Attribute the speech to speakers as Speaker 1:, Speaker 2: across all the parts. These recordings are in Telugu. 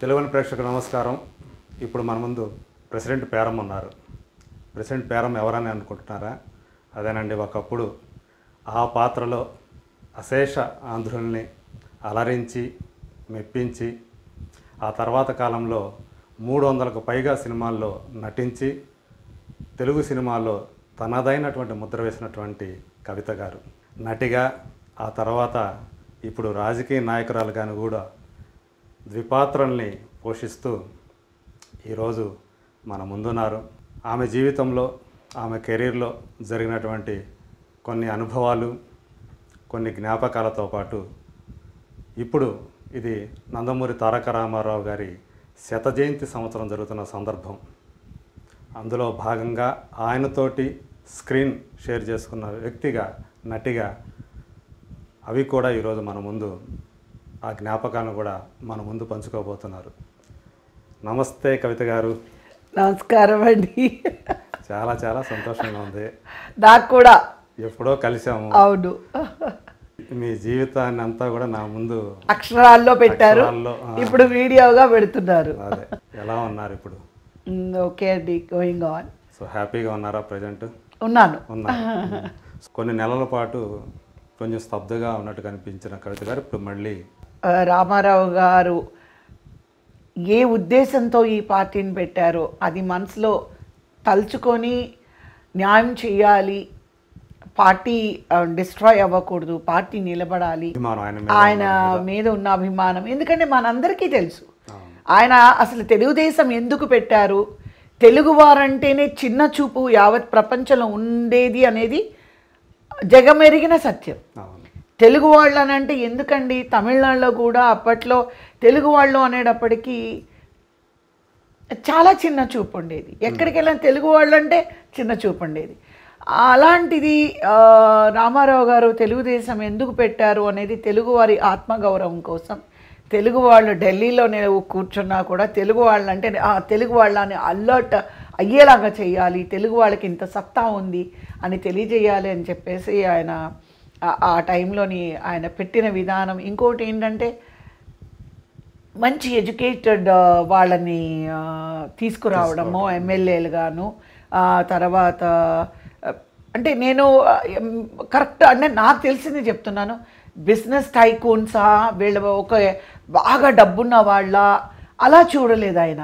Speaker 1: తెలుగు ప్రేక్షకులకు నమస్కారం. ఇప్పుడు మన ముందు ప్రెసిడెంట్ పేరమ్మ ఉన్నారు. ప్రెసిడెంట్ పేరమ్మ ఎవరని అనుకుంటున్నారా? అదేనండి, ఒకప్పుడు ఆ పాత్రలో అశేష ఆంధ్రుల్ని అలరించి మెప్పించి ఆ తర్వాత కాలంలో 300కు పైగా సినిమాల్లో నటించి తెలుగు సినిమాల్లో తనదైనటువంటి ముద్ర వేసినటువంటి కవిత గారు నటిగా, ఆ తర్వాత ఇప్పుడు రాజకీయ నాయకురాలుగాను కూడా ద్విపాత్రల్ని పోషిస్తూ ఈరోజు మన ముందున్నారు. ఆమె జీవితంలో, ఆమె కెరీర్లో జరిగినటువంటి కొన్ని అనుభవాలు, కొన్ని జ్ఞాపకాలతో పాటు ఇప్పుడు ఇది నందమూరి తారక రామారావు గారి 100వ జయంతి సంవత్సరం జరుగుతున్న సందర్భం. అందులో భాగంగా ఆయనతోటి స్క్రీన్ షేర్ చేసుకున్న వ్యక్తిగా, నటిగా అవి కూడా ఈరోజు మన ముందు, ఆ జ్ఞాపకాలను కూడా మన ముందు పంచుకోబోతున్నారు. నమస్తే కవిత గారు.
Speaker 2: నమస్కారం అండి.
Speaker 1: చాలా చాలా సంతోషంగా ఉంది.
Speaker 2: నాకు కూడా.
Speaker 1: ఎప్పుడో కలిసాము.
Speaker 2: అవును.
Speaker 1: మీ జీవితాన్ని అంతా కూడా నా ముందు
Speaker 2: అక్షరాల్లో పెట్టారు, ఇప్పుడు వీడియోగా పెడుతున్నారు.
Speaker 1: అదే, ఎలా ఉన్నారు ఇప్పుడు?
Speaker 2: ఓకే అండి, గోయింగ్ ఆన్.
Speaker 1: సో హ్యాపీగా ఉన్నారా ప్రజెంట్?
Speaker 2: ఉన్నారు.
Speaker 1: కొన్ని నెలల పాటు కొంచెం స్తబ్దుగా ఉన్నట్టు కనిపించిన కవిత గారు ఇప్పుడు మళ్ళీ
Speaker 2: రామారావు గారు ఏ ఉద్దేశంతో ఈ పార్టీని పెట్టారో అది మనసులో తలుచుకొని న్యాయం చేయాలి, పార్టీ డిస్ట్రాయ్ అవ్వకూడదు, పార్టీ నిలబడాలి, ఆయన మీద ఉన్న అభిమానం. ఎందుకంటే మనందరికీ తెలుసు ఆయన అసలు తెలుగుదేశం ఎందుకు పెట్టారు, తెలుగువారంటేనే చిన్న చూపు యావత్ ప్రపంచంలో ఉండేది అనేది జగమెరిగిన సత్యం. తెలుగు వాళ్ళు అని అంటే ఎందుకండి, తమిళనాడులో కూడా అప్పట్లో తెలుగు వాళ్ళు అనేటప్పటికీ చాలా చిన్న చూపు ఉండేది. ఎక్కడికి వెళ్ళినా తెలుగు వాళ్ళు అంటే చిన్న చూపు ఉండేది. అలాంటిది రామారావు గారు తెలుగుదేశం ఎందుకు పెట్టారు అనేది తెలుగువారి ఆత్మగౌరవం కోసం. తెలుగు వాళ్ళు ఢిల్లీలోనే కూర్చున్నా కూడా తెలుగు వాళ్ళంటే తెలుగు వాళ్ళని అలర్ట్ అయ్యేలాగా చేయాలి, తెలుగు వాళ్ళకి ఇంత సత్తా ఉంది అని తెలియజేయాలి అని చెప్పేసి ఆయన ఆ టైంలోని ఆయన పెట్టిన విధానం. ఇంకోటి ఏంటంటే మంచి ఎడ్యుకేటెడ్ వాళ్ళని తీసుకురావడము, ఎమ్మెల్యేలుగాను. తర్వాత అంటే నేను కరెక్ట్ అంటే నాకు తెలిసింది చెప్తున్నాను, బిజినెస్ టైకూన్సా వీళ్ళ ఒక బాగా డబ్బున్న వాళ్ళ అలా చూడలేదు ఆయన.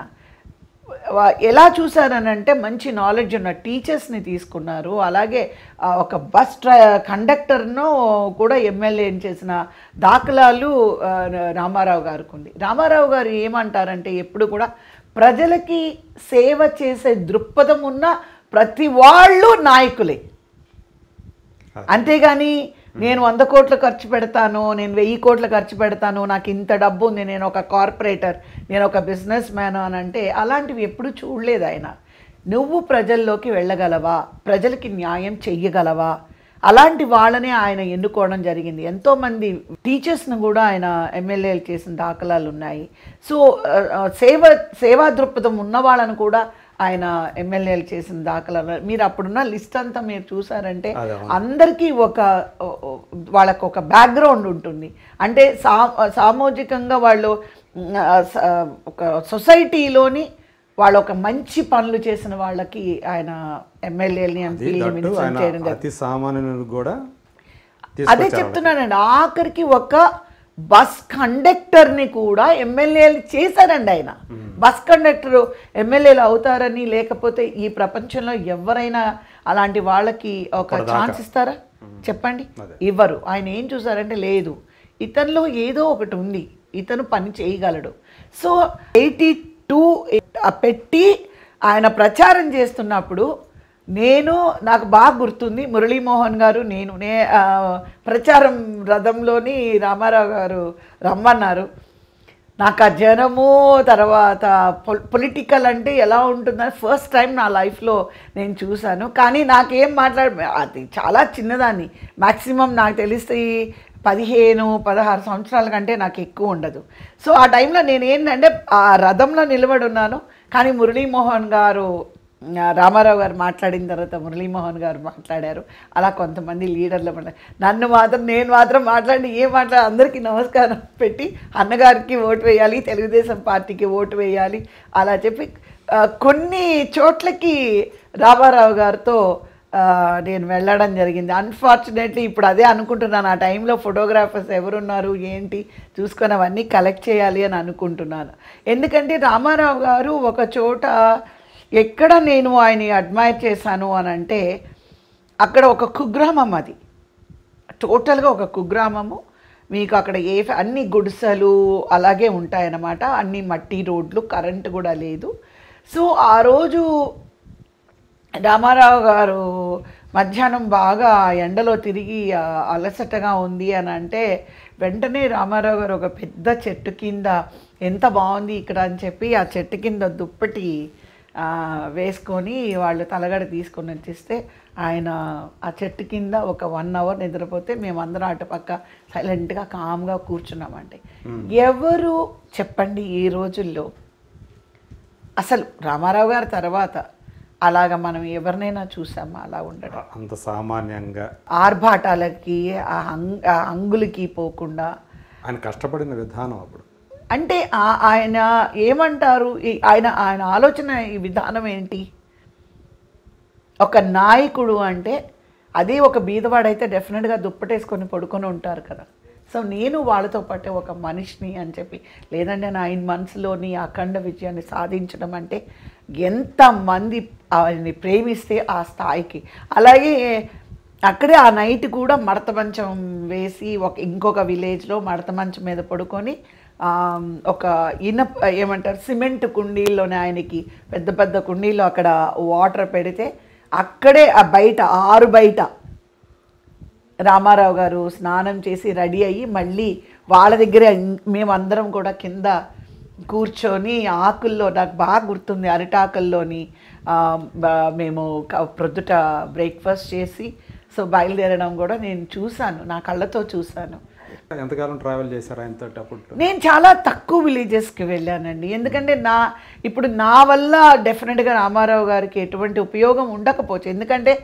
Speaker 2: ఎలా చూశారనంటే మంచి నాలెడ్జ్ ఉన్న టీచర్స్ని తీసుకున్నారు. అలాగే ఒక బస్ కండక్టర్ను కూడా ఎమ్మెల్యేని చేసిన దాఖలాలు రామారావు గారికి ఉంది. రామారావు గారు ఏమంటారంటే ఎప్పుడు కూడా ప్రజలకి సేవ చేసే దృక్పథం ఉన్న ప్రతి వాళ్ళు నాయకులే, అంతేగాని నేను 100 కోట్లు ఖర్చు పెడతాను, నేను 1000 కోట్లు ఖర్చు పెడతాను, నాకు ఇంత డబ్బు ఉంది, నేను ఒక కార్పొరేటర్, నేను ఒక బిజినెస్ మ్యాన్ అని అంటే అలాంటివి ఎప్పుడూ చూడలేదు ఆయన. నువ్వు ప్రజల్లోకి వెళ్ళగలవా, ప్రజలకి న్యాయం చెయ్యగలవా, అలాంటి వాళ్ళనే ఆయన ఎన్నుకోవడం జరిగింది. ఎంతోమంది టీచర్స్ను కూడా ఆయన ఎమ్మెల్యేలు చేసిన దాఖలాలు ఉన్నాయి. సో సేవా దృక్పథం ఉన్న వాళ్ళను కూడా ఆయన ఎమ్మెల్యేలు చేసిన దాఖలాలు. మీరు అప్పుడున్న లిస్ట్ అంతా మీరు చూసారంటే అందరికీ వాళ్ళకు ఒక బ్యాక్గ్రౌండ్ ఉంటుంది. అంటే సామాజికంగా వాళ్ళు ఒక సొసైటీలోని వాళ్ళు ఒక మంచి పనులు చేసిన వాళ్ళకి ఆయన ఎమ్మెల్యేలని అదే చెప్తున్నానండి. ఆఖరికి ఒక బస్ కండక్టర్ని కూడా ఎమ్మెల్యేలు చేశారండి ఆయన. బస్ కండక్టర్ ఎమ్మెల్యేలు అవుతారని, లేకపోతే ఈ ప్రపంచంలో ఎవరైనా అలాంటి వాళ్ళకి ఒక ఛాన్స్ ఇస్తారా చెప్పండి? ఇవ్వరు. ఆయన ఏం చూసారంటే లేదు, ఇతనిలో ఏదో ఒకటి ఉంది, ఇతను పని చేయగలడు. సో 82 పెట్టి ఆయన ప్రచారం చేస్తున్నప్పుడు నాకు బాగా గుర్తుంది, మురళీమోహన్ గారు నేను ప్రచారం రథంలోని రామారావు గారు రమ్మన్నారు. నాకు ఆ జనము తర్వాత పొలిటికల్ అంటే ఎలా ఉంటుందని ఫస్ట్ టైం నా లైఫ్లో నేను చూశాను. కానీ నాకేం అది చాలా చిన్నదాన్ని, మ్యాక్సిమం నాకు తెలిస్తే 15-16 సంవత్సరాల కంటే నాకు ఎక్కువ ఉండదు. సో ఆ టైంలో నేను ఏంటంటే ఆ రథంలో నిలబడి ఉన్నాను, కానీ మురళీమోహన్ గారు రామారావు గారు మాట్లాడిన తర్వాత మురళీమోహన్ గారు మాట్లాడారు. అలా కొంతమంది లీడర్లు నేను మాత్రం అందరికీ నమస్కారం పెట్టి అన్నగారికి ఓటు వేయాలి, తెలుగుదేశం పార్టీకి ఓటు వేయాలి అలా చెప్పి కొన్ని చోట్లకి రామారావు గారితో నేను వెళ్ళడం జరిగింది. అన్ఫార్చునేట్లీ ఇప్పుడు అదే అనుకుంటున్నాను, ఆ టైంలో ఫోటోగ్రాఫర్స్ ఎవరున్నారు ఏంటి చూసుకొని అవన్నీ కలెక్ట్ చేయాలి అని అనుకుంటున్నాను. ఎందుకంటే రామారావు గారు ఒక చోట ఎక్కడ నేను ఆయన్ని అడ్మైర్ చేశాను అని అంటే అక్కడ ఒక కుగ్రామం, అది టోటల్గా ఒక కుగ్రామము. మీకు అక్కడ అన్ని గుడిసెలు అలాగే ఉంటాయన్నమాట, అన్ని మట్టి రోడ్లు, కరెంటు కూడా లేదు. సో ఆ రోజు రామారావు గారు మధ్యాహ్నం బాగా ఎండలో తిరిగి అలసటగా ఉంది అని అంటే వెంటనే రామారావు గారు ఒక పెద్ద చెట్టు కింద ఎంత బాగుంది ఇక్కడ అని చెప్పి ఆ చెట్టు కింద దుప్పటి వేసుకొని వాళ్ళు తలగడ తీసుకొని వచ్చేస్తే ఆయన ఆ చెట్టు కింద ఒక 1 అవర్ నిద్రపోతే మేమందరం అటుపక్క సైలెంట్గా కామ్గా కూర్చున్నామండి. ఎవరు చెప్పండి ఈ రోజుల్లో అసలు రామారావు గారి తర్వాత అలాగ మనం ఎవరినైనా చూసామా అలా ఉండడం?
Speaker 1: అంత సామాన్యంగా
Speaker 2: ఆర్భాటాలకి అంగులకి పోకుండా
Speaker 1: ఆయన కష్టపడిన విధానం అప్పుడు
Speaker 2: అంటే ఆయన ఏమంటారు, ఆయన ఆలోచన ఈ విధానం ఏంటి? ఒక నాయకుడు అంటే అదే ఒక బీదవాడైతే డెఫినెట్గా దుప్పటేసుకొని పడుకొని ఉంటారు కదా. సో నేను వాళ్ళతో పాటే ఒక మనిషిని అని చెప్పి, లేదంటే 9 monthsలోని అఖండ విజయాన్ని సాధించడం అంటే ఎంతమంది ఆయన్ని ప్రేమిస్తే ఆ స్థాయికి. అలాగే అక్కడే ఆ నైట్ కూడా మడత మంచం వేసి ఇంకొక విలేజ్లో మడత మంచం మీద పడుకొని ఒక ఏమంటారు సిమెంట్ కుండీల్లోనే ఆయనకి పెద్ద పెద్ద కుండీల్లో అక్కడ వాటర్ పెడితే అక్కడే ఆ ఆరు బయట రామారావు గారు స్నానం చేసి రెడీ అయ్యి మళ్ళీ వాళ్ళ దగ్గర మేమందరం కూడా కింద కూర్చొని ఆకుల్లో, నాకు బాగా గుర్తుంది, అరిటాకుల్లోని మేము ప్రొద్దుట బ్రేక్ఫాస్ట్ చేసి సో బయలుదేరడం కూడా నేను చూశాను, నా కళ్ళతో చూశాను.
Speaker 1: ఎంతకాలం ట్రావెల్ చేశారు ఆయనతో అప్పుడు?
Speaker 2: నేను చాలా తక్కువ విలేజెస్కి వెళ్ళానండి. ఎందుకంటే ఇప్పుడు నా వల్ల డెఫినెట్గా రామారావు గారికి ఎటువంటి ఉపయోగం ఉండకపోవచ్చు. ఎందుకంటే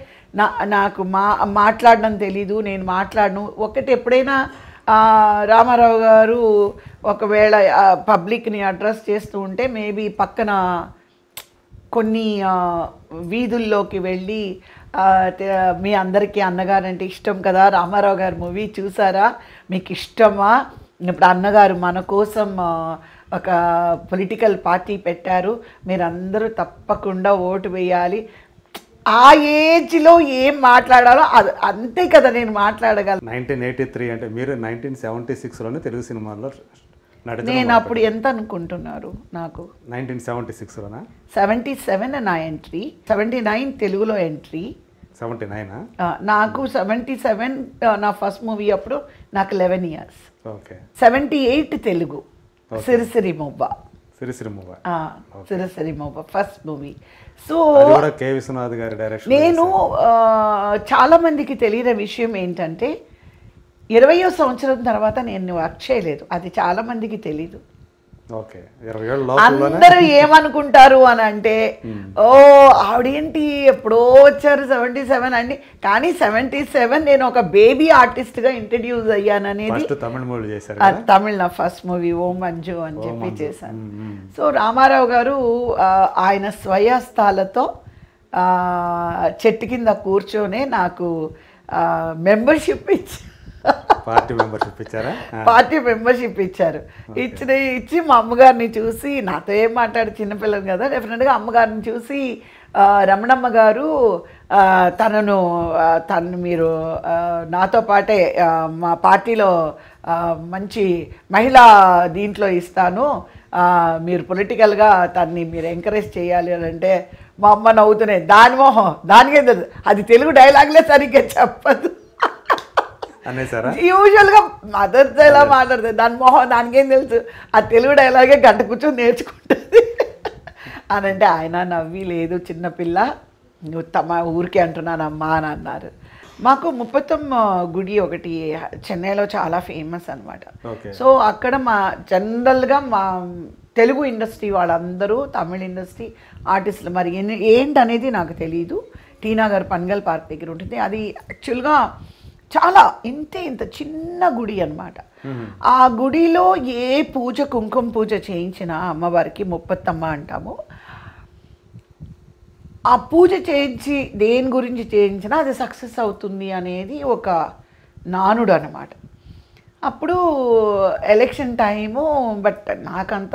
Speaker 2: నాకు మాట్లాడడం తెలీదు, నేను మాట్లాడను. ఒకటి ఎప్పుడైనా రామారావు గారు ఒకవేళ పబ్లిక్ని అడ్రస్ చేస్తూ ఉంటే మేబీ పక్కన కొన్ని వీధుల్లోకి వెళ్ళి మీ అందరికీ అన్నగారంటే ఇష్టం కదా, రామారావు గారు మూవీ చూసారా, మీకు ఇష్టమా, ఇప్పుడు అన్నగారు మన కోసం ఒక పొలిటికల్ పార్టీ పెట్టారు, మీరందరూ తప్పకుండా ఓటు వేయాలి. ఆ ఏజ్లో ఏం మాట్లాడాలో అంతే కదా నేను మాట్లాడగలను.
Speaker 1: 1983 అంటే మీరు 1976లోనే తెలుగు సినిమాల్లో
Speaker 2: నేను అప్పుడు ఎంత అనుకుంటున్నారు? నాకు
Speaker 1: 1976లోనా?
Speaker 2: 77 నా ఎంట్రీ, 79 తెలుగులో ఎంట్రీ.
Speaker 1: 79
Speaker 2: నాకు 77 నా ఫస్ట్ మూవీ అప్పుడు నాకు 11 years.
Speaker 1: Okay.
Speaker 2: 78 Telugu Sirisiri Muvva. Sirisiri Muvva first movie. So
Speaker 1: K Viswanath గారి డైరెక్షన్.
Speaker 2: నేను చాలా మందికి తెలియని విషయం ఏంటంటే 20వ సంవత్సరం తర్వాత నేను వర్క్ చేయలేదు, అది చాలా మందికి తెలీదు. అందరూ ఏమనుకుంటారు అని అంటే ఆవిడేంటి ఎప్పుడో వచ్చారు 77 అండి, కానీ 77 నేను ఒక బేబీ ఆర్టిస్ట్గా ఇంట్రడ్యూస్ అయ్యాను అనేది తమిళ్ నా ఫస్ట్ మూవీ ఓం మంజు అని చెప్పి చేశాను. సో రామారావు గారు ఆయన స్వయస్థాలతో చెట్టు కింద కూర్చొనే నాకు మెంబర్షిప్
Speaker 1: పార్టీ మెంబర్షిప్
Speaker 2: ఇచ్చారు. ఇచ్చి మా అమ్మగారిని చూసి, నాతో ఏం మాట్లాడి చిన్నపిల్లలు కదా, డెఫినెట్గా అమ్మగారిని చూసి రమణమ్మ గారు తను మీరు నాతో పాటే మా పార్టీలో మంచి మహిళా దీంట్లో ఇస్తాను, మీరు పొలిటికల్గా తన్ని మీరు ఎంకరేజ్ చేయాలి అని అంటే మా అమ్మ నవ్వుతున్నాయి, దాని మొహం దానికే తెలుసు, అది తెలుగు డైలాగ్లే సరిగ్గా చెప్పదు, యూజువల్గా మదర్తో ఎలా మాట్లాడుతుంది, దాని మొహం దానికేం తెలుసు, ఆ తెలుగు డైలాగే గంట కూర్చొని నేర్చుకుంటుంది అని అంటే ఆయన నవ్వి, లేదు చిన్నపిల్ల నువ్వు తమ ఊరికే అంటున్నానమ్మా అని అన్నారు. మాకు ముప్పత్తమ్మ గుడి ఒకటి చెన్నైలో చాలా ఫేమస్ అనమాట. సో అక్కడ జనరల్గా మా తెలుగు ఇండస్ట్రీ వాళ్ళందరూ తమిళ ఇండస్ట్రీ ఆర్టిస్టులు మరి ఏంటనేది నాకు తెలియదు. టీనా గారు పన్గల్ పార్క్ దగ్గర ఉంటుంది. అది యాక్చువల్గా చాలా ఇంత చిన్న గుడి అన్నమాట. ఆ గుడిలో ఏ పూజ కుంకుమ పూజ చేయించినా అమ్మవారికి ముప్పత్తమ్మ అంటాము. ఆ పూజ చేయించి దేని గురించి చేయించినా అది సక్సెస్ అవుతుంది అనేది ఒక నానుడు అన్నమాట. అప్పుడు ఎలక్షన్ టైము, బట్ నాకంత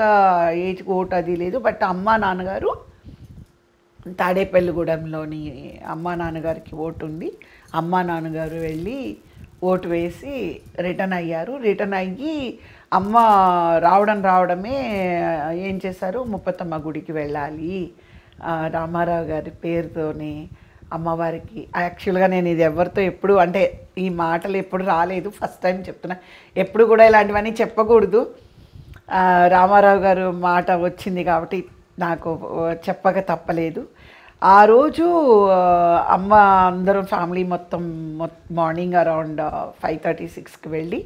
Speaker 2: ఏజ్ ఓటు అది లేదు. బట్ అమ్మ నాన్నగారు తాడేపల్లిగూడెంలోని అమ్మ నాన్నగారికి ఓటు ఉంది. అమ్మ నాన్నగారు వెళ్ళి ఓటు వేసి రిటర్న్ అయ్యారు. రిటర్న్ అయ్యి అమ్మ రావడమే ఏం చేశారు, ముప్పత్తమ్మ గుడికి వెళ్ళాలి రామారావు గారి పేరుతోని అమ్మవారికి. యాక్చువల్గా నేను ఇది ఎవరితో ఎప్పుడు అంటే ఈ మాటలు ఎప్పుడు రాలేదు, ఫస్ట్ టైం చెప్తున్నా. ఎప్పుడు కూడా ఇలాంటివన్నీ చెప్పకూడదు. రామారావు గారు మాట వచ్చింది కాబట్టి నాకు చెప్పక తప్పలేదు. ఆ రోజు అమ్మ అందరం ఫ్యామిలీ మొత్తం మార్నింగ్ అరౌండ్ 5:36కి వెళ్ళి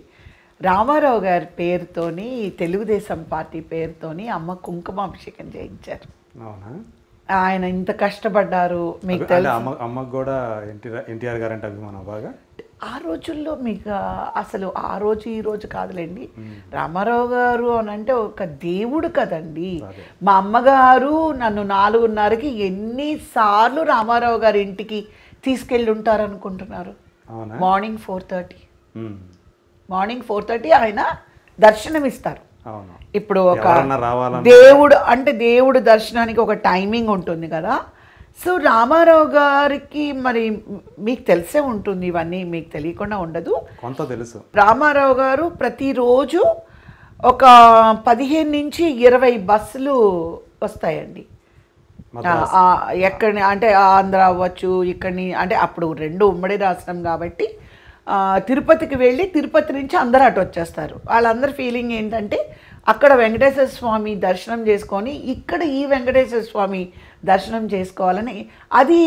Speaker 2: రామారావు గారి పేరుతోని తెలుగుదేశం పార్టీ పేరుతోని అమ్మ కుంకుమాభిషేకం చేయించారు.
Speaker 1: అవునా?
Speaker 2: ఆయన ఇంత కష్టపడ్డారు మీకు తెలుసు.
Speaker 1: అమ్మకు కూడా ఎన్టీఆర్ గారు అంటే అభిమానం బాగా.
Speaker 2: ఆ రోజుల్లో మీకు అసలు ఆ రోజు ఈ రోజు కాదులేండి, రామారావు గారు అని అంటే ఒక దేవుడు కదండి. మా అమ్మగారు నన్ను 4:30కి ఎన్నిసార్లు రామారావు గారి ఇంటికి తీసుకెళ్ళి ఉంటారు అనుకుంటున్నారు? మార్నింగ్ 4:30 మార్నింగ్ 4:30 ఆయన దర్శనం ఇస్తారు. ఇప్పుడు ఒక దేవుడు దర్శనానికి ఒక టైమింగ్ ఉంటుంది కదా. సో రామారావు గారికి మరి మీకు తెలిసే ఉంటుంది, ఇవన్నీ మీకు తెలియకుండా ఉండదు,
Speaker 1: కొంత తెలుసు.
Speaker 2: రామారావు గారు ప్రతిరోజు ఒక 15 నుంచి 20 బస్సులు వస్తాయండి. ఎక్కడి అంటే ఆంధ్ర అవ్వచ్చు, ఇక్కడిని అంటే అప్పుడు 2 ఉమ్మడి రాష్ట్రం కాబట్టి తిరుపతికి వెళ్ళి తిరుపతి నుంచి అందరూ అటు వచ్చేస్తారు. వాళ్ళందరి ఫీలింగ్ ఏంటంటే అక్కడ వెంకటేశ్వర స్వామి దర్శనం చేసుకొని ఇక్కడ ఈ వెంకటేశ్వర స్వామి దర్శనం చేసుకోవాలని. అది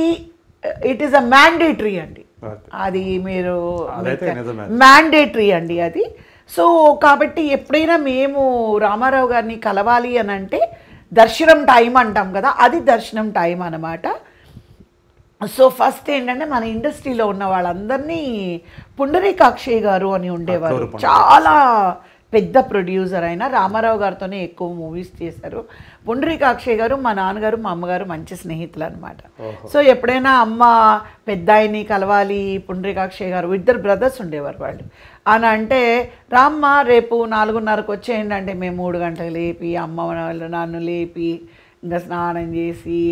Speaker 2: ఇట్ ఈస్ అ మ్యాండేటరీ అండి, అది మీరు మ్యాండేటరీ అండి అది. సో కాబట్టి ఎప్పుడైనా మేము రామారావు గారిని కలవాలి అని అంటే దర్శనం టైం అంటాం కదా, అది దర్శనం టైం అన్నమాట. సో ఫస్ట్ ఏంటంటే మన ఇండస్ట్రీలో ఉన్న వాళ్ళందరినీ పుండరీకాక్షయ్య గారు అని ఉండేవారు, చాలా పెద్ద ప్రొడ్యూసర్ అయినా రామారావు గారితోనే ఎక్కువ మూవీస్ చేశారు. పుండరీకాక్షయ్య గారు మా నాన్నగారు మా అమ్మగారు మంచి స్నేహితులు అనమాట. సో ఎప్పుడైనా అమ్మ పెద్ద ఆయన్ని కలవాలి పుండరీకాక్షయ్య గారు, 2 బ్రదర్స్ ఉండేవారు వాళ్ళు అని అంటే, రామ్మ రేపు 4:30కి వచ్చేయండి అంటే మేము 3 గంటలకు లేపి అమ్మ నన్ను లేపి ఇంకా స్నానం చేసి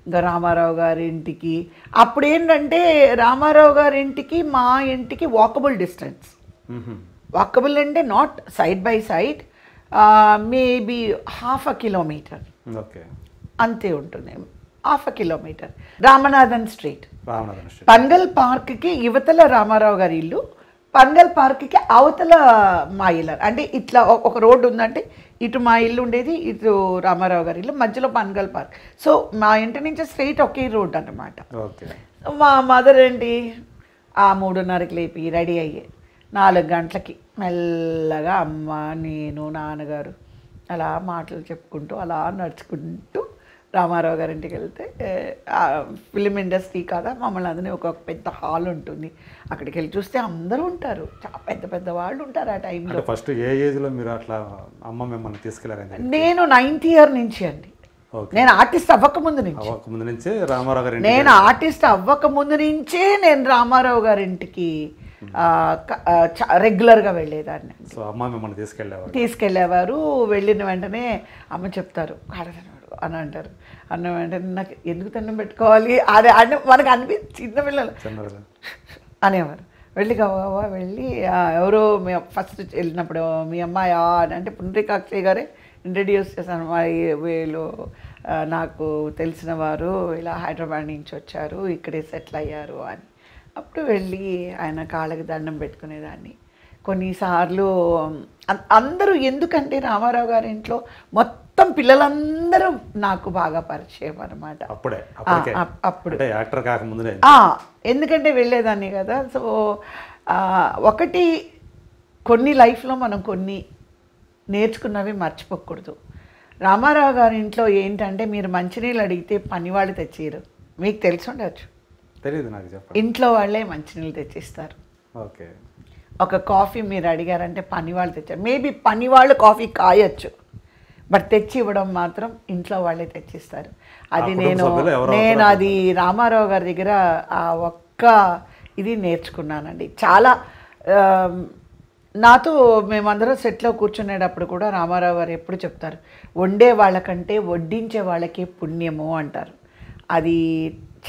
Speaker 2: ఇంకా రామారావు గారి ఇంటికి. అప్పుడు ఏంటంటే రామారావు గారి ఇంటికి మా ఇంటికి వాకబుల్ డిస్టెన్స్. వాకబుల్ అంటే not side by side, maybe 1/2 kilometre అంతే ఉంటుంది, 1/2 కిలోమీటర్. రామనాథన్ స్ట్రీట్, పన్గల్ పార్క్కి యువతల రామారావు గారి ఇల్లు, పన్గల్ పార్క్కి అవతల మా ఇల్లు. అంటే ఇట్లా ఒక రోడ్డు ఉందంటే ఇటు మా ఇల్లు ఉండేది, ఇటు రామారావు గారి ఇల్లు, మధ్యలో పన్గల్ పార్క్. సో మా ఇంటి నుంచి స్ట్రైట్ ఒకే రోడ్ అన్నమాట. మా మదర్ ఏంటి 3:30కి లేపి రెడీ అయ్యే 4 గంటలకి మెల్లగా అమ్మ నేను నాన్నగారు అలా మాటలు చెప్పుకుంటూ అలా నడుచుకుంటూ రామారావు గారి ఇంటికి వెళ్తే, ఫిలిం ఇండస్ట్రీ కదా మమ్మల్ని అదని ఒక పెద్ద హాల్ ఉంటుంది, అక్కడికి వెళ్ళి చూస్తే అందరూ ఉంటారు, చాలా పెద్ద పెద్ద వాళ్ళు ఉంటారు ఆ టైంలో.
Speaker 1: ఫస్ట్ ఏ ఏజ్లో మీరు అట్లా అమ్మ మిమ్మల్ని తీసుకెళ్ళారు?
Speaker 2: నేను 9th ఇయర్ నుంచి అండి, నేను ఆర్టిస్ట్ అవ్వకముందు నుంచి
Speaker 1: రామారావు గారి
Speaker 2: నేను ఆర్టిస్ట్ అవ్వకముందు నుంచే నేను రామారావు గారి ఇంటికి రెగ్యులర్గా వెళ్ళేదాన్ని.
Speaker 1: సో అమ్మ మిమ్మల్ని
Speaker 2: తీసుకెళ్ళేవారు. వెళ్ళిన వెంటనే అమ్మ చెప్తారు అని అంటారు. అన్న వెంటనే నాకు ఎందుకు దండం పెట్టుకోవాలి అదే అంటే మనకు చిన్న పిల్లలు అనేవారు. వెళ్ళి కావా వెళ్ళి ఎవరో ఫస్ట్ వెళ్ళినప్పుడు మీ అమ్మాయి అని అంటే పుండరీకాక్షయ్య గారే ఇంట్రడ్యూస్ చేశాను. వీళ్ళు నాకు తెలిసిన వారు ఇలా హైదరాబాద్ నుంచి వచ్చారు, ఇక్కడే సెటిల్ అయ్యారు అని. అప్పుడు వెళ్ళి ఆయన కాళ్ళకి దండం పెట్టుకునేదాన్ని. కొన్నిసార్లు అందరూ, ఎందుకంటే రామారావు గారి ఇంట్లో మొత్తం పిల్లలందరూ నాకు బాగా పరిచయం అనమాట. అప్పుడు ఎందుకంటే వెళ్ళేదాన్ని కదా. సో ఒకటి కొన్ని లైఫ్లో మనం కొన్ని నేర్చుకున్నవి మర్చిపోకూడదు. రామారావు గారి ఇంట్లో ఏంటంటే మీరు మంచినీళ్ళు అడిగితే పనివాళ్ళు తెచ్చిరు, మీకు తెలిసి ఉండొచ్చు.
Speaker 1: తెలియదు నాకు, చెప్పండి.
Speaker 2: ఇంట్లో వాళ్ళే మంచినీళ్ళు తెచ్చిస్తారు.
Speaker 1: ఓకే.
Speaker 2: ఒక కాఫీ మీరు అడిగారంటే పనివాళ్ళు తెచ్చారు. మేబీ పనివాళ్ళు కాఫీ కాయొచ్చు, బట్ తెచ్చి ఇవ్వడం మాత్రం ఇంట్లో వాళ్ళే తెచ్చిస్తారు. అది నేను అది రామారావు గారి దగ్గర ఆ ఒక్క ఇది నేర్చుకున్నానండి. చాలా నాతో మేమందరం సెట్లో కూర్చునేటప్పుడు కూడా రామారావు గారు ఎప్పుడు చెప్తారు, వండే వాళ్ళకంటే వడ్డించే వాళ్ళకే పుణ్యము అంటారు. అది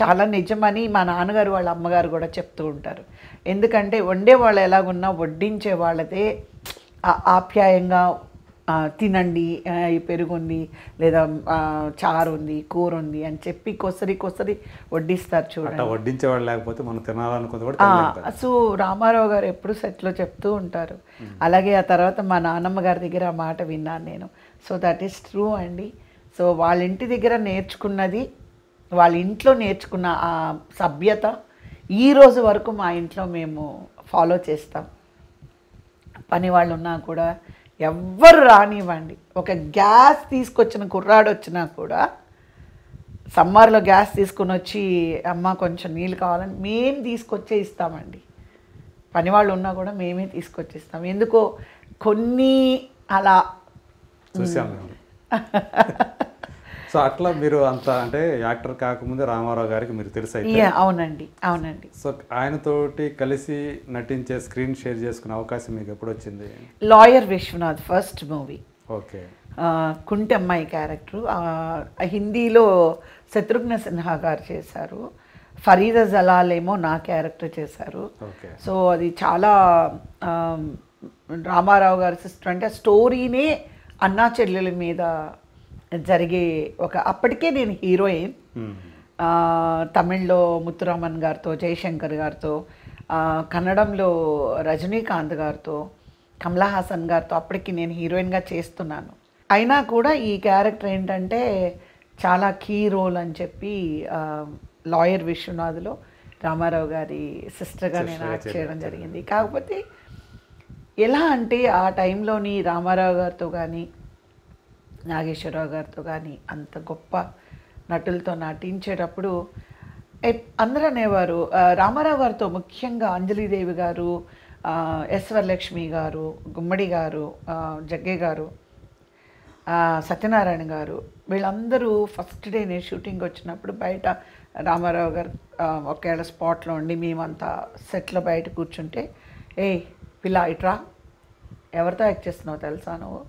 Speaker 2: చాలా నిజమని మా నాన్నగారు వాళ్ళ అమ్మగారు కూడా చెప్తూ ఉంటారు. ఎందుకంటే వండే వాళ్ళు ఎలాగున్నా వడ్డించే వాళ్ళదే ఆప్యాయంగా తినండి, ఈ పెరుగుంది లేదా చారు ఉంది, కూర ఉంది అని చెప్పి కొసరి వడ్డిస్తారు చూడండి.
Speaker 1: వడ్డించేవాళ్ళు లేకపోతే మనం తినాలనుకుంటే.
Speaker 2: సో రామారావు గారు ఎప్పుడు సెట్లో చెప్తూ ఉంటారు. అలాగే ఆ తర్వాత మా నాన్నమ్మ గారి దగ్గర ఆ మాట విన్నాను నేను. సో దట్ ఈస్ ట్రూ అండి. సో వాళ్ళ ఇంటి దగ్గర నేర్చుకున్నది, వాళ్ళ ఇంట్లో నేర్చుకున్న ఆ సభ్యత ఈ రోజు వరకు మా ఇంట్లో మేము ఫాలో చేస్తాం. పని వాళ్ళు ఉన్నా కూడా ఎవ్వరు రానివ్వండి, ఒక గ్యాస్ తీసుకొచ్చిన కుర్రాడు వచ్చినా కూడా సమ్మర్లో గ్యాస్ తీసుకుని వచ్చి అమ్మ కొంచెం నీళ్ళు కావాలని మేము తీసుకొచ్చే ఇస్తామండి. పనివాళ్ళు ఉన్నా కూడా మేమే తీసుకొచ్చి ఇస్తాం. ఎందుకో కొన్ని అలా
Speaker 1: చూసాము. సో అట్లా మీరు అంత అంటే యాక్టర్ కాకముందే రామారావు గారికి మీరు తెలుసు అయితే?
Speaker 2: అవునండి.
Speaker 1: సో ఆయనతోటి కలిసి నటించే, స్క్రీన్ షేర్ చేసుకునే అవకాశం మీకు ఎప్పుడు వచ్చింది?
Speaker 2: Lawyer Vishwanath first movie.
Speaker 1: Okay.
Speaker 2: కుంటి అమ్మాయి క్యారెక్టరు హిందీలో శత్రుఘ్న సిన్హా గారు చేశారు, ఫరీదా జలాల్ ఏమో నా క్యారెక్టర్ చేశారు. సో అది చాలా రామారావు గారి సిస్టర్ అంటే స్టోరీనే అన్నా చెల్లెల మీద జరిగే అప్పటికే నేను హీరోయిన్. తమిళ్లో ముత్తురామన్ గారితో, జయశంకర్ గారితో, కన్నడంలో రజనీకాంత్ గారితో, కమలా హాసన్ గారితో అప్పటికి నేను హీరోయిన్గా చేస్తున్నాను. అయినా కూడా ఈ క్యారెక్టర్ ఏంటంటే చాలా కీ రోల్ అని చెప్పి లాయర్ విశ్వనాథ్లో రామారావు గారి సిస్టర్గా నేను యాక్ట్ చేయడం జరిగింది. కాకపోతే ఎలా అంటే ఆ టైంలోని రామారావు గారితో కానీ నాగేశ్వరరావు గారితో కానీ అంత గొప్ప నటులతో నటించేటప్పుడు అందరూ అనేవారు, రామారావు గారితో ముఖ్యంగా అంజలీదేవి గారు, ఎస్ వరలక్ష్మి గారు, గుమ్మడి గారు, జగ్గే గారు, సత్యనారాయణ గారు, వీళ్ళందరూ ఫస్ట్ డే నేను షూటింగ్ వచ్చినప్పుడు బయట రామారావు గారు ఒకేళ్ళ స్పాట్లో ఉండి మేమంతా సెట్లో బయట కూర్చుంటే, ఏ పిల్ల ఇట్రా, ఎవరితో యాక్ట్ చేస్తున్నావు తెలుసా నువ్వు?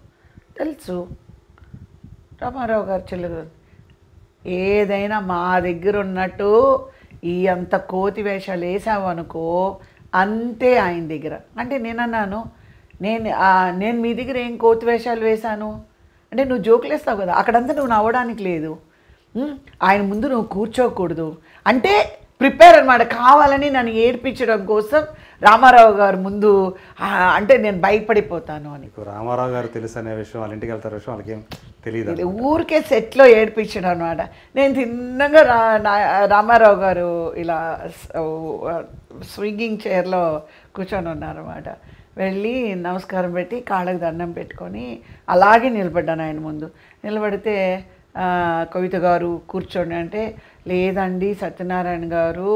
Speaker 2: తెలుసు, రామారావు గారు చెల్లెలు. ఏదైనా మా దగ్గర ఉన్నట్టు ఈ అంత కోతి వేషాలు వేసావు అనుకో అంతే ఆయన దగ్గర. అంటే నేనన్నాను, నేను మీ దగ్గర ఏం కోతి వేషాలు వేశాను అంటే, నువ్వు జోకులు వేస్తావు కదా, అక్కడంతా నువ్వు నవ్వడానికి లేదు, ఆయన ముందు నువ్వు కూర్చోకూడదు అంటే ప్రిపేర్ అనమాట. కావాలని నన్ను ఏడ్పించడం కోసం రామారావు గారు ముందు అంటే నేను భయపడిపోతాను అని.
Speaker 1: రామారావు గారు తెలుసు అనే విషయం, వాళ్ళ ఇంటికి వెళ్తారు విషయం వాళ్ళకి ఏం తెలియదు,
Speaker 2: ఊరికే సెట్లో ఏడ్పించడం అనమాట. నేను తిన్నగా రామారావు గారు ఇలా స్వింగింగ్ చైర్లో కూర్చొని ఉన్నారన్నమాట. వెళ్ళి నమస్కారం పెట్టి కాళ్ళకు దండం పెట్టుకొని అలాగే నిలబడ్డాను ఆయన ముందు. నిలబడితే కవిత గారు కూర్చోండి అంటే, లేదండి సత్యనారాయణ గారు,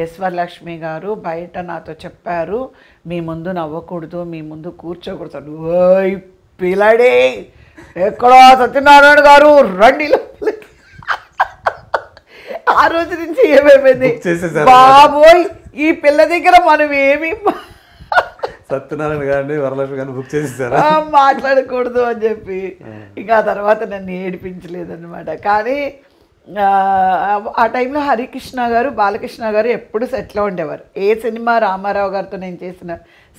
Speaker 2: ఎస్ వరలక్ష్మి గారు బయట నాతో చెప్పారు మీ ముందు నవ్వకూడదు, మీ ముందు కూర్చోకూడదు. ఓయ్ పిల్లడే, ఎక్కడో సత్యనారాయణ గారు రండి. ఆ రోజు నుంచి ఏమైపోయింది, బాబోయ్ ఈ పిల్ల దగ్గర మనం ఏమి
Speaker 1: సత్యనారాయణ గారిని వరలక్ష్మి గారిని బుక్ చేసేసారా
Speaker 2: మాట్లాడకూడదు అని చెప్పి. ఇంకా తర్వాత నన్ను ఏడిపించలేదన్నమాట. కానీ ఆ టైంలో హరికృష్ణ గారు, బాలకృష్ణ గారు ఎప్పుడు సెట్లో ఉండేవారు. ఏ సినిమా రామారావు గారితో నేను చేసిన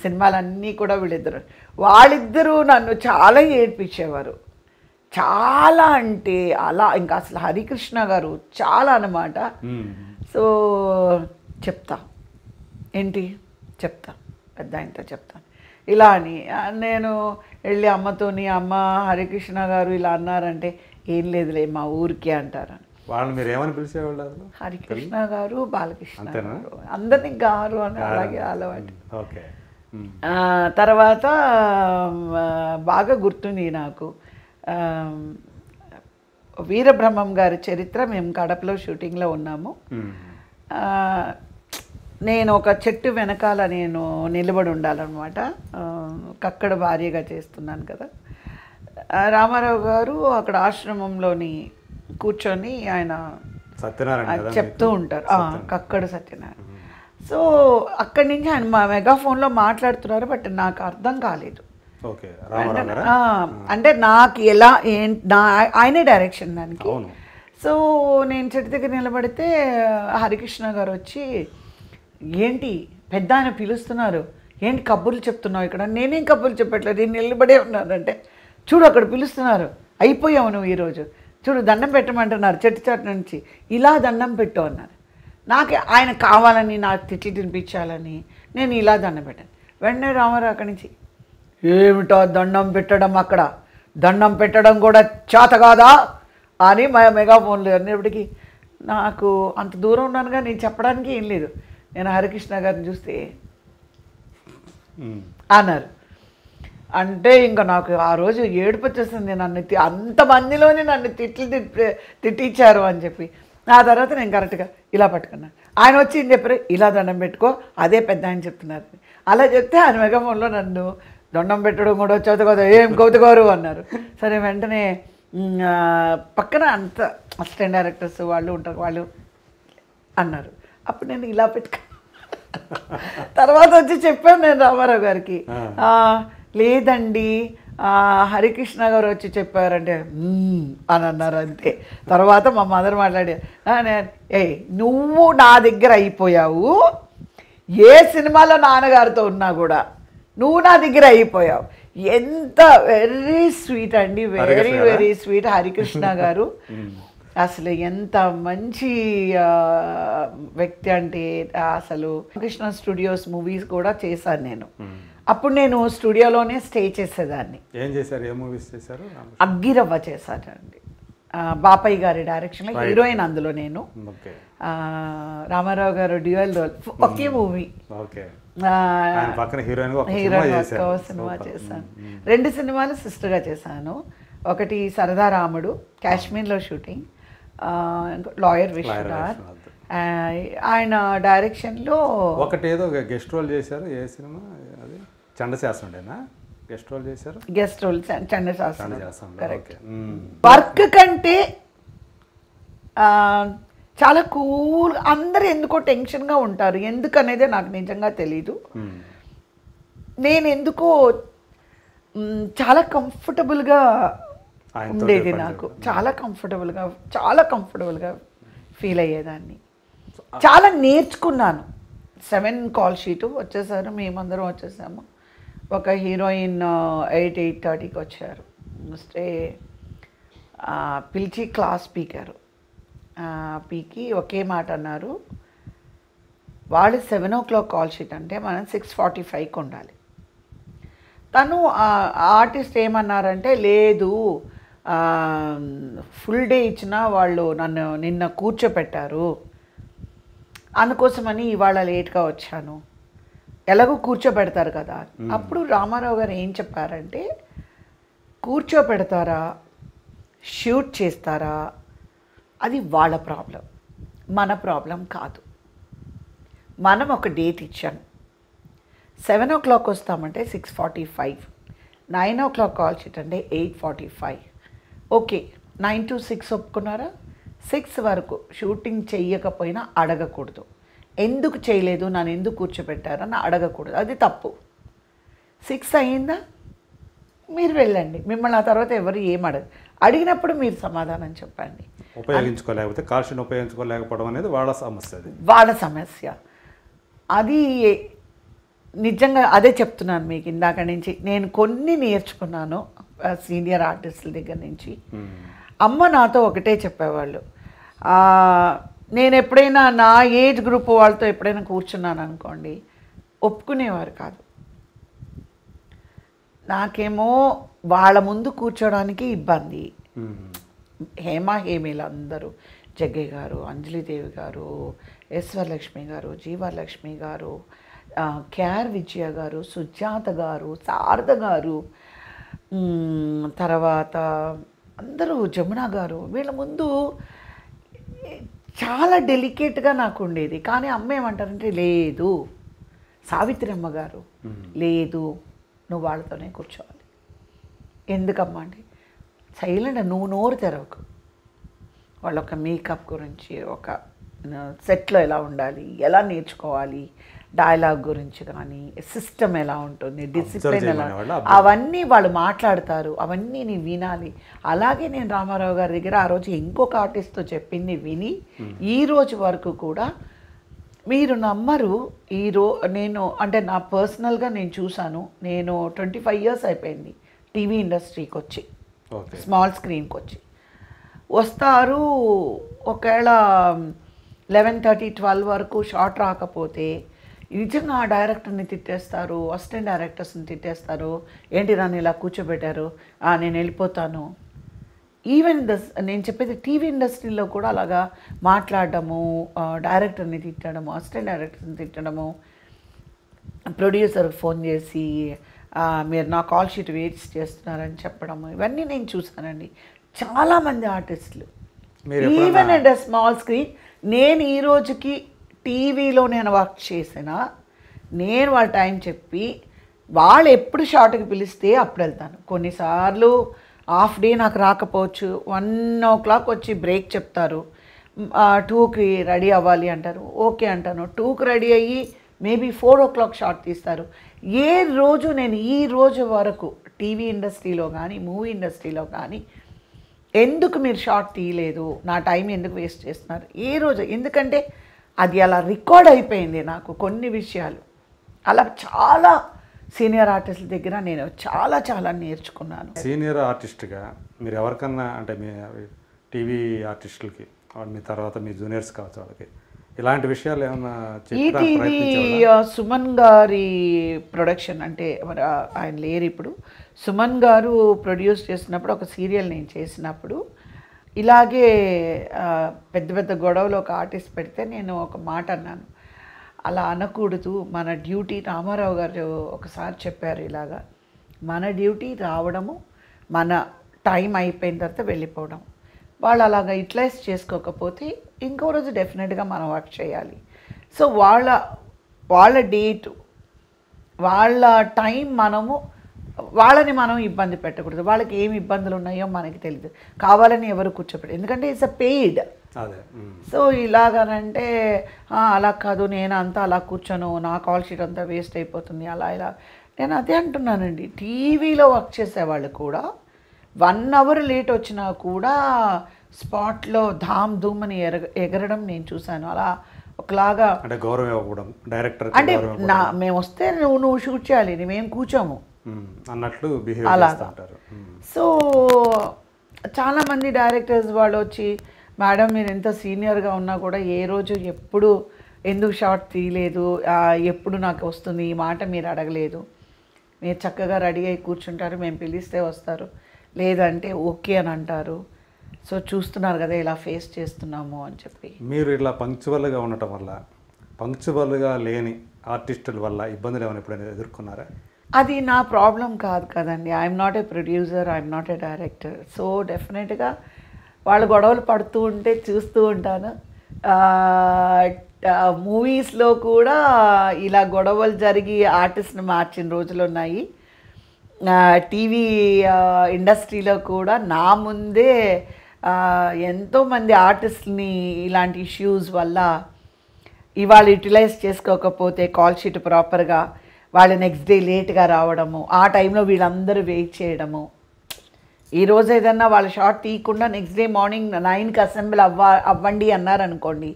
Speaker 2: సినిమాలన్నీ కూడా వాళ్ళిద్దరూ నన్ను చాలా ఏడ్పించేవారు. చాలా అంటే అలా, ఇంకా అసలు హరికృష్ణ గారు చాలా అన్నమాట. సో చెప్తా పెద్ద ఆయనతో చెప్తాను ఇలా అని. నేను వెళ్ళి అమ్మతోని, అమ్మ హరికృష్ణ గారు ఇలా అన్నారంటే, ఏం లేదులే మా ఊరికే అంటారు.
Speaker 1: వాళ్ళు మీరు ఏమని పిలిచేవాళ్ళు?
Speaker 2: హరికృష్ణ గారు, బాలకృష్ణ గారు, అందరినీ గారు అని అలాగే అలవాటు.
Speaker 1: ఓకే.
Speaker 2: తర్వాత బాగా గుర్తుంది నాకు, వీరబ్రహ్మం గారి చరిత్ర మేము కడపలో షూటింగ్లో ఉన్నాము. ఆ, నేను ఒక చెట్టు వెనకాల నేను నిలబడి ఉండాలన్నమాట. కక్కడ భార్యగా చేస్తున్నాను కదా. రామారావు గారు అక్కడ ఆశ్రమంలోని కూర్చొని ఆయన
Speaker 1: సత్యనారాయణ
Speaker 2: చెప్తూ ఉంటారు, కక్కడ సత్యనారాయణ. సో అక్కడి నుంచి ఆయన మా మెగాఫోన్లో మాట్లాడుతున్నారు, బట్ నాకు అర్థం కాలేదు. అంటే నాకు ఎలా ఆయనే డైరెక్షన్ దానికి. సో నేను చెట్టు దగ్గర నిలబడితే హరికృష్ణ గారు వచ్చి, ఏంటి పెద్ద ఆయన పిలుస్తున్నారు, ఏంటి కబుర్లు చెప్తున్నావు ఇక్కడ? నేనేం కబుర్లు చెప్పట్లేదు, నేను నిలబడే ఉన్నానంటే, చూడు అక్కడ పిలుస్తున్నారు, అయిపోయావు నువ్వు ఈరోజు, చూడు దండం పెట్టమంటున్నారు చెట్టు చాటు నుంచి, ఇలా దండం పెట్టు అన్నారు. నాకు ఆయన కావాలని నాకు తిట్లు తినిపించాలని నేను ఇలా దండం పెట్టాను. వెంటనే రామారావు అక్కడి నుంచి, ఏమిటో దండం పెట్టడం, అక్కడ దండం పెట్టడం కూడా చేత కాదా అని మా మెగాఫోన్లు అనేప్పటికీ నాకు అంత దూరం ఉన్నానుగా నేను చెప్పడానికి ఏం లేదు. నేను హరికృష్ణ గారిని చూస్తే అన్నారు. అంటే ఇంకా నాకు ఆ రోజు ఏడుపు వచ్చేస్తుంది, నన్ను అంతమందిలోనే నన్ను తిట్టించారు అని చెప్పి. ఆ తర్వాత నేను కరెక్ట్గా ఇలా పట్టుకున్నాను. ఆయన వచ్చి ఏం చెప్పారు, ఇలా దండం పెట్టుకో, అదే పెద్ద ఆయన చెప్తున్నారు. అలా చెప్తే ఆయన మెగాఫోన్లో నన్ను దండం పెట్టడం కూడా వచ్చేది కదా, ఏం కౌతుకోరు అన్నారు. సరే వెంటనే పక్కన అంత అసిస్టెంట్ డైరెక్టర్స్ వాళ్ళు ఉంటారు, వాళ్ళు అన్నారు. అప్పుడు నేను ఇలా పెట్టుకున్నాను. తర్వాత వచ్చి చెప్పాను నేను రామారావు గారికి, లేదండి హరికృష్ణ గారు వచ్చి చెప్పారంటే అని అన్నారు అంతే. తర్వాత మా మదర్ మాట్లాడి, నువ్వు నా దగ్గర అయిపోయావు, ఏ సినిమాలో నాన్నగారితో ఉన్నా కూడా నువ్వు నా దగ్గర అయిపోయావు. ఎంత వెరీ స్వీట్ అండి, వెరీ వెరీ స్వీట్ హరికృష్ణ గారు. అసలు ఎంత మంచి వ్యక్తి అంటే, అసలు కృష్ణ స్టూడియోస్ మూవీస్ కూడా చేశాను నేను. అప్పుడు నేను స్టూడియోలోనే స్టే చేసేదాన్ని.
Speaker 1: ఏం చేశారు, ఏ మూవీస్ చేశారు?
Speaker 2: అగ్గిరవ్వ చేశానండి, బాపయ్య గారి డైరెక్షన్లో, హీరోయిన్ అందులో నేను. రామారావు గారు డ్యూయల్ రోల్, ఒకే మూవీ, హీరోయిన్ సినిమా చేశాను. 2 సినిమాలు సిస్టర్గా చేశాను. ఒకటి సరదా రాముడు, కాశ్మీర్లో షూటింగ్, లాయర్ విశ్వనాథ్, ఆయన డైరెక్షన్లో
Speaker 1: ఒకటి ఏదో గెస్ట్ రోల్ చేశారు. ఏ సినిమా అది? చండశాసనుడేనా గెస్ట్ రోల్ చేశారు?
Speaker 2: Guest role Chandasasanam, correct. Work కంటే చాలా కూల్, అందరూ ఎందుకో టెన్షన్గా ఉంటారు, ఎందుకనేదే నాకు నిజంగా తెలీదు. నేను ఎందుకో చాలా కంఫర్టబుల్గా ఉండేది, నాకు చాలా కంఫర్టబుల్గా ఫీల్ అయ్యేదాన్ని. చాలా నేర్చుకున్నాను. 7 కాల్ షీటు వచ్చేసారు, మేమందరం వచ్చేసాము. ఒక హీరోయిన్ 8:30కి వచ్చారు, వస్తే పిలిచి క్లాస్ పీకారు. పీకి ఒకే మాట అన్నారు, వాళ్ళు 7 o'clock కాల్ షీట్ అంటే మనం 6:45కి ఉండాలి. తను ఆర్టిస్ట్ ఏమన్నారంటే, లేదు ఫుల్ డే ఇచ్చినా వాళ్ళు నిన్న కూర్చోపెట్టారు, అందుకోసమని ఇవాళ లేట్గా వచ్చాను, ఎలాగో కూర్చోబెడతారు కదా. అప్పుడు రామారావు గారు ఏం చెప్పారంటే, కూర్చోబెడతారా షూట్ చేస్తారా అది వాళ్ళ ప్రాబ్లం, మన ప్రాబ్లం కాదు. మనం ఒక డేట్ ఇచ్చాను, 7 o'clock వస్తామంటే 6:45, 9 o'clock కాల్ షీట్ అంటే 8:45. ఓకే, 9 to 6 ఒప్పుకున్నారా? 6 వరకు షూటింగ్ చెయ్యకపోయినా అడగకూడదు, ఎందుకు చేయలేదు, నన్ను ఎందుకు కూర్చోబెట్టారని అడగకూడదు, అది తప్పు. 6 అయ్యిందా మీరు వెళ్ళండి, మిమ్మల్ని ఆ తర్వాత ఎవరు అడిగినప్పుడు మీరు సమాధానం చెప్పండి.
Speaker 1: ఉపయోగించుకోలేకపోతే కాల్ షీట్ ఉపయోగించుకోలేకపోవడం అనేది
Speaker 2: వాళ్ళ సమస్య. అది నిజంగా అదే చెప్తున్నాను మీకు ఇందాక నుంచి. నేను కొన్ని నేర్చుకున్నాను సీనియర్ ఆర్టిస్టుల దగ్గర నుంచి. అమ్మ నాతో ఒకటే చెప్పేవాళ్ళు, నేను ఎప్పుడైనా నా ఏజ్ గ్రూప్ వాళ్ళతో ఎప్పుడైనా కూర్చున్నాను అనుకోండి, ఒప్పుకునేవారు కాదు. నాకేమో వాళ్ళ ముందు కూర్చోడానికి ఇబ్బంది. హేమీలు అందరూ, జగ్గయ్య గారు, అంజలిదేవి గారు, వరలక్ష్మి గారు, వరలక్ష్మి గారు, కేఆర్ విజయ గారు, సుజాత గారు, శారద గారు, తర్వాత అందరూ జమున గారు వీళ్ళ ముందు చాలా డెలికేట్గా నాకు ఉండేది. కానీ అమ్మ ఏమంటారంటే లేదు సావిత్రి అమ్మ గారు లేదు నువ్వు వాళ్ళతోనే కూర్చోవాలి. ఎందుకమ్మా అంటే సైలెంట్ నువ్వు నోరు తెరవకు. వాళ్ళ ఒక మేకప్ గురించి ఒక సెట్లో ఎలా ఉండాలి, ఎలా నేర్చుకోవాలి, డైలాగ్ గురించి కానీ సిస్టమ్ ఎలా ఉంటుంది, డిసిప్లిన్ ఎలా, అవన్నీ వాళ్ళు మాట్లాడతారు. అవన్నీ నేను వినాలి. అలాగే నేను రామారావు గారి దగ్గర ఆ రోజు ఇంకొక ఆర్టిస్ట్తో చెప్పింది విని ఈ రోజు వరకు కూడా మీరు నమ్మరు. నేను అంటే నా పర్సనల్గా నేను చూశాను. నేను 25 years అయిపోయింది టీవీ ఇండస్ట్రీకి వచ్చి, స్మాల్ స్క్రీన్కి వచ్చి. వస్తారు ఒకవేళ 11:30, 12 వరకు షార్ట్ రాకపోతే నిజంగా ఆ డైరెక్టర్ని తిట్టేస్తారు, అసిస్టెంట్ డైరెక్టర్స్ని తిట్టేస్తారు. ఏంటి నన్ను ఇలా కూర్చోబెట్టారు, నేను వెళ్ళిపోతాను. ఈవెన్ నేను చెప్పేది టీవీ ఇండస్ట్రీలో కూడా అలాగా మాట్లాడడము, డైరెక్టర్ని తిట్టడము, అసిస్టెంట్ డైరెక్టర్ని తిట్టడము, ప్రొడ్యూసర్కి ఫోన్ చేసి మీరు నా కాల్ షీట్ వేస్ట్ చేస్తున్నారని చెప్పడము, ఇవన్నీ నేను చూసానండి. చాలామంది ఆర్టిస్టులు ఈవెన్ అండ్ స్మాల్ స్క్రీన్. నేను ఈ రోజుకి టీవీలో నేను వర్క్ చేసిన, నేను వాళ్ళ టైం చెప్పి వాళ్ళు ఎప్పుడు షార్ట్కి పిలిస్తే అప్పుడు వెళ్తాను. కొన్నిసార్లు హాఫ్ డే నాకు రాకపోవచ్చు, 1 o'clock వచ్చి బ్రేక్ చెప్తారు, 2కి రెడీ అవ్వాలి అంటారు, ఓకే అంటాను. 2కి రెడీ అయ్యి మేబీ 4 o'clock షార్ట్ తీస్తారు. ఏ రోజు నేను ఈ రోజు వరకు టీవీ ఇండస్ట్రీలో కానీ మూవీ ఇండస్ట్రీలో కానీ ఎందుకు మీరు షార్ట్ తీయలేదు, నా టైం ఎందుకు వేస్ట్ చేస్తున్నారు ఏ రోజు? ఎందుకంటే అది అలా రికార్డ్ అయిపోయింది నాకు కొన్ని విషయాలు. అలా చాలా సీనియర్ ఆర్టిస్టుల దగ్గర నేను చాలా చాలా నేర్చుకున్నాను.
Speaker 1: సీనియర్ ఆర్టిస్ట్గా మీరు ఎవరికన్నా అంటే మీ టీవీ ఆర్టిస్టులకి మీ తర్వాత మీ జూనియర్స్ కావచ్చు వాళ్ళకి ఇలాంటి విషయాలు ఏమన్నా
Speaker 2: ఈటీవీ సుమన్ గారి ప్రొడక్షన్ అంటే మరి ఆయన లేరు ఇప్పుడు. సుమన్ గారు ప్రొడ్యూస్ చేసినప్పుడు ఒక సీరియల్ నేను చేసినప్పుడు ఇలాగే పెద్ద పెద్ద గొడవలు ఒక ఆర్టిస్ట్ పెడితే నేను ఒక మాట అన్నాను, అలా అనకూడదు, మన డ్యూటీ. రామారావు గారు ఒకసారి చెప్పారు ఇలాగా, మన డ్యూటీ రావడము, మన టైం అయిపోయిన తర్వాత వెళ్ళిపోవడం. వాళ్ళు అలాగా యూటిలైజ్ చేసుకోకపోతే ఇంకో రోజు డెఫినెట్గా మనం వర్క్ చేయాలి. సో వాళ్ళ డేటు వాళ్ళ టైం వాళ్ళని మనం ఇబ్బంది పెట్టకూడదు. వాళ్ళకి ఏమి ఇబ్బందులు ఉన్నాయో మనకి తెలియదు, కావాలని ఎవరు కూర్చోపెట్టారు, ఎందుకంటే ఇట్స్ అ పెయిడ్. సో ఇలాగనంటే అలా కాదు, నేను అంతా అలా కూర్చోను, నా కాల్ షీట్ అంతా వేస్ట్ అయిపోతుంది, అలా ఇలా. నేను అదే అంటున్నానండి, టీవీలో వర్క్ చేసేవాళ్ళు కూడా 1 hour లేట్ వచ్చినా కూడా స్పాట్లో ధామ్ ధూమ్ అని ఎగరడం నేను చూశాను. అలా ఒకలాగా
Speaker 1: అంటే గౌరవం ఇవ్వడం, డైరెక్టర్
Speaker 2: అంటే మేము వస్తే నువ్వు షూట్ చేయాలి, మేము కూర్చోము
Speaker 1: అన్నట్లు
Speaker 2: అలా. సో చాలామంది డైరెక్టర్స్ వాళ్ళు వచ్చి, మేడం మీరు ఎంత సీనియర్గా ఉన్నా కూడా ఏ రోజు ఎప్పుడు ఎందుకు షార్ట్ తీయలేదు, ఎప్పుడు నాకు వస్తుంది ఈ మాట మీరు అడగలేదు, మీరు చక్కగా రెడీ అయి కూర్చుంటారు, మేము పిలిస్తే వస్తారు, లేదంటే ఓకే అని అంటారు. సో చూస్తున్నారు కదా ఇలా ఫేస్ చేస్తున్నాము అని చెప్పి.
Speaker 1: మీరు ఇలా పంక్చువల్గా ఉండటం వల్ల, పంక్చువల్గా లేని ఆర్టిస్టుల వల్ల ఇబ్బందులు ఏమైనా ఎప్పుడైనా ఎదుర్కొన్నారా?
Speaker 2: అది నా ప్రాబ్లం కాదు కదండి. I'm not a producer, I'm not a director. So డెఫినెట్గా వాళ్ళు గొడవలు పడుతూ ఉంటే చూస్తూ ఉంటాను. మూవీస్లో కూడా ఇలా గొడవలు జరిగి ఆర్టిస్ట్ని మార్చిన రోజులు ఉన్నాయి. టీవీ ఇండస్ట్రీలో కూడా నా ముందే ఎంతోమంది ఆర్టిస్ట్ని ఇలాంటి ఇష్యూస్ వల్ల ఇవాళ యూటిలైజ్ చేసుకోకపోతే కాల్ షీట్ ప్రాపర్గా వాళ్ళు నెక్స్ట్ డే లేట్గా రావడము, ఆ టైంలో వీళ్ళందరూ వెయిట్ చేయడము. ఈరోజు ఏదన్నా వాళ్ళ షార్ట్ తీయకుండా నెక్స్ట్ డే మార్నింగ్ 9కి అసెంబ్లీ అవ్వండి అన్నారనుకోండి,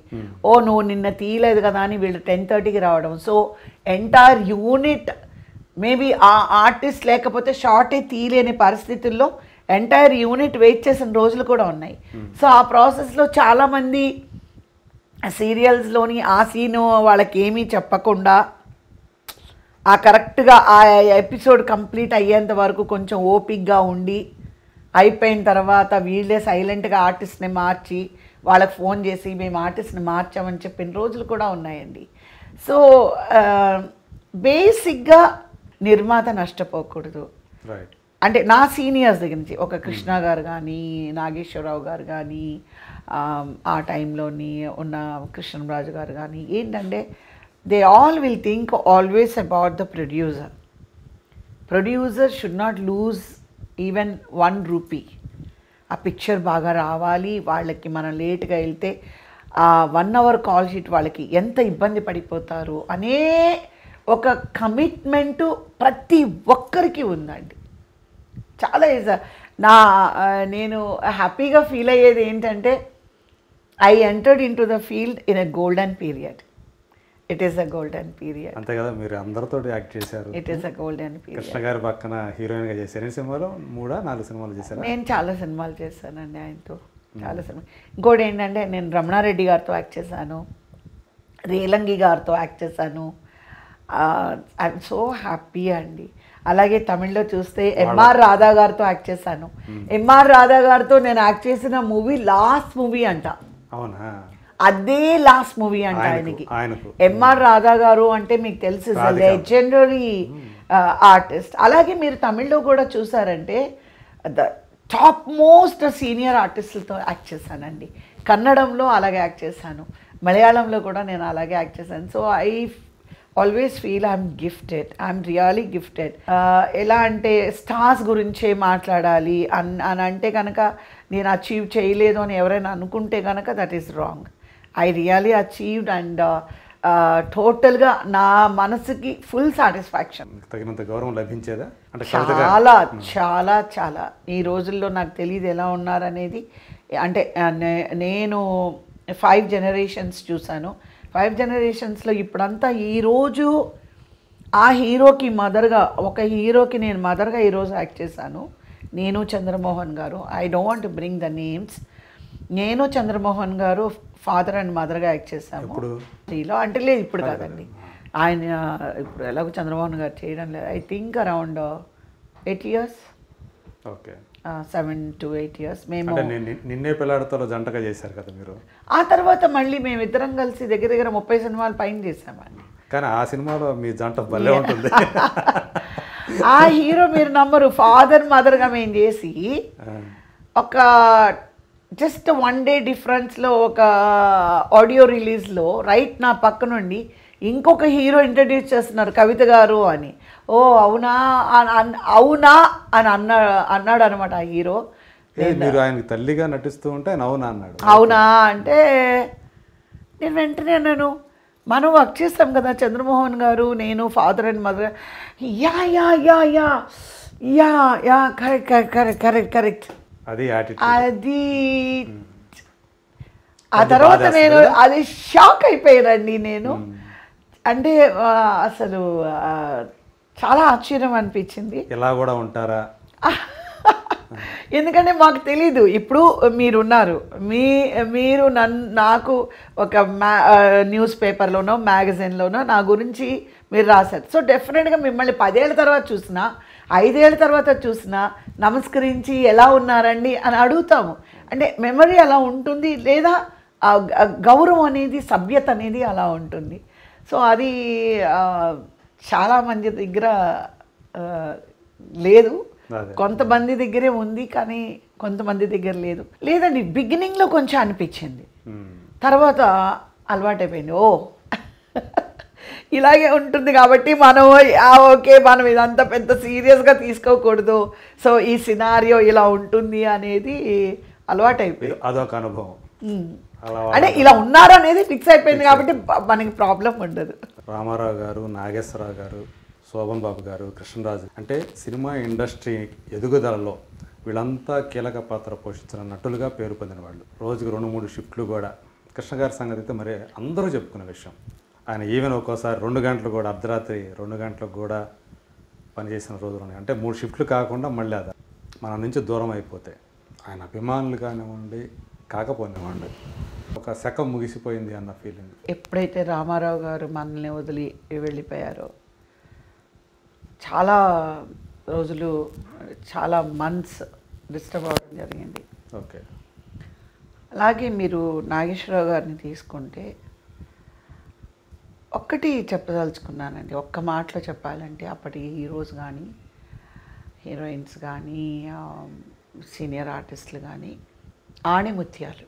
Speaker 2: ఓ నువ్వు నిన్న తీయలేదు కదా అని వీళ్ళు 10:30కి రావడం. సో ఎంటైర్ యూనిట్ మేబీ ఆ ఆర్టిస్ట్ లేకపోతే షార్టే తీయలేని పరిస్థితుల్లో ఎంటైర్ యూనిట్ వెయిట్ చేసిన రోజులు కూడా ఉన్నాయి. సో ఆ ప్రాసెస్లో చాలామంది సీరియల్స్లోని ఆ సీను వాళ్ళకి ఏమీ చెప్పకుండా ఆ కరెక్ట్గా ఆ ఎపిసోడ్ కంప్లీట్ అయ్యేంత వరకు కొంచెం ఓపిక్గా ఉండి, అయిపోయిన తర్వాత వీళ్ళే సైలెంట్గా ఆర్టిస్ట్ని మార్చి వాళ్ళకి ఫోన్ చేసి మేము ఆర్టిస్ట్ని మార్చామని చెప్పిన రోజులు కూడా ఉన్నాయండి. సో బేసిక్గా నిర్మాత నష్టపోకూడదు, అంటే నా సీనియర్స్ దగ్గర నుంచి ఒక కృష్ణ గారు కానీ, నాగేశ్వరరావు గారు కానీ, ఆ టైంలోని ఉన్న కృష్ణరాజు గారు కానీ ఏంటంటే they all will think always about the producer. Producer should not lose even 1 rupee. ఆ పిక్చర్ బాగా రావాలి, వాళ్ళకి మనం లేట్గా వెళ్తే ఆ 1 అవర్ కాల్ షీట్ వాళ్ళకి ఎంత ఇబ్బంది పడిపోతారు అనే ఒక కమిట్మెంటు ప్రతి ఒక్కరికి ఉందండి. చాలా నేను హ్యాపీగా ఫీల్ అయ్యేది ఏంటంటే I entered in to the field in a golden period. It is a golden period.
Speaker 1: అంతే కదా, మీరు అందరితో యాక్ట్ చేశారు.
Speaker 2: It is a golden period.
Speaker 1: Krishna గారి పక్కన హీరోయిన్గా చేశారు. ఎన్ని సినిమాలు? 3-4 సినిమాలు చేశారు.
Speaker 2: నేను చాలా సినిమాలు చేశానండి ఆయనతో, చాలా సినిమా. ఇంకోటి ఏంటంటే నేను రమణారెడ్డి గారితో యాక్ట్ చేశాను, రేలంగి గారితో యాక్ట్ చేశాను. ఐఎమ్ సో హ్యాపీ అండి. అలాగే తమిళ్లో చూస్తే ఎంఆర్ రాధా గారితో యాక్ట్ చేశాను. ఎంఆర్ రాధా గారితో నేను యాక్ట్ చేసిన మూవీ లాస్ట్ మూవీ అంట.
Speaker 1: అవునా?
Speaker 2: అదే లాస్ట్ మూవీ అంట ఆయనకి. ఎంఆర్ రాధా గారు అంటే మీకు తెలుసు, లెజెండరీ ఆర్టిస్ట్. అలాగే మీరు తమిళ్లో కూడా చూసారంటే ద టాప్ మోస్ట్ సీనియర్ ఆర్టిస్టులతో యాక్ట్ చేశానండి. కన్నడంలో అలాగే యాక్ట్ చేశాను, మలయాళంలో కూడా నేను అలాగే యాక్ట్ చేశాను. So I always feel I'm gifted, I'm really gifted. ఎలా అంటే స్టార్స్ గురించే మాట్లాడాలి అని అంటే కనుక నేను అచీవ్ చేయలేదు అని ఎవరైనా అనుకుంటే కనుక that is wrong. I really achieved and టోటల్గా నా మనసుకి ఫుల్ సాటిస్ఫాక్షన్.
Speaker 1: తగినంత గౌరవం లభించేదా?
Speaker 2: చాలా చాలా చాలా. ఈ రోజుల్లో నాకు తెలియదు ఎలా ఉన్నారనేది. అంటే నేను 5 generations చూశాను. 5 generations ఇప్పుడంతా ఈరోజు ఆ హీరోకి మదర్గా, ఒక హీరోకి నేను మదర్గా ఈరోజు యాక్ట్ చేశాను. నేను చంద్రమోహన్ గారు, I don't want to bring the names. నేను చంద్రమోహన్ గారు ఫాదర్ అండ్ మదర్గా యాక్ట్ చేశాము. స్త్రీలో అంటే లేదు, ఇప్పుడు కాదండి. ఆయన ఇప్పుడు ఎలాగో చంద్రమోహన్ గారు చేయడం లేదు. I think around 8 years, 7 to 8 years. మేము
Speaker 1: నిన్నే పిల్లాడితో జంటగా చేశారు కదా మీరు.
Speaker 2: ఆ తర్వాత మళ్ళీ మేమిద్దరం కలిసి దగ్గర దగ్గర 30 సినిమాలు పైన చేసామండి.
Speaker 1: కానీ ఆ సినిమాలో మీ జంట భలే ఉంటుంది.
Speaker 2: ఆ హీరో మీరు నమ్మరు, ఫాదర్ మదర్గా మేము చేసి ఒక జస్ట్ 1 day డిఫరెన్స్లో ఒక ఆడియో రిలీజ్లో రైట్ నా పక్క నుండి ఇంకొక హీరో ఇంట్రడ్యూస్ చేస్తున్నారు, కవిత గారు అని. ఓ అవునా అవునా అని అన్నాడు అనమాట ఆ హీరో.
Speaker 1: మీరు ఆయనకి తల్లిగా నటిస్తూ ఉంటే ఆయన అవునా అన్నాడు.
Speaker 2: అవునా అంటే నేను వెంటనే మనం వర్క్ చేస్తాం కదా చంద్రమోహన్ గారు, నేను father and mother. Yeah yeah yeah yeah yeah yeah correct correct correct correct. అది ఆ తర్వాత నేను అది షాక్ అయిపోయానండి నేను. అంటే అసలు చాలా ఆశ్చర్యం అనిపించింది.
Speaker 1: ఇలా కూడా ఉంటారా?
Speaker 2: ఎందుకంటే మాకు తెలీదు. ఇప్పుడు మీరున్నారు, మీరు నాకు ఒక న్యూస్ పేపర్లోనో మ్యాగజైన్లోనో నా గురించి మీరు రాశారు. సో డెఫినెట్గా మిమ్మల్ని 10 ఏళ్ళ తర్వాత చూసినా, 5 ఏళ్ళ తర్వాత చూసినా నమస్కరించి ఎలా ఉన్నారండి అని అడుగుతాము. అంటే మెమరీ అలా ఉంటుంది, లేదా గౌరవం అనేది, సభ్యత అనేది అలా ఉంటుంది. సో అది చాలామంది దగ్గర లేదు, కొంతమంది దగ్గరే ఉంది, కానీ కొంతమంది దగ్గర లేదు. లేదండి, బిగినింగ్లో కొంచెం అనిపించింది, తర్వాత అలవాటైపోయింది. ఓ ఇలాగే ఉంటుంది కాబట్టి మనం ఓకే, మనం ఇదంతా పెద్ద సీరియస్గా తీసుకోకూడదు. సో ఈ సినారియో ఇలా ఉంటుంది అనేది అలవాటైపోయింది.
Speaker 1: అదొక అనుభవం.
Speaker 2: అంటే ఇలా ఉన్నారు అనేది ఫిక్స్ అయిపోయింది కాబట్టి మనకి ప్రాబ్లం ఉండదు.
Speaker 1: రామారావు గారు, నాగేశ్వరరావు గారు, శోభన్ బాబు గారు, కృష్ణరాజు అంటే సినిమా ఇండస్ట్రీ ఎదుగుదలలో వీళ్ళంతా కీలక పాత్ర పోషించిన నటులుగా పేరు పొందిన వాళ్ళు. రోజుకు 2-3 షిఫ్ట్లు కూడా. కృష్ణ గారి సంగతి అయితే మరి అందరూ చెప్పుకునే విషయం. ఆయన ఈవెన్ ఒక్కోసారి 2 గంటలు కూడా, అర్ధరాత్రి 2 గంటలకు కూడా పనిచేసిన రోజులు ఉన్నాయి. అంటే 3 షిఫ్ట్లు కాకుండా మళ్ళీ అది మన నుంచి దూరం అయిపోతే ఆయన అభిమానులు కానివ్వండి, కాకపోనివ్వండి, ఒక శకం ముగిసిపోయింది అన్న ఫీలింగ్.
Speaker 2: ఎప్పుడైతే రామారావు గారు మనల్ని వదిలి వెళ్ళిపోయారో చాలా రోజులు, చాలా మంత్స్ డిస్టర్బ్ అవ్వడం జరిగింది.
Speaker 1: ఓకే.
Speaker 2: అలాగే మీరు నాగేశ్వరరావు గారిని తీసుకుంటే ఒక్కటి చెప్పదలుచుకున్నానండి, ఒక్క మాటలో చెప్పాలంటే, అప్పటి ఈరోజు కానీ హీరోయిన్స్ కానీ సీనియర్ ఆర్టిస్టులు కానీ ఆణిముత్యాలు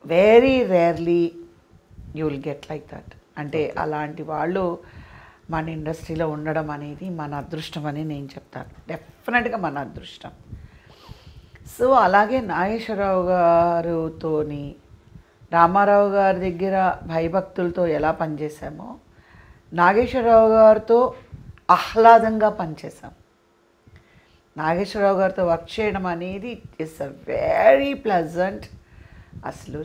Speaker 2: very rarely you will get like that. అంటే అలాంటి వాళ్ళు మన ఇండస్ట్రీలో ఉండడం అనేది మన అదృష్టం అని నేను చెప్తాను. డెఫినెట్గా మన అదృష్టం. సో అలాగే నాగేశ్వరరావు గారితోని రామారావు గారి దగ్గర భయభక్తులతో ఎలా పనిచేసామో నాగేశ్వరరావు గారితో ఆహ్లాదంగా పనిచేసాం. నాగేశ్వరరావు గారితో వర్క్ చేయడం అనేది ఇట్స్ అ వెరీ ప్లెజెంట్. అసలు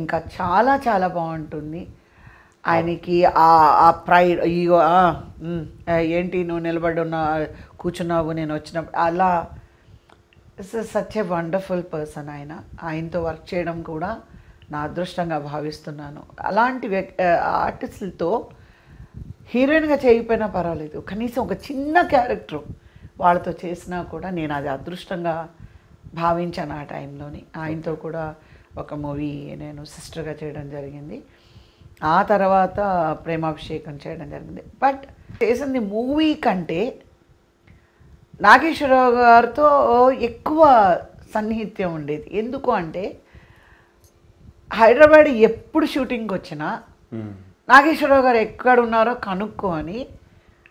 Speaker 2: ఇంకా చాలా చాలా బాగుంటుంది. ఆయనకి ఆ ప్రైడ్, ఇగో ఏంటి నువ్వు నిలబడి ఉన్న కూర్చున్నావు నేను వచ్చినప్పుడు, అలా it's such a wonderful person. ఆయనతో వర్క్ చేయడం కూడా నా అదృష్టంగా భావిస్తున్నాను. అలాంటి ఆర్టిస్టులతో హీరోయిన్గా చేయకపోయినా పర్వాలేదు, కనీసం ఒక చిన్న క్యారెక్టర్ వాళ్ళతో చేసినా కూడా నేను అది అదృష్టంగా భావించాను ఆ టైంలోని. ఆయనతో కూడా ఒక మూవీ నేను సిస్టర్గా చేయడం జరిగింది. ఆ తర్వాత ప్రేమాభిషేకం చేయడం జరిగింది. బట్ చేసింది మూవీ కంటే నాగేశ్వరరావు గారితో ఎక్కువ సన్నిహిత్యం ఉండేది. ఎందుకు అంటే హైదరాబాద్ ఎప్పుడు షూటింగ్కి వచ్చినా నాగేశ్వరరావు గారు ఎక్కడున్నారో కనుక్కొని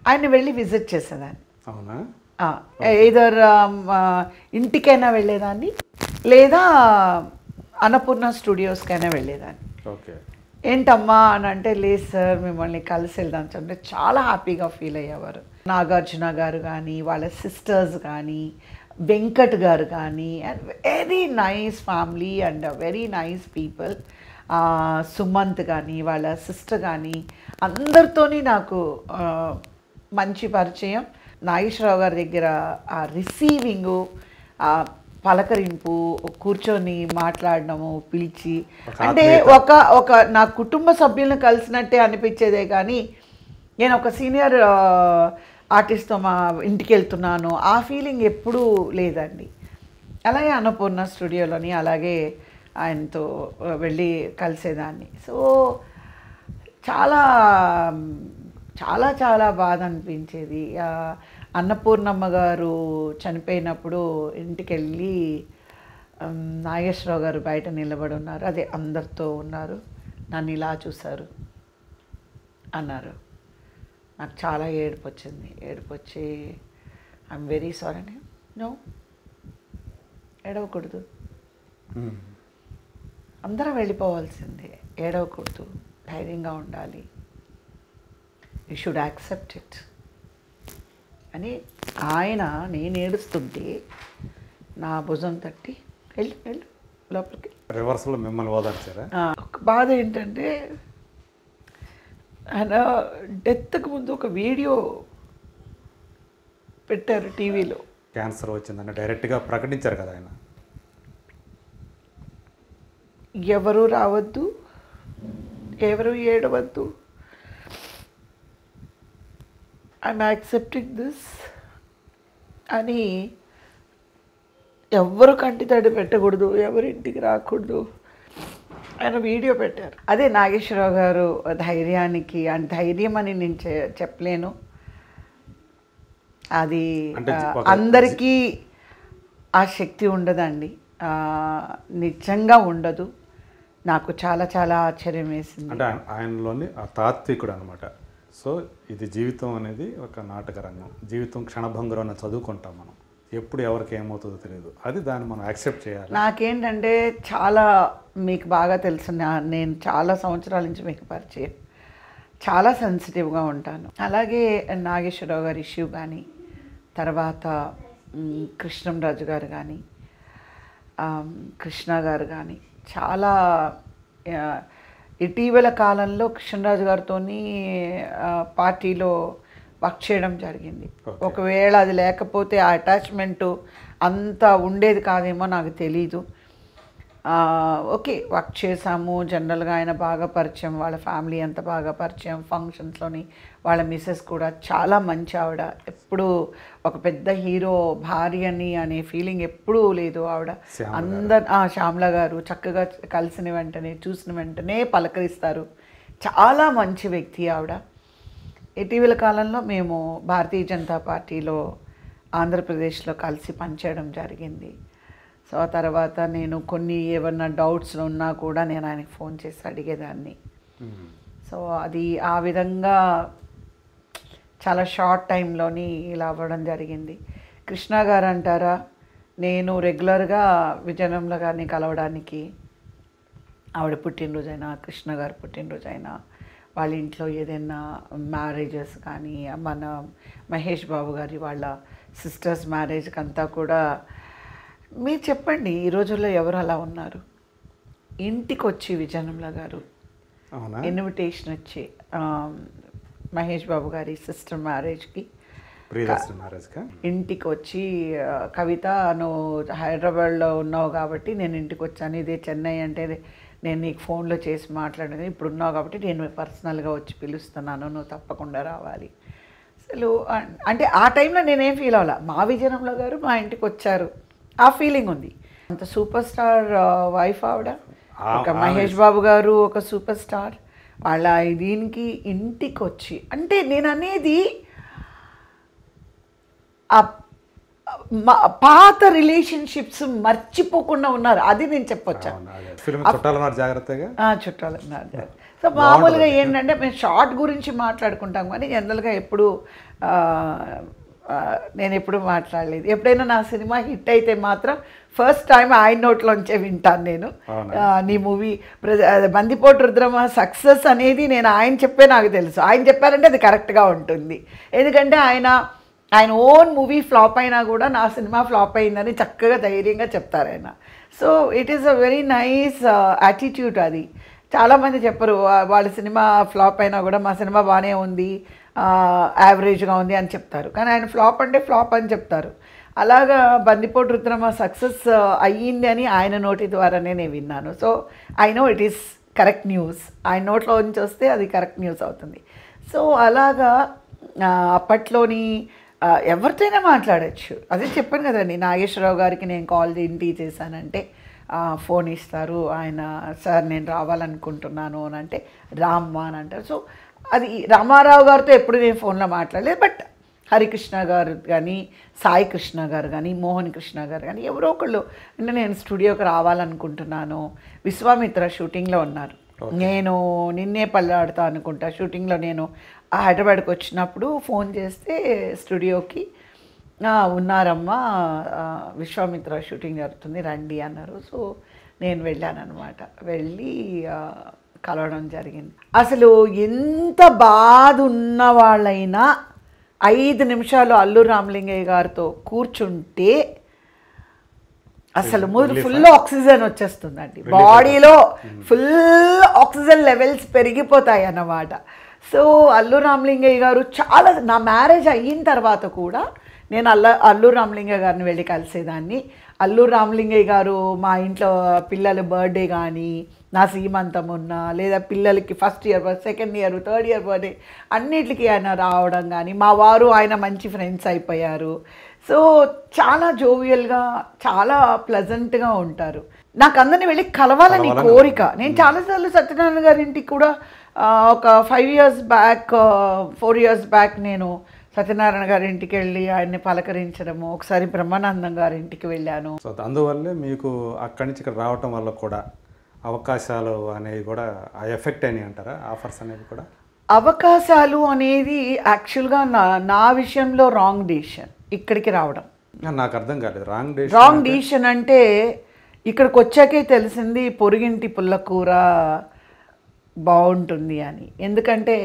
Speaker 2: ఆయన వెళ్ళి విజిట్ చేసేదాన్ని.
Speaker 1: అవునా?
Speaker 2: ఏదర్ ఇంటికైనా వెళ్ళేదాన్ని లేదా అన్నపూర్ణ స్టూడియోస్కైనా వెళ్ళేదాన్ని.
Speaker 1: ఓకే.
Speaker 2: ఏంటమ్మా అని అంటే, లేదు సార్ మిమ్మల్ని కలిసి వెళ్దాం అంటే చాలా హ్యాపీగా ఫీల్ అయ్యేవారు. నాగార్జున గారు కానీ వాళ్ళ సిస్టర్స్ కానీ వెంకట్ గారు కానీ and very nice family and very nice people. Sumanth కానీ వాళ్ళ సిస్టర్ కానీ అందరితోని నాకు మంచి పరిచయం. నాగేశ్వరరావు గారి దగ్గర ఆ రిసీవింగు, ఆ పలకరింపు, కూర్చొని మాట్లాడడము, పిలిచి, అంటే ఒక నా కుటుంబ సభ్యులను కలిసినట్టే అనిపించేదే కానీ నేను ఒక సీనియర్ ఆర్టిస్ట్తో మా ఇంటికి వెళ్తున్నాను ఆ ఫీలింగ్ ఎప్పుడూ లేదండి. అలాగే అన్నపూర్ణ స్టూడియోలోని అలాగే ఆయనతో వెళ్ళి కలిసేదాన్ని. సో చాలా చాలా చాలా బాధ అనిపించేది. అన్నపూర్ణమ్మ గారు చనిపోయినప్పుడు ఇంటికి వెళ్ళి నాగేశ్వరరావు గారు బయట నిలబడి ఉన్నారు, అదే అందరితో ఉన్నారు, నన్ను ఇలా చూశారు అన్నారు. నాకు చాలా ఏడుపు వచ్చింది. ఏడుపు వచ్చి ఐఎమ్ వెరీ సారీ అని, నో ఏడవకూడదు, అందరం వెళ్ళిపోవాల్సిందే, ఏడవకూడదు, ధైర్యంగా ఉండాలి, యూ షుడ్ యాక్సెప్ట్ ఇట్ అని ఆయన నేను ఏడుస్తుంటే నా భుజం తట్టి వెళ్ళు వెళ్ళు లోపలికి.
Speaker 1: రివర్స్లో మిమ్మల్ని ఓదార్చారా?
Speaker 2: ఒక బాధ ఏంటంటే ఆయన డెత్కి ముందు ఒక వీడియో పెట్టారు టీవీలో.
Speaker 1: క్యాన్సర్ వచ్చిందని డైరెక్ట్గా ప్రకటించారు కదా ఆయన.
Speaker 2: ఎవరు రావద్దు, ఎవరు ఏడవద్దు, ఐఎమ్ యాక్సెప్టింగ్ దిస్ అని, ఎవరు కంటి తడి పెట్టకూడదు, ఎవరి ఇంటికి రాకూడదు ఆయన వీడియో పెట్టారు. అదే నాగేశ్వరరావు గారు ధైర్యానికి, అండ్ ధైర్యం అని నేను చెప్పలేను, అది అందరికీ ఆ శక్తి ఉండదండి, నిజంగా ఉండదు. నాకు చాలా చాలా ఆశ్చర్యం వేసింది.
Speaker 1: అంటే ఆయనలోని ఆ తాత్వికుడు అనమాట. సో ఇది జీవితం అనేది ఒక నాటక రంగం, జీవితం క్షణభంగురం అని చదువుకుంటాం మనం, ఎప్పుడు ఎవరికి ఏమవుతుందో తెలియదు, అది దాన్ని మనం యాక్సెప్ట్ చేయాలి.
Speaker 2: నాకేంటంటే చాలా మీకు బాగా తెలుసు, నేను చాలా సంవత్సరాల నుంచి మీకు పరిచయం, చాలా సెన్సిటివ్గా ఉంటాను. అలాగే నాగేశ్వరరావు గారి ఇష్యూ కానీ, తర్వాత కృష్ణంరాజు గారు కానీ, కృష్ణ గారు కానీ, చాలా ఇటీవల కాలంలో కృష్ణరాజు గారితో పార్టీలో వర్క్ చేయడం జరిగింది. ఒకవేళ అది లేకపోతే ఆ అటాచ్మెంటు అంత ఉండేది కాదేమో నాకు తెలీదు. ఓకే, వర్క్ చేసాము. జనరల్గా ఆయన బాగా పరిచయం, వాళ్ళ ఫ్యామిలీ అంత బాగా పరిచయం. ఫంక్షన్స్లోని వాళ్ళ మిస్సెస్ కూడా చాలా మంచి ఆవిడ, ఎప్పుడూ ఒక పెద్ద హీరో భార్యని అనే ఫీలింగ్ ఎప్పుడూ లేదు ఆవిడ. శ్యామల గారు చక్కగా కలిసిన వెంటనే చూసిన వెంటనే పలకరిస్తారు, చాలా మంచి వ్యక్తి ఆవిడ. ఇటీవల కాలంలో మేము భారతీయ జనతా పార్టీలో ఆంధ్రప్రదేశ్లో కలిసి పనిచేయడం జరిగింది. సో ఆ తర్వాత నేను కొన్ని ఏమన్నా డౌట్స్ ఉన్నా కూడా నేను ఆయనకి ఫోన్ చేసి అడిగేదాన్ని. సో అది ఆ విధంగా చాలా షార్ట్ టైంలోని ఇలా అవ్వడం జరిగింది. కృష్ణ గారు అంటారా, నేను రెగ్యులర్గా విజయనగరంలో గారిని కలవడానికి ఆవిడ పుట్టినరోజైనా, కృష్ణ గారు పుట్టినరోజైనా, వాళ్ళ ఇంట్లో ఏదైనా మ్యారేజెస్ కానీ, మన మహేష్ బాబు గారి వాళ్ళ సిస్టర్స్ మ్యారేజ్కి అంతా కూడా, మీరు చెప్పండి ఈ రోజుల్లో ఎవరు అలా ఉన్నారు? ఇంటికి వచ్చి విజయనగరంలో గారు ఇన్విటేషన్ వచ్చి మహేష్ బాబు గారి సిస్టర్ మ్యారేజ్కి ఇంటికి వచ్చి, కవిత నువ్వు హైదరాబాద్లో ఉన్నావు కాబట్టి నేను ఇంటికి వచ్చాను, ఇదే చెన్నై అంటే నేను నీకు ఫోన్లో చేసి మాట్లాడేది, ఇప్పుడు ఉన్నావు కాబట్టి నేను పర్సనల్గా వచ్చి పిలుస్తున్నాను, నువ్వు తప్పకుండా రావాలి. అసలు అంటే ఆ టైంలో నేనేం ఫీల్ అవ్వాల, మా విజయనగరంలో గారు మా ఇంటికి వచ్చారు, ఆ ఫీలింగ్ ఉంది. అంత సూపర్ స్టార్ వైఫ్ ఆవిడ, ఒక మహేష్ బాబు గారు ఒక సూపర్ స్టార్, వాళ్ళ దీనికి ఇంటికి వచ్చి, అంటే నేను అనేది పాత రిలేషన్షిప్స్ మర్చిపోకుండా ఉన్నారు, అది నేను చెప్పొచ్చా. చుట్టాలు ఉన్నారు. సో మామూలుగా ఏంటంటే మేము షార్ట్ గురించి మాట్లాడుకుంటాం కానీ జనరల్గా ఎప్పుడు నేను ఎప్పుడు మాట్లాడలేదు. ఎప్పుడైనా నా సినిమా హిట్ అయితే మాత్రం ఫస్ట్ టైం ఆయన నోట్లోంచే వింటాను నేను. నీ మూవీ బందిపోటు రుద్రమ సక్సెస్ అనేది నేను ఆయన చెప్పే నాకు తెలుసు, ఆయన చెప్పారంటే అది కరెక్ట్గా ఉంటుంది. ఎందుకంటే ఆయన ఓన్ మూవీ ఫ్లాప్ అయినా కూడా నా సినిమా ఫ్లాప్ అయిందని చక్కగా ధైర్యంగా చెప్తారు ఆయన. So it is a very nice attitude. అది చాలామంది చెప్పరు వాళ్ళ సినిమా ఫ్లాప్ అయినా కూడా మా సినిమా బాగానే ఉంది, యావరేజ్గా ఉంది అని చెప్తారు, కానీ ఆయన ఫ్లాప్ అంటే ఫ్లాప్ అని చెప్తారు. అలాగా బందిపోటు రుద్రమ సక్సెస్ అయ్యింది అని ఆయన నోటి ద్వారానే నేను విన్నాను. So I know it is correct news, ఆయన నోట్లో నుంచి వస్తే అది కరెక్ట్ న్యూస్ అవుతుంది. సో అలాగా అప్పట్లోని ఎవరితోనైనా మాట్లాడచ్చు. అదే చెప్పాను కదండి, నాగేశ్వరరావు గారికి నేను కాల్ ఏంటి చేశానంటే ఫోన్ ఇస్తారు ఆయన, సార్ నేను రావాలనుకుంటున్నాను అని అంటే రామ్మా అని అంటారు. సో అది రామారావు గారితో ఎప్పుడు నేను ఫోన్లో మాట్లాడలేదు, బట్ హరికృష్ణ గారు కానీ, సాయి కృష్ణ గారు కానీ, మోహన్ కృష్ణ గారు కానీ ఎవరో ఒకళ్ళు అంటే నేను స్టూడియోకి రావాలనుకుంటున్నాను, విశ్వామిత్ర షూటింగ్లో ఉన్నారు, నేను నిన్నే పళ్ళాడుతా అనుకుంటా షూటింగ్లో నేను హైదరాబాద్కి వచ్చినప్పుడు ఫోన్ చేస్తే స్టూడియోకి ఉన్నారమ్మా విశ్వామిత్ర షూటింగ్ జరుగుతుంది రండి అన్నారు. సో నేను వెళ్ళాను అనమాట, వెళ్ళి కలవడం జరిగింది. అసలు ఎంత బాధ ఉన్న వాళ్ళైనా 5 నిమిషాలు అల్లు రామలింగయ్య గారితో కూర్చుంటే అసలు ఫుల్ ఆక్సిజన్ వచ్చేస్తుందండి, బాడీలో ఫుల్ ఆక్సిజన్ లెవెల్స్ పెరిగిపోతాయి అన్నమాట. సో అల్లు రామలింగయ్య గారు చాలా, నా మ్యారేజ్ అయిన తర్వాత కూడా నేను అల్లు రామలింగయ్య గారిని వెళ్ళి కలిసేదాన్ని. అల్లు రామలింగయ్య గారు మా ఇంట్లో పిల్లల బర్త్డే కానీ, నా సీమంతం ఉన్నా, లేదా పిల్లలకి first year, second year, third year birthday అన్నిటికీ ఆయన రావడం కానీ, మా వారు ఆయన మంచి ఫ్రెండ్స్ అయిపోయారు. సో చాలా జోవియల్గా, చాలా ప్లెజెంట్గా ఉంటారు. నాకు అందరినీ వెళ్ళి కలవాలని కోరిక. నేను చాలాసార్లు సత్యనారాయణ గారి ఇంటికి కూడా ఒక 5 years బ్యాక్, 4 years బ్యాక్ నేను సత్యనారాయణ గారి ఇంటికి వెళ్ళి ఆయన్ని పలకరించడము, ఒకసారి బ్రహ్మానందం గారి ఇంటికి వెళ్ళాను.
Speaker 1: సో అందువల్లే మీకు అక్కడి నుంచి ఇక్కడ రావటం వల్ల కూడా అవకాశాలు అనేవి కూడా ఆ ఎఫెక్ట్ అని అంటారా, ఆఫర్స్ అనేవి కూడా?
Speaker 2: అవకాశాలు అనేది యాక్చువల్గా నా విషయంలో రాంగ్ డిసిషన్ ఇక్కడికి రావడం.
Speaker 1: నాకు అర్థం కాలేదు
Speaker 2: రాంగ్ డిసిషన్ అంటే ఇక్కడికి వచ్చాకే తెలిసింది పొరుగింటి పుల్లకూర బాగుంటుంది అని. ఎందుకంటే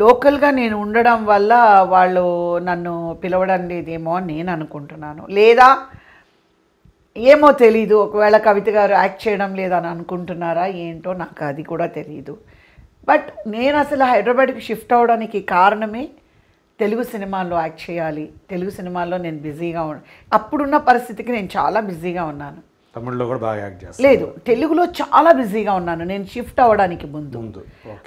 Speaker 2: లోకల్గా నేను ఉండడం వల్ల వాళ్ళు నన్ను పిలవడం లేదేమో అని నేను అనుకుంటున్నాను, లేదా ఏమో తెలీదు, ఒకవేళ కవిత గారు యాక్ట్ చేయడం లేదని అనుకుంటున్నారా ఏంటో నాకు అది కూడా తెలీదు. బట్ నేను అసలు హైదరాబాద్కి షిఫ్ట్ అవ్వడానికి కారణమే తెలుగు సినిమాల్లో యాక్ట్ చేయాలి, తెలుగు సినిమాల్లో నేను బిజీగా అప్పుడున్న పరిస్థితికి నేను చాలా బిజీగా ఉన్నాను.
Speaker 1: తమిళ్లో కూడా బాగా యాక్ట్ చేస్తాను,
Speaker 2: లేదు తెలుగులో చాలా బిజీగా ఉన్నాను నేను షిఫ్ట్ అవ్వడానికి ముందు.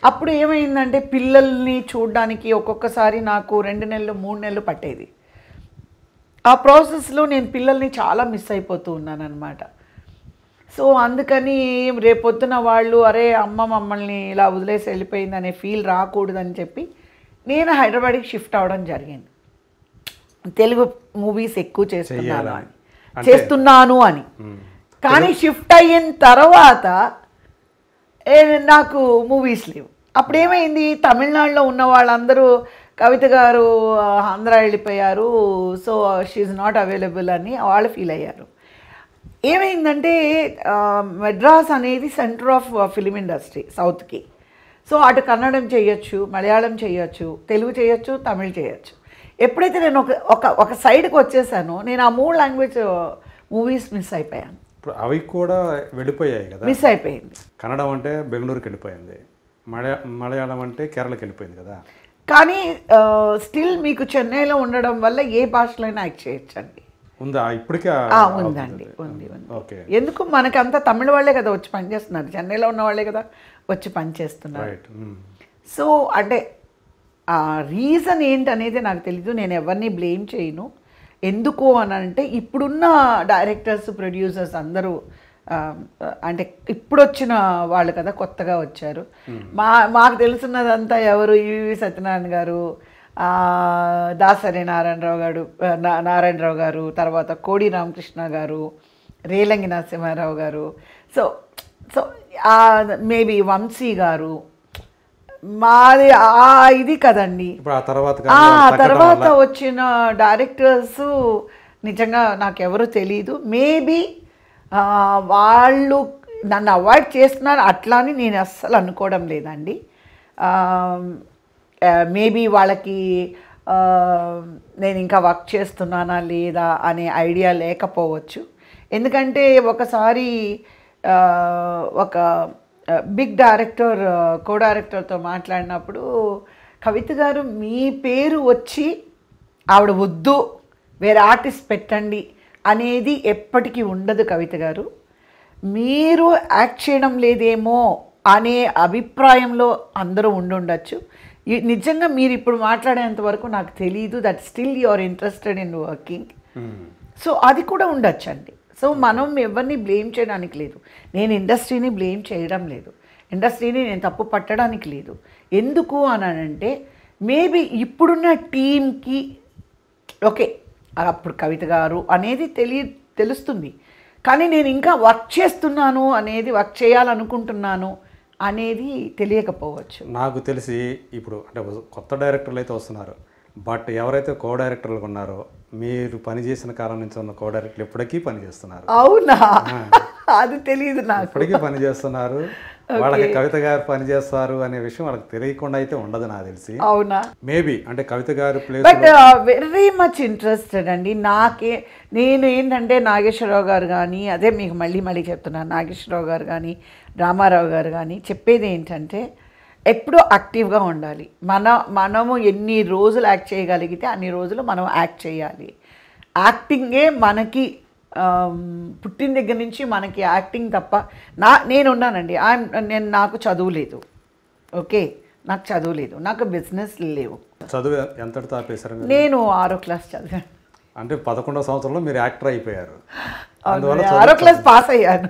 Speaker 2: అప్పుడు ఏమైందంటే పిల్లల్ని చూడడానికి ఒక్కొక్కసారి నాకు 2 నెలలు 3 నెలలు పట్టేది. ఆ ప్రాసెస్లో నేను పిల్లల్ని చాలా మిస్ అయిపోతూ ఉన్నాను అనమాట. సో అందుకని రేపొద్దున వాళ్ళు అరే అమ్మ మమ్మల్ని ఇలా వదిలేసి వెళ్ళిపోయింది అనే ఫీల్ రాకూడదని చెప్పి నేను హైదరాబాద్కి షిఫ్ట్ అవ్వడం జరిగింది. తెలుగు మూవీస్ ఎక్కువ చేస్తున్నాను అని. కానీ షిఫ్ట్ అయిన తర్వాత నాకు మూవీస్ లేవు. అప్పుడు ఏమైంది, తమిళనాడులో ఉన్న వాళ్ళందరూ కవిత గారు ఆంధ్ర వెళ్ళిపోయారు, సో షీఈ్ నాట్ అవైలబుల్ అని వాళ్ళు ఫీల్ అయ్యారు. ఏమైందంటే మెడ్రాస్ అనేది సెంటర్ ఆఫ్ ఫిలిం ఇండస్ట్రీ సౌత్కి. సో అటు కన్నడం చేయొచ్చు, మలయాళం చేయొచ్చు, తెలుగు చేయొచ్చు, తమిళ్ చేయొచ్చు. ఎప్పుడైతే నేను ఒక సైడ్కి వచ్చేసానో నేను ఆ 3 లాంగ్వేజ్ మూవీస్ మిస్ అయిపోయాను.
Speaker 1: ఇప్పుడు అవి కూడా వెళ్ళిపోయాయి కదా,
Speaker 2: మిస్ అయిపోయింది.
Speaker 1: కన్నడం అంటే బెంగళూరుకి వెళ్ళిపోయింది, మలయాళం అంటే కేరళకి వెళ్ళిపోయింది కదా.
Speaker 2: కానీ స్టిల్ మీకు చెన్నైలో ఉండడం వల్ల ఏ భాషలో అయినా యాక్ట్ చేయొచ్చండి.
Speaker 1: ఉందా ఇప్పటికే?
Speaker 2: ఉందండి, ఉంది.
Speaker 1: ఓకే.
Speaker 2: ఎందుకు మనకంతా తమిళ వాళ్ళే కదా వచ్చి పనిచేస్తున్నారు, చెన్నైలో ఉన్న వాళ్ళే కదా వచ్చి పనిచేస్తున్నారు. సో అంటే ఆ రీజన్ ఏంటనేది నాకు తెలీదు, నేను ఎవరిని బ్లేమ్ చేయను. ఎందుకు అని అంటే ఇప్పుడున్న డైరెక్టర్స్, ప్రొడ్యూసర్స్ అందరూ అంటే ఇప్పుడు వచ్చిన వాళ్ళు కదా, కొత్తగా వచ్చారు. మాకు తెలుసున్నదంతా ఎవరు, ఈవి సత్యనారాయణ గారు, దాసరి నారాయణరావు గారు, తర్వాత కోడి రామకృష్ణ గారు, రేలంగి నరసింహారావు గారు, సో సో మేబీ వంశీ గారు, మాది ఇది కదండి. తర్వాత వచ్చిన డైరెక్టర్స్ నిజంగా నాకెవరు తెలీదు. మేబీ వాళ్ళు నన్ను అవాయిడ్ చేస్తున్నారు అట్లా అని నేను అస్సలు అనుకోవడం లేదండి. మేబీ వాళ్ళకి నేను ఇంకా వర్క్ చేస్తున్నానా లేదా అనే ఐడియా లేకపోవచ్చు. ఎందుకంటే ఒకసారి ఒక బిగ్ డైరెక్టర్ కో డైరెక్టర్తో మాట్లాడినప్పుడు, కవిత గారు మీ పేరు వచ్చి ఆవిడ వద్దు వేరే ఆర్టిస్ట్ పెట్టండి అనేది ఎప్పటికీ ఉండదు కవిత గారు, మీరు యాక్ట్ చేయడం లేదేమో అనే అభిప్రాయంలో అందరూ ఉండుండొచ్చు. నిజంగా మీరు ఇప్పుడు మాట్లాడేంత వరకు నాకు తెలీదు that still you are interested in working. So అది కూడా ఉండొచ్చు అండి. సో మనం ఎవరిని బ్లేమ్ చేయడానికి లేదు, నేను ఇండస్ట్రీని బ్లేమ్ చేయడం లేదు, ఇండస్ట్రీని నేను తప్పు పట్టడానికి లేదు. ఎందుకు అని అంటే మేబీ ఇప్పుడున్న టీంకి ఓకే అప్పుడు కవిత గారు అనేది తెలుస్తుంది, కానీ నేను ఇంకా వర్క్ చేస్తున్నాను అనేది, వర్క్ చేయాలనుకుంటున్నాను అనేది తెలియకపోవచ్చు.
Speaker 1: నాకు తెలిసి ఇప్పుడు అంటే కొత్త డైరెక్టర్లు అయితే వస్తున్నారు, బట్ ఎవరైతే కో డైరెక్టర్లు ఉన్నారో మీరు పనిచేసిన కాలం నుంచి ఉన్న కో డైరెక్టర్లు ఇప్పటికీ పనిచేస్తున్నారు.
Speaker 2: అవునా? అది తెలియదు నాకు.
Speaker 1: ఇప్పటికీ పనిచేస్తున్నారు. వాళ్ళకి కవిత గారు పనిచేస్తారు అనే విషయం వాళ్ళకి తెలియకుండా అయితే ఉండదు నాకు తెలిసి.
Speaker 2: అవునా?
Speaker 1: మేబీ అంటే కవిత గారు place
Speaker 2: but very much interested అండి. నేను ఏంటంటే నాగేశ్వరరావు గారు కానీ, అదే మీకు మళ్ళీ చెప్తున్నాను, నాగేశ్వరరావు గారు కానీ, రామారావు గారు కానీ చెప్పేది ఏంటంటే ఎప్పుడూ యాక్టివ్గా ఉండాలి. మనము ఎన్ని రోజులు యాక్ట్ చేయగలిగితే అన్ని రోజులు మనం యాక్ట్ చేయాలి. యాక్టింగే మనకి పుట్టిన దగ్గర నుంచి మనకి యాక్టింగ్ తప్ప నేను ఉన్నానండి. నాకు చదువు లేదు, ఓకే, నాకు చదువు లేదు, నాకు బిజినెస్ లేవు.
Speaker 1: చదువు ఎంతటి తాపేశారు?
Speaker 2: నేను 6వ క్లాస్ చదివాను.
Speaker 1: అంటే 11వ సంవత్సరంలో మీరు యాక్టర్ అయిపోయారు.
Speaker 2: 6వ క్లాస్ పాస్ అయ్యాను.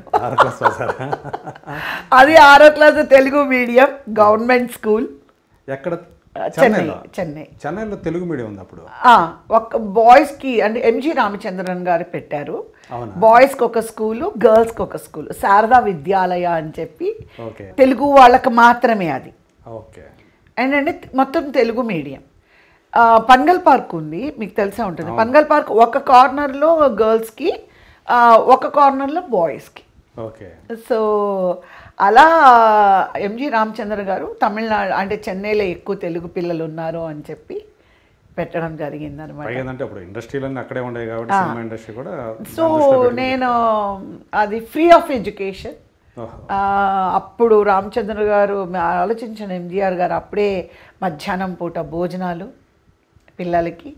Speaker 2: అది 6వ class Telugu medium government school.
Speaker 1: ఎక్కడ? చెన్నైలో తెలుగు మీడియం ఉంది అప్పుడు.
Speaker 2: ఒక బాయ్స్కి అంటే ఎంజి రామచంద్రన్ గారు పెట్టారు. బాయ్స్కి ఒక స్కూలు, గర్ల్స్కి ఒక స్కూల్, శారదా విద్యాలయ అని చెప్పి తెలుగు వాళ్ళకి మాత్రమే అది. ఏంటంటే మొత్తం తెలుగు మీడియం. పన్గల్ పార్క్ ఉంది, మీకు తెలిసే ఉంటుంది. పన్గల్ పార్క్ ఒక కార్నర్లో గర్ల్స్కి, ఒక కార్నర్లో బాయ్స్కి. సో అలా ఎంజి రామచంద్ర గారు తమిళనాడు అంటే చెన్నైలో ఎక్కువ తెలుగు పిల్లలు ఉన్నారు అని చెప్పి పెట్టడం జరిగింది అనమాట. సో నేను అది ఫ్రీ ఆఫ్ ఎడ్యుకేషన్. అప్పుడు రామచంద్ర గారు ఆలోచించిన ఎంజిఆర్ గారు అప్పుడే మధ్యాహ్నం పూట భోజనాలు పిల్లలకి.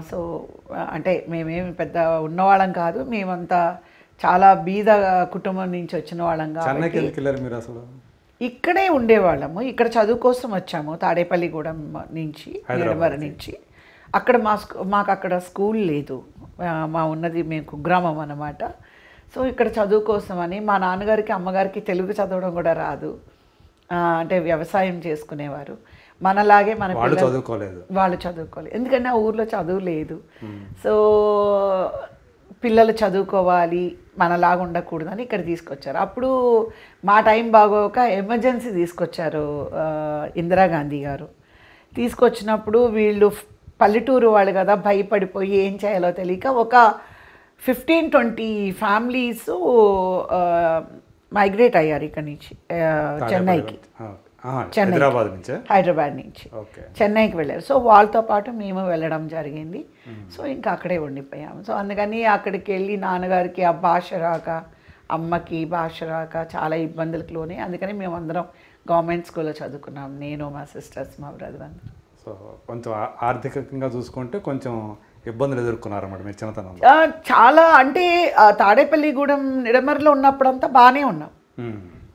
Speaker 2: సో అంటే మేమేమి పెద్ద ఉన్నవాళ్ళం కాదు, మేమంతా చాలా బీద కుటుంబం నుంచి వచ్చిన వాళ్ళం కాబట్టి ఇక్కడే ఉండేవాళ్ళము. ఇక్కడ చదువు కోసం వచ్చాము తాడేపల్లిగూడెం నుంచి, ఏడవర నుంచి. అక్కడ మాకు అక్కడ స్కూల్ లేదు, ఉన్నది మేము కుగ్రామం అన్నమాట. సో ఇక్కడ చదువు కోసమని మా నాన్నగారికి అమ్మగారికి తెలుగు చదవడం కూడా రాదు, అంటే వ్యవసాయం చేసుకునేవారు. మనలాగే మన
Speaker 1: వాళ్ళు చదువుకోలేదు,
Speaker 2: వాళ్ళు చదువుకోలేదు, ఎందుకంటే ఆ ఊర్లో చదువు లేదు. సో పిల్లలు చదువుకోవాలి, మనలాగా ఉండకూడదని ఇక్కడ తీసుకొచ్చారు. అప్పుడు మా టైం బాగోక ఎమర్జెన్సీ తీసుకొచ్చారు ఇందిరాగాంధీ గారు. తీసుకొచ్చినప్పుడు వీళ్ళు పల్లెటూరు వాళ్ళు కదా, భయపడిపోయి ఏం చేయాలో తెలియక ఒక 15-20 ఫ్యామిలీస్ మైగ్రేట్ అయ్యారు ఇక్కడ నుంచి చెన్నైకి. హైదరాబాద్ నుంచి చెన్నైకి వెళ్ళారు. సో వాళ్ళతో పాటు మేము వెళ్ళడం జరిగింది. సో ఇంకా అక్కడే ఉండిపోయాము. సో అందుకని అక్కడికి వెళ్ళి నాన్నగారికి ఆ భాష రాక, అమ్మకి భాష రాక చాలా ఇబ్బందులకు లోనే. అందుకని మేము అందరం గవర్నమెంట్ స్కూల్లో చదువుకున్నాం, నేను, మా సిస్టర్స్, మా బ్రదర్ అందరం.
Speaker 1: సో కొంచెం ఆర్థికంగా చూసుకుంటే కొంచెం ఇబ్బందులు ఎదుర్కొన్నారన్నమాట మీరు చిన్నతనంలో.
Speaker 2: చాలా అంటే తాడేపల్లిగూడెం నిడమర్లో ఉన్నప్పుడంతా బాగానే ఉన్నాం,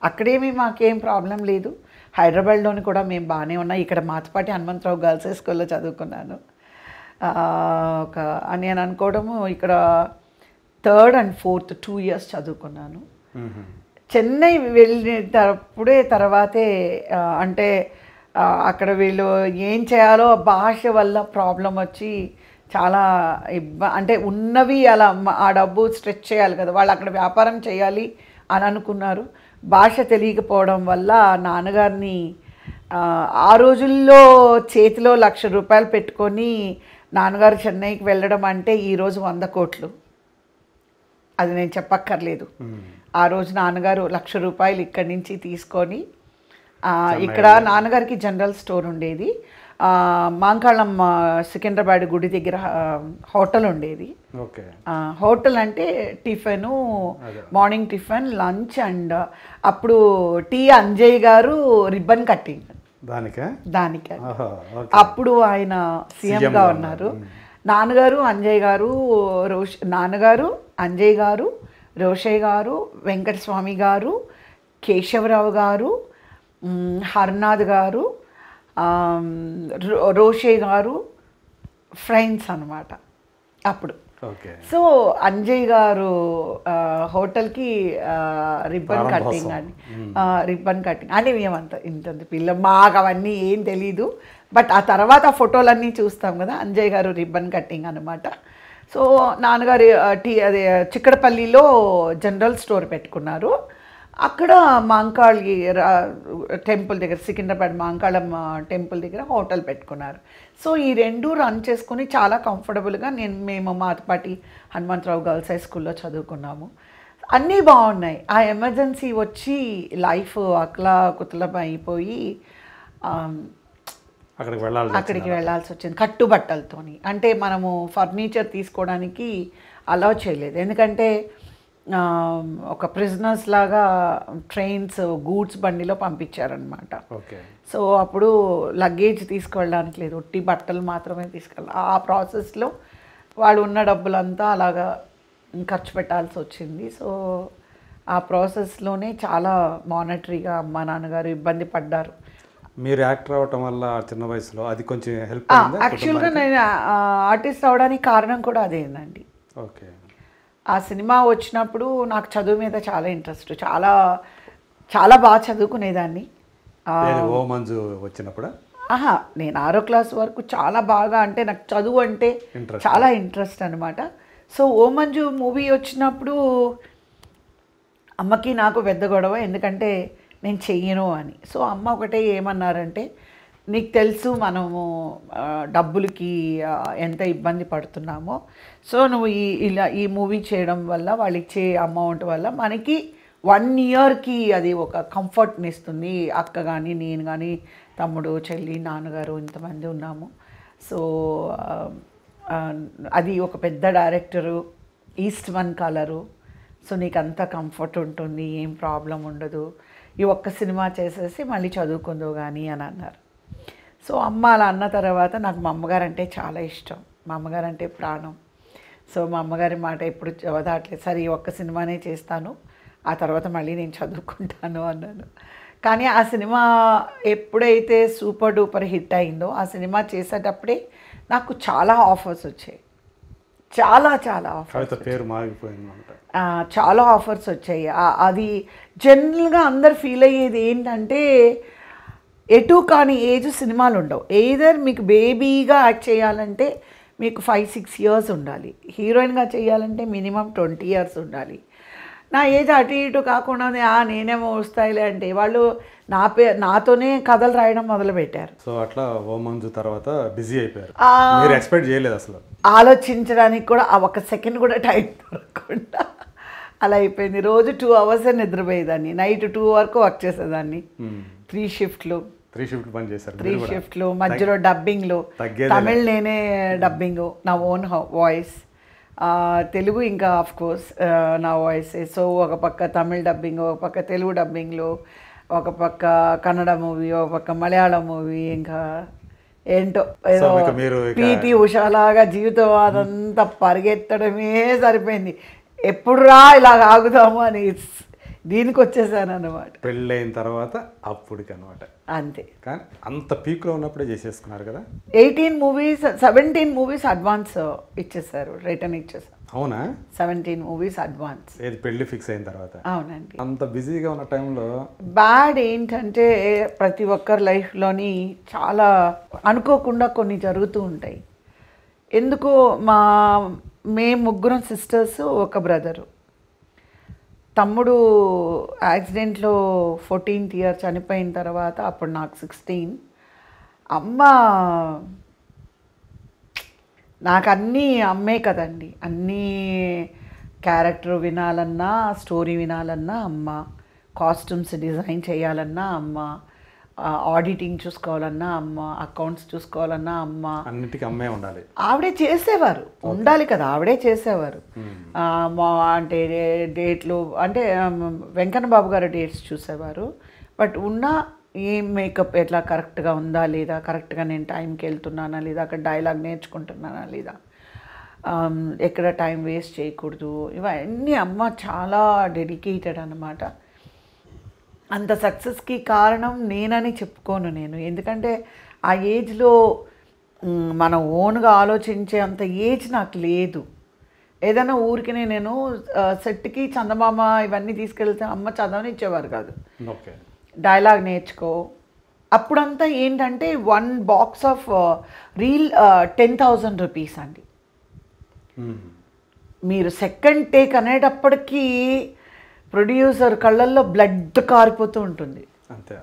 Speaker 2: అక్కడేమి మాకేం ప్రాబ్లం లేదు. హైదరాబాద్లోని కూడా మేము బాగానే ఉన్నాం. ఇక్కడ మాతపాటి హనుమంతరావు గర్ల్స్ హై స్కూల్లో చదువుకున్నాను. నేను అనుకోవడము ఇక్కడ 3rd and 4th 2 years చదువుకున్నాను. చెన్నై వెళ్ళినప్పుడే తర్వాతే అంటే అక్కడ వీళ్ళు ఏం చేయాలో భాష వల్ల ప్రాబ్లం వచ్చి చాలా అంటే ఉన్నవి అలా ఆ డబ్బు స్ట్రెచ్ చేయాలి కదా, వాళ్ళు అక్కడ వ్యాపారం చేయాలి అని అనుకున్నారు. భాష తెలియకపోవడం వల్ల నాన్నగారిని ఆ రోజుల్లో చేతిలో ₹1,00,000 పెట్టుకొని నాన్నగారు చెన్నైకి వెళ్ళడం అంటే ఈరోజు 100 కోట్లు, అది నేను చెప్పక్కర్లేదు. ఆ రోజు నాన్నగారు ₹1,00,000 ఇక్కడి నుంచి తీసుకొని ఇక్కడ నాన్నగారికి జనరల్ స్టోర్ ఉండేది, మాంకాళం సికింద్రాబాద్ గుడి దగ్గర హోటల్ ఉండేది. హోటల్ అంటే tiffin, morning tiffin, lunch and అప్పుడు టీ అంజయ్ గారు రిబ్బన్ కట్టింగ్ దానికి అప్పుడు ఆయన సీఎంగా ఉన్నారు. నాన్నగారు అంజయ్ గారు నాన్నగారు అంజయ్ గారు, రోషయ్య గారు, వెంకటస్వామి గారు, కేశవరావు గారు, హర్నాథ్ గారు, రోషయ్య గారు ఫ్రెండ్స్ అన్నమాట అప్పుడు. సో అంజయ్ గారు హోటల్కి రిబ్బన్ కట్టింగ్ అని మేమంతా ఇంత పిల్ల మాకు అవన్నీ ఏం తెలీదు. బట్ ఆ తర్వాత ఫోటోలన్నీ చూస్తాం కదా, అంజయ్ గారు రిబ్బన్ కట్టింగ్ అనమాట. సో నాన్నగారు అదే చిక్కడపల్లిలో జనరల్ స్టోర్ పెట్టుకున్నారు. అక్కడ మాంకాళి టెంపుల్ దగ్గర, సికింద్రాబాద్ మాంకాళం టెంపుల్ దగ్గర హోటల్ పెట్టుకున్నారు. సో ఈ రెండు రన్ చేసుకుని చాలా కంఫర్టబుల్గా మేము మాతపాటి హనుమంతరావు గర్ల్స్ హై స్కూల్లో చదువుకున్నాము. అన్నీ బాగున్నాయి. ఆ ఎమర్జెన్సీ వచ్చి లైఫ్ అక్లా కుతలం అయిపోయి అక్కడికి వెళ్ళాల్సి వచ్చింది కట్టుబట్టలతోని. అంటే మనము ఫర్నిచర్ తీసుకోవడానికి అలౌ చేయలేదు, ఎందుకంటే ఒక ప్రిజనర్స్ లాగా ట్రైన్స్ గూడ్స్ బండిలో పంపించారనమాట. సో అప్పుడు లగేజ్ తీసుకువెళ్ళడానికి లేదు, ఒట్టి బట్టలు మాత్రమే తీసుకెళ్ళాలి. ఆ ప్రాసెస్లో వాళ్ళు ఉన్న డబ్బులంతా అలాగా ఖర్చు పెట్టాల్సి వచ్చింది. సో ఆ ప్రాసెస్లోనే చాలా మానిటరీగా అమ్మ నాన్నగారు ఇబ్బంది పడ్డారు.
Speaker 1: మీరు యాక్టర్ అవటం వల్ల చిన్న వయసులో అది కొంచెం హెల్ప్
Speaker 2: యాక్చువల్గా నేను ఆర్టిస్ట్ అవడానికి కారణం కూడా అదేనండి.
Speaker 1: ఓకే.
Speaker 2: ఆ సినిమా వచ్చినప్పుడు నాకు చదువు మీద చాలా ఇంట్రెస్ట్, చాలా చాలా బాగా చదువుకునేదాన్ని.
Speaker 1: ఓ మంజు వచ్చినప్పుడు
Speaker 2: నేను 6వ క్లాస్ వరకు చాలా బాగా, అంటే నాకు చదువు అంటే చాలా ఇంట్రెస్ట్ అనమాట. సో ఓ మంజు మూవీ వచ్చినప్పుడు అమ్మకి నాకు పెద్ద గొడవ, ఎందుకంటే నేను చెయ్యను అని. సో అమ్మ ఒకటే ఏమన్నారంటే, నీకు తెలుసు మనము డబ్బులకి ఎంత ఇబ్బంది పడుతున్నామో, సో నువ్వు ఈ మూవీ చేయడం వల్ల వాళ్ళు ఇచ్చే అమౌంట్ వల్ల మనకి 1 yearకి అది ఒక కంఫర్ట్ని ఇస్తుంది. అక్క కానీ నేను కానీ తమ్ముడు చెల్లి నాన్నగారు ఇంతమంది ఉన్నాము. సో అది ఒక పెద్ద director, is to one colour, so నీకు అంత కంఫర్ట్ ఉంటుంది, ఏం ప్రాబ్లం ఉండదు, ఈ ఒక్క సినిమా చేసేసి మళ్ళీ చదువుకుందో కానీ అని అన్నారు. సో అమ్మ అలా అన్న తర్వాత నాకు మా అమ్మగారు అంటే చాలా ఇష్టం, మా అమ్మగారు అంటే ప్రాణం. సో మా అమ్మగారి మాట ఎప్పుడు వదలట్లేదు, సరే ఈ ఒక్క సినిమానే చేస్తాను, ఆ తర్వాత మళ్ళీ నేను చదువుకుంటాను అన్నాను. కానీ ఆ సినిమా ఎప్పుడైతే సూపర్ డూపర్ హిట్ అయిందో, ఆ సినిమా చేసేటప్పుడే నాకు చాలా ఆఫర్స్ వచ్చాయి, చాలా చాలా ఆఫర్స్,
Speaker 1: పేరు మారిపోయింది,
Speaker 2: చాలా ఆఫర్స్ వచ్చాయి. అది జనరల్గా అందరు ఫీల్ అయ్యేది ఏంటంటే, ఎటు కాని ఏజ్ సినిమాలు ఉండవు. ఎయిదర్ మీకు బేబీగా యాక్ట్ చేయాలంటే మీకు 5-6 ఇయర్స్ ఉండాలి, హీరోయిన్గా చేయాలంటే మినిమం 20 ఇయర్స్ ఉండాలి. నా ఏజ్ అటు ఇటు కాకుండా నేనేమో వస్తాయిలే అంటే వాళ్ళు నాతోనే కథలు రాయడం మొదలుపెట్టారు.
Speaker 1: సో అట్లా ఓ మంజు తర్వాత బిజీ అయిపోయారు. మీరు ఎక్స్పెక్ట్ చేయలేదు అసలు,
Speaker 2: ఆలోచించడానికి కూడా ఒక సెకండ్ కూడా టైం దొరకకుండా అలా అయిపోయింది. రోజు 2 అవర్సే నిద్రపోయేదాన్ని, నైట్ 2 వరకు వర్క్ చేసేదాన్ని. 3 షిఫ్ట్లు
Speaker 1: పని చేశారు.
Speaker 2: 3 షిఫ్ట్లు మధ్యలో డబ్బింగ్లు, తమిళ్ నేనే డబ్బింగ్, నా ఓన్ వాయిస్, తెలుగు ఇంకా ఆఫ్ కోర్స్ నా వాయిస్. సో ఒక పక్క తమిళ్ డబ్బింగ్, ఒక పక్క తెలుగు డబ్బింగ్లు, ఒక పక్క కన్నడ మూవీ, ఒక పక్క మలయాళం మూవీ, ఇంకా ఏంటో ఏదో పీటీ ఉషాలాగా జీవితం అదంతా పరిగెత్తడమే సరిపోయింది. ఎప్పుడురా ఇలా ఆగుదాము అని దీనికి వచ్చేసాను అనమాట.
Speaker 1: పెళ్ళైన తర్వాత అప్పటికి అనమాట
Speaker 2: అంతే.
Speaker 1: కానీ అంత పీక్లో ఉన్నప్పుడే చేసేసుకున్నారు కదా.
Speaker 2: 17 మూవీస్ అడ్వాన్స్ ఇచ్చేసారు, రిటర్న్ ఇచ్చేసారు.
Speaker 1: అవునా?
Speaker 2: 17 మూవీస్ అడ్వాన్స్.
Speaker 1: ఏది పెళ్లి ఫిక్స్ అయిన తర్వాత?
Speaker 2: అవునండి.
Speaker 1: అంత బిజీగా ఉన్న టైంలో
Speaker 2: బ్యాడ్ ఏంటంటే ప్రతి ఒక్కరి లైఫ్లోని చాలా అనుకోకుండా కొన్ని జరుగుతూ ఉంటాయి. ఎందుకో మేము ముగ్గురం సిస్టర్స్, ఒక బ్రదరు. తమ్ముడు యాక్సిడెంట్లో 14th ఇయర్ చనిపోయిన తర్వాత అప్పుడు నాకు 16. అమ్మ నాకు అన్నీ అమ్మే కదండి, అన్నీ క్యారెక్టర్ వినాలన్నా, స్టోరీ వినాలన్నా అమ్మ, కాస్ట్యూమ్స్ డిజైన్ చేయాలన్నా అమ్మ, ఆడిటింగ్ చూసుకోవాలన్నా అమ్మ, అకౌంట్స్ చూసుకోవాలన్నా అమ్మ,
Speaker 1: అన్నిటికీ అమ్మే ఉండాలి.
Speaker 2: ఆవిడే చేసేవారు, ఉండాలి కదా, ఆవిడే చేసేవారు. అంటే డేట్లు అంటే వెంకన్న బాబు గారు డేట్స్ చూసేవారు. బట్ ఉన్న ఏం మేకప్ ఎట్లా కరెక్ట్గా ఉందా లేదా, కరెక్ట్గా నేను టైంకి వెళ్తున్నానా లేదా, అక్కడ డైలాగ్ నేర్చుకుంటున్నానా లేదా, ఎక్కడ టైం వేస్ట్ చేయకూడదు, ఇవన్నీ అమ్మ చాలా డెడికేటెడ్ అన్నమాట. అంత సక్సెస్కి కారణం నేనని చెప్పుకోను నేను, ఎందుకంటే ఆ ఏజ్లో మనం ఓన్గా ఆలోచించే అంత ఏజ్ నాకు లేదు. ఏదైనా ఊరికి నేను సెట్కి చందమామ ఇవన్నీ తీసుకెళ్తే అమ్మ చదవనిచ్చేవారు కాదు.
Speaker 1: ఓకే,
Speaker 2: డైలాగ్ నేర్చుకో. అప్పుడంతా ఏంటంటే 1 బాక్స్ ఆఫ్ రీల్ 10,000 రూపీస్ అండి. మీరు సెకండ్ టేక్ అనేటప్పటికీ ప్రొడ్యూసర్ కళ్ళల్లో బ్లడ్ కారిపోతూ ఉంటుంది.
Speaker 1: అంతే.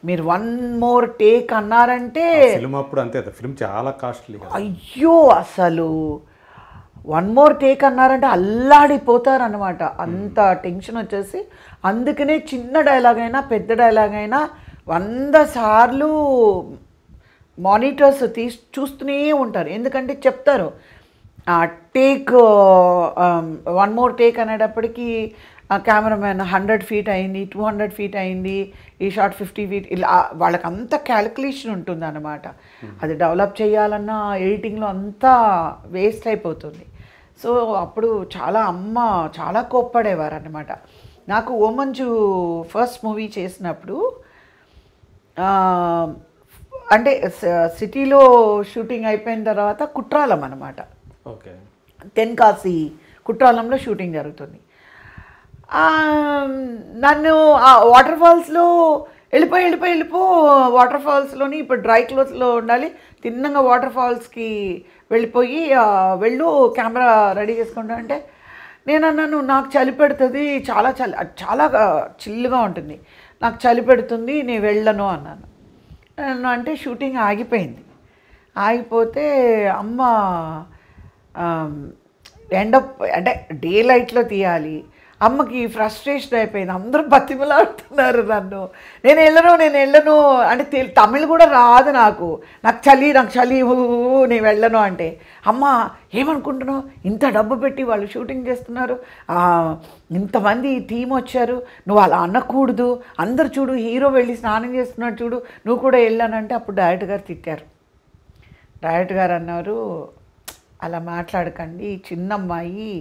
Speaker 2: మీరు 1 more టేక్ అన్నారంటే
Speaker 1: ఫిల్మ్ అప్పుడు అంతే, ఫిల్మ్ చాలా కాస్ట్లీ.
Speaker 2: అయ్యో అసలు 1 more టేక్ అన్నారంటే అల్లాడిపోతారు అనమాట, అంత టెన్షన్ వచ్చేసి. అందుకనే చిన్న డైలాగ్ అయినా పెద్ద డైలాగ్ అయినా 100 సార్లు మానిటర్స్ చూస్తూనే ఉంటారు. ఎందుకంటే చెప్తారు టేక్ 1 more టేక్ అనేటప్పటికీ కెమెరామెన్ 100 feet అయింది, 200 feet అయింది, ఈ షాట్ 50 feet, ఇలా వాళ్ళకి అంత క్యాలిక్యులేషన్ ఉంటుంది అన్నమాట. అది డెవలప్ చేయాలన్నా ఎడిటింగ్లో అంతా వేస్ట్ అయిపోతుంది. సో అప్పుడు అమ్మ చాలా కోప్పడేవారు అనమాట. నాకు ఓ మంజు ఫస్ట్ మూవీ చేసినప్పుడు అంటే సిటీలో షూటింగ్ అయిపోయిన తర్వాత కుట్రాలం అనమాట,
Speaker 1: ఓకే,
Speaker 2: తెన్కాసి కుట్రాలంలో షూటింగ్ జరుగుతుంది. నన్ను ఆ వాటర్ ఫాల్స్లో వెళ్ళిపో వాటర్ ఫాల్స్లోని ఇప్పుడు డ్రై క్లోత్స్లో ఉండాలి, తిన్నంగా వాటర్ ఫాల్స్కి వెళ్ళిపోయి వెళ్ళు కెమెరా రెడీ చేసుకుంటా అంటే నేను అన్నాను నాకు చలి పెడుతుంది, చాలా చిల్లుగా ఉంటుంది, నాకు చలి పెడుతుంది, నేను వెళ్ళను అన్నాను. అంటే షూటింగ్ ఆగిపోయింది. ఆగిపోతే అమ్మ అంటే డే లైట్లో తీయాలి, అమ్మకి ఫ్రస్ట్రేషన్ అయిపోయింది. అందరూ బతిమలాడుతున్నారు నన్ను, నేను వెళ్ళను అంటే తమిళ్ కూడా రాదు నాకు చలి నేను వెళ్ళను అంటే, అమ్మ ఏమనుకుంటున్నావు, ఇంత డబ్బు పెట్టి వాళ్ళు షూటింగ్ చేస్తున్నారు, ఇంతమంది టీం వచ్చారు, నువ్వు అలా అనకూడదు, అందరు చూడు హీరో వెళ్ళి స్నానం చేస్తున్నాడు చూడు, నువ్వు కూడా వెళ్ళానంటే అప్పుడు డైరెక్టర్ గారు తిట్టారు. డైరెక్టర్ గారు అన్నారు అలా మాట్లాడకండి, చిన్న అమ్మాయి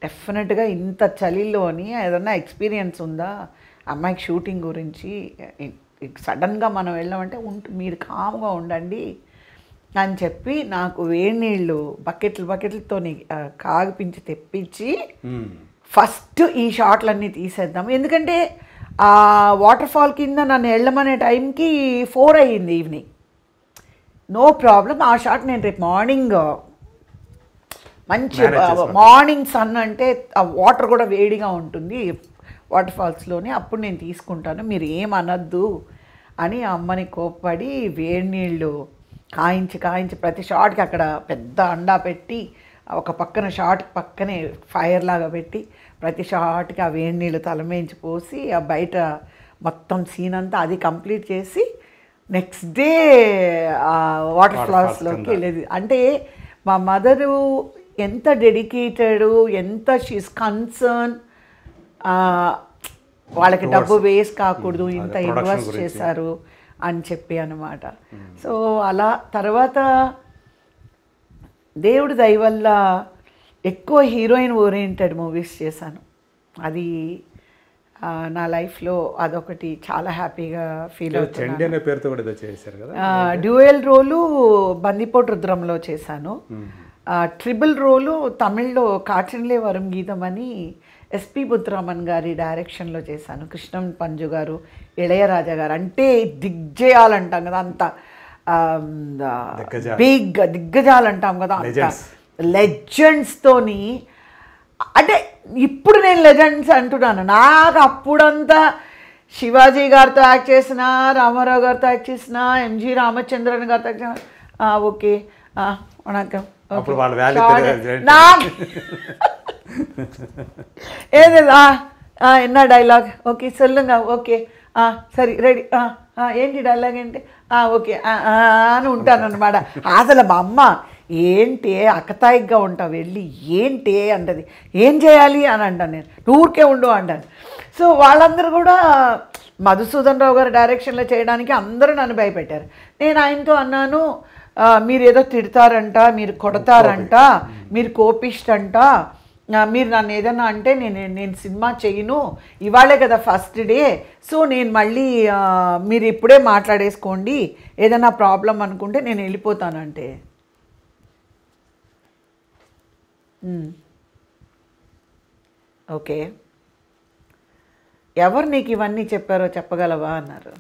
Speaker 2: డెఫినెట్గా ఇంత చలిలోని ఏదన్నా ఎక్స్పీరియన్స్ ఉందా అమ్మాయికి షూటింగ్ గురించి, సడన్గా మనం వెళ్ళామంటే మీరు కామ్గా ఉండండి అని చెప్పి నాకు వేడి నీళ్ళు బకెట్లతో కాగిపించి తెప్పించి ఫస్ట్ ఈ షాట్లన్నీ తీసేద్దాం. ఎందుకంటే ఆ వాటర్ ఫాల్ కింద నన్ను వెళ్ళమనే టైంకి 4 అయ్యింది ఈవినింగ్. No problem. ఆ షాట్ నేను రేపు మార్నింగ్ మంచి మార్నింగ్ సన్ అంటే ఆ వాటర్ కూడా వేడిగా ఉంటుంది వాటర్ ఫాల్స్లోనే, అప్పుడు నేను తీసుకుంటాను, మీరు ఏమనద్దు అని అమ్మని కోప్పడి వేడి నీళ్ళు కాయించి ప్రతి షాట్కి అక్కడ పెద్ద అండా పెట్టి ఒక పక్కన షాట్ పక్కనే ఫైర్ లాగా పెట్టి ప్రతి షాట్కి ఆ వేడి నీళ్ళు తలమేంచి పోసి ఆ బయట మొత్తం సీన్ అంతా అది కంప్లీట్ చేసి నెక్స్ట్ డే వాటర్ ఫాల్స్లోకి వెళ్ళేది. అంటే మా మదరు ఎంత డెడికేటెడ్, ఎంత షీస్ కన్సర్న్, వాళ్ళకి డబ్బు వేస్ట్ కాకూడదు, ఇంత ఇన్వెస్ట్ చేశారు అని చెప్పి అనమాట. సో అలా తర్వాత దేవుడి దయ వల్ల ఎక్కువ హీరోయిన్ ఓరియంటెడ్ మూవీస్ చేశాను. అది నా లైఫ్లో అదొకటి చాలా హ్యాపీగా ఫీల్ అవుతుంది.
Speaker 1: పేరుతో కూడా చేశారు కదా.
Speaker 2: డ్యూయల్ రోలు బందిపోటు రుద్రంలో చేశాను. ట్రిబుల్ రోలు తమిళ్లో కాచన్లే వరం గీతం అని ఎస్పి బుద్ధరామన్ గారి డైరెక్షన్లో చేశాను. కృష్ణం పంజు గారు, ఇళయరాజా గారు అంటే దిగ్గజాలంటాం కదా, అంత బిగ్ దిగ్గజాలంటాం కదా, అంత లెజెండ్స్తోని. అంటే ఇప్పుడు నేను లెజెండ్స్ అంటున్నాను, నాకు అప్పుడంతా శివాజీ గారితో యాక్ట్ చేసిన, రామారావు గారితో యాక్ట్ చేసిన, ఎంజి రామచంద్రన్ గారితో యాక్ట్ చేసిన, ఓకే వణకం ఏదేదా என்ன డైలాగ్, ఓకే சொல்லுங்க, ఓకే సరే రెడీ, ఏంటి డైలాగ్ ఏంటి, ఓకే అని ఉంటానన్నమాట. అసలు మా అమ్మ ఏంటి అకతాయిగా ఉంటావు వెళ్ళి ఏంటి అంటది, ఏం చేయాలి అని అంటాను నేను, ఊరికే ఉండు అంటాను. సో వాళ్ళందరూ కూడా మధుసూదన్ రావు గారు డైరెక్షన్లో చేయడానికి అందరూ నన్ను భయపెట్టారు. నేను ఆయనతో అన్నాను, మీరు ఏదో తిడతారంట, మీరు కొడతారంట, మీరు కోపిష్టంట, మీరు నన్ను ఏదన్నా అంటే నేను సినిమా చేయను, ఇవాళే కదా ఫస్ట్ డే, సో నేను మళ్ళీ మీరు ఇప్పుడే మాట్లాడేసుకోండి, ఏదైనా ప్రాబ్లం అనుకుంటే నేను వెళ్ళిపోతానంటే ఓకే ఎవరు నీకు ఇవన్నీ చెప్పారో చెప్పగలవా అన్నారు.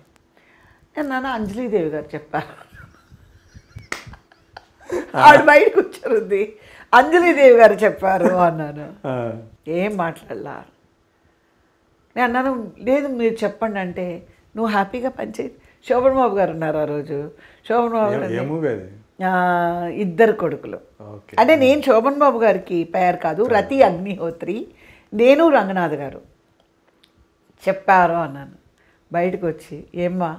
Speaker 2: నేను అంజలీదేవి గారు చెప్పారు. ఆవిడ బయట కూర్చోరుంది, అంజలీదేవి గారు చెప్పారు అన్నాను. ఏం మాట్లాడలా. నేను అన్నాను, లేదు మీరు చెప్పండి అంటే, నువ్వు హ్యాపీగా పనిచేయి. శోభన్ బాబు గారు ఉన్నారు ఆ రోజు. శోభన్ బాబు గారు ఇద్దరు కొడుకులు. అంటే నేను శోభన్ బాబు గారికి పేరు కాదు, రతి అగ్నిహోత్రి, నేను రంగనాథ్ గారు చెప్పారు అన్నాను. బయటకు వచ్చి, ఏమ్మా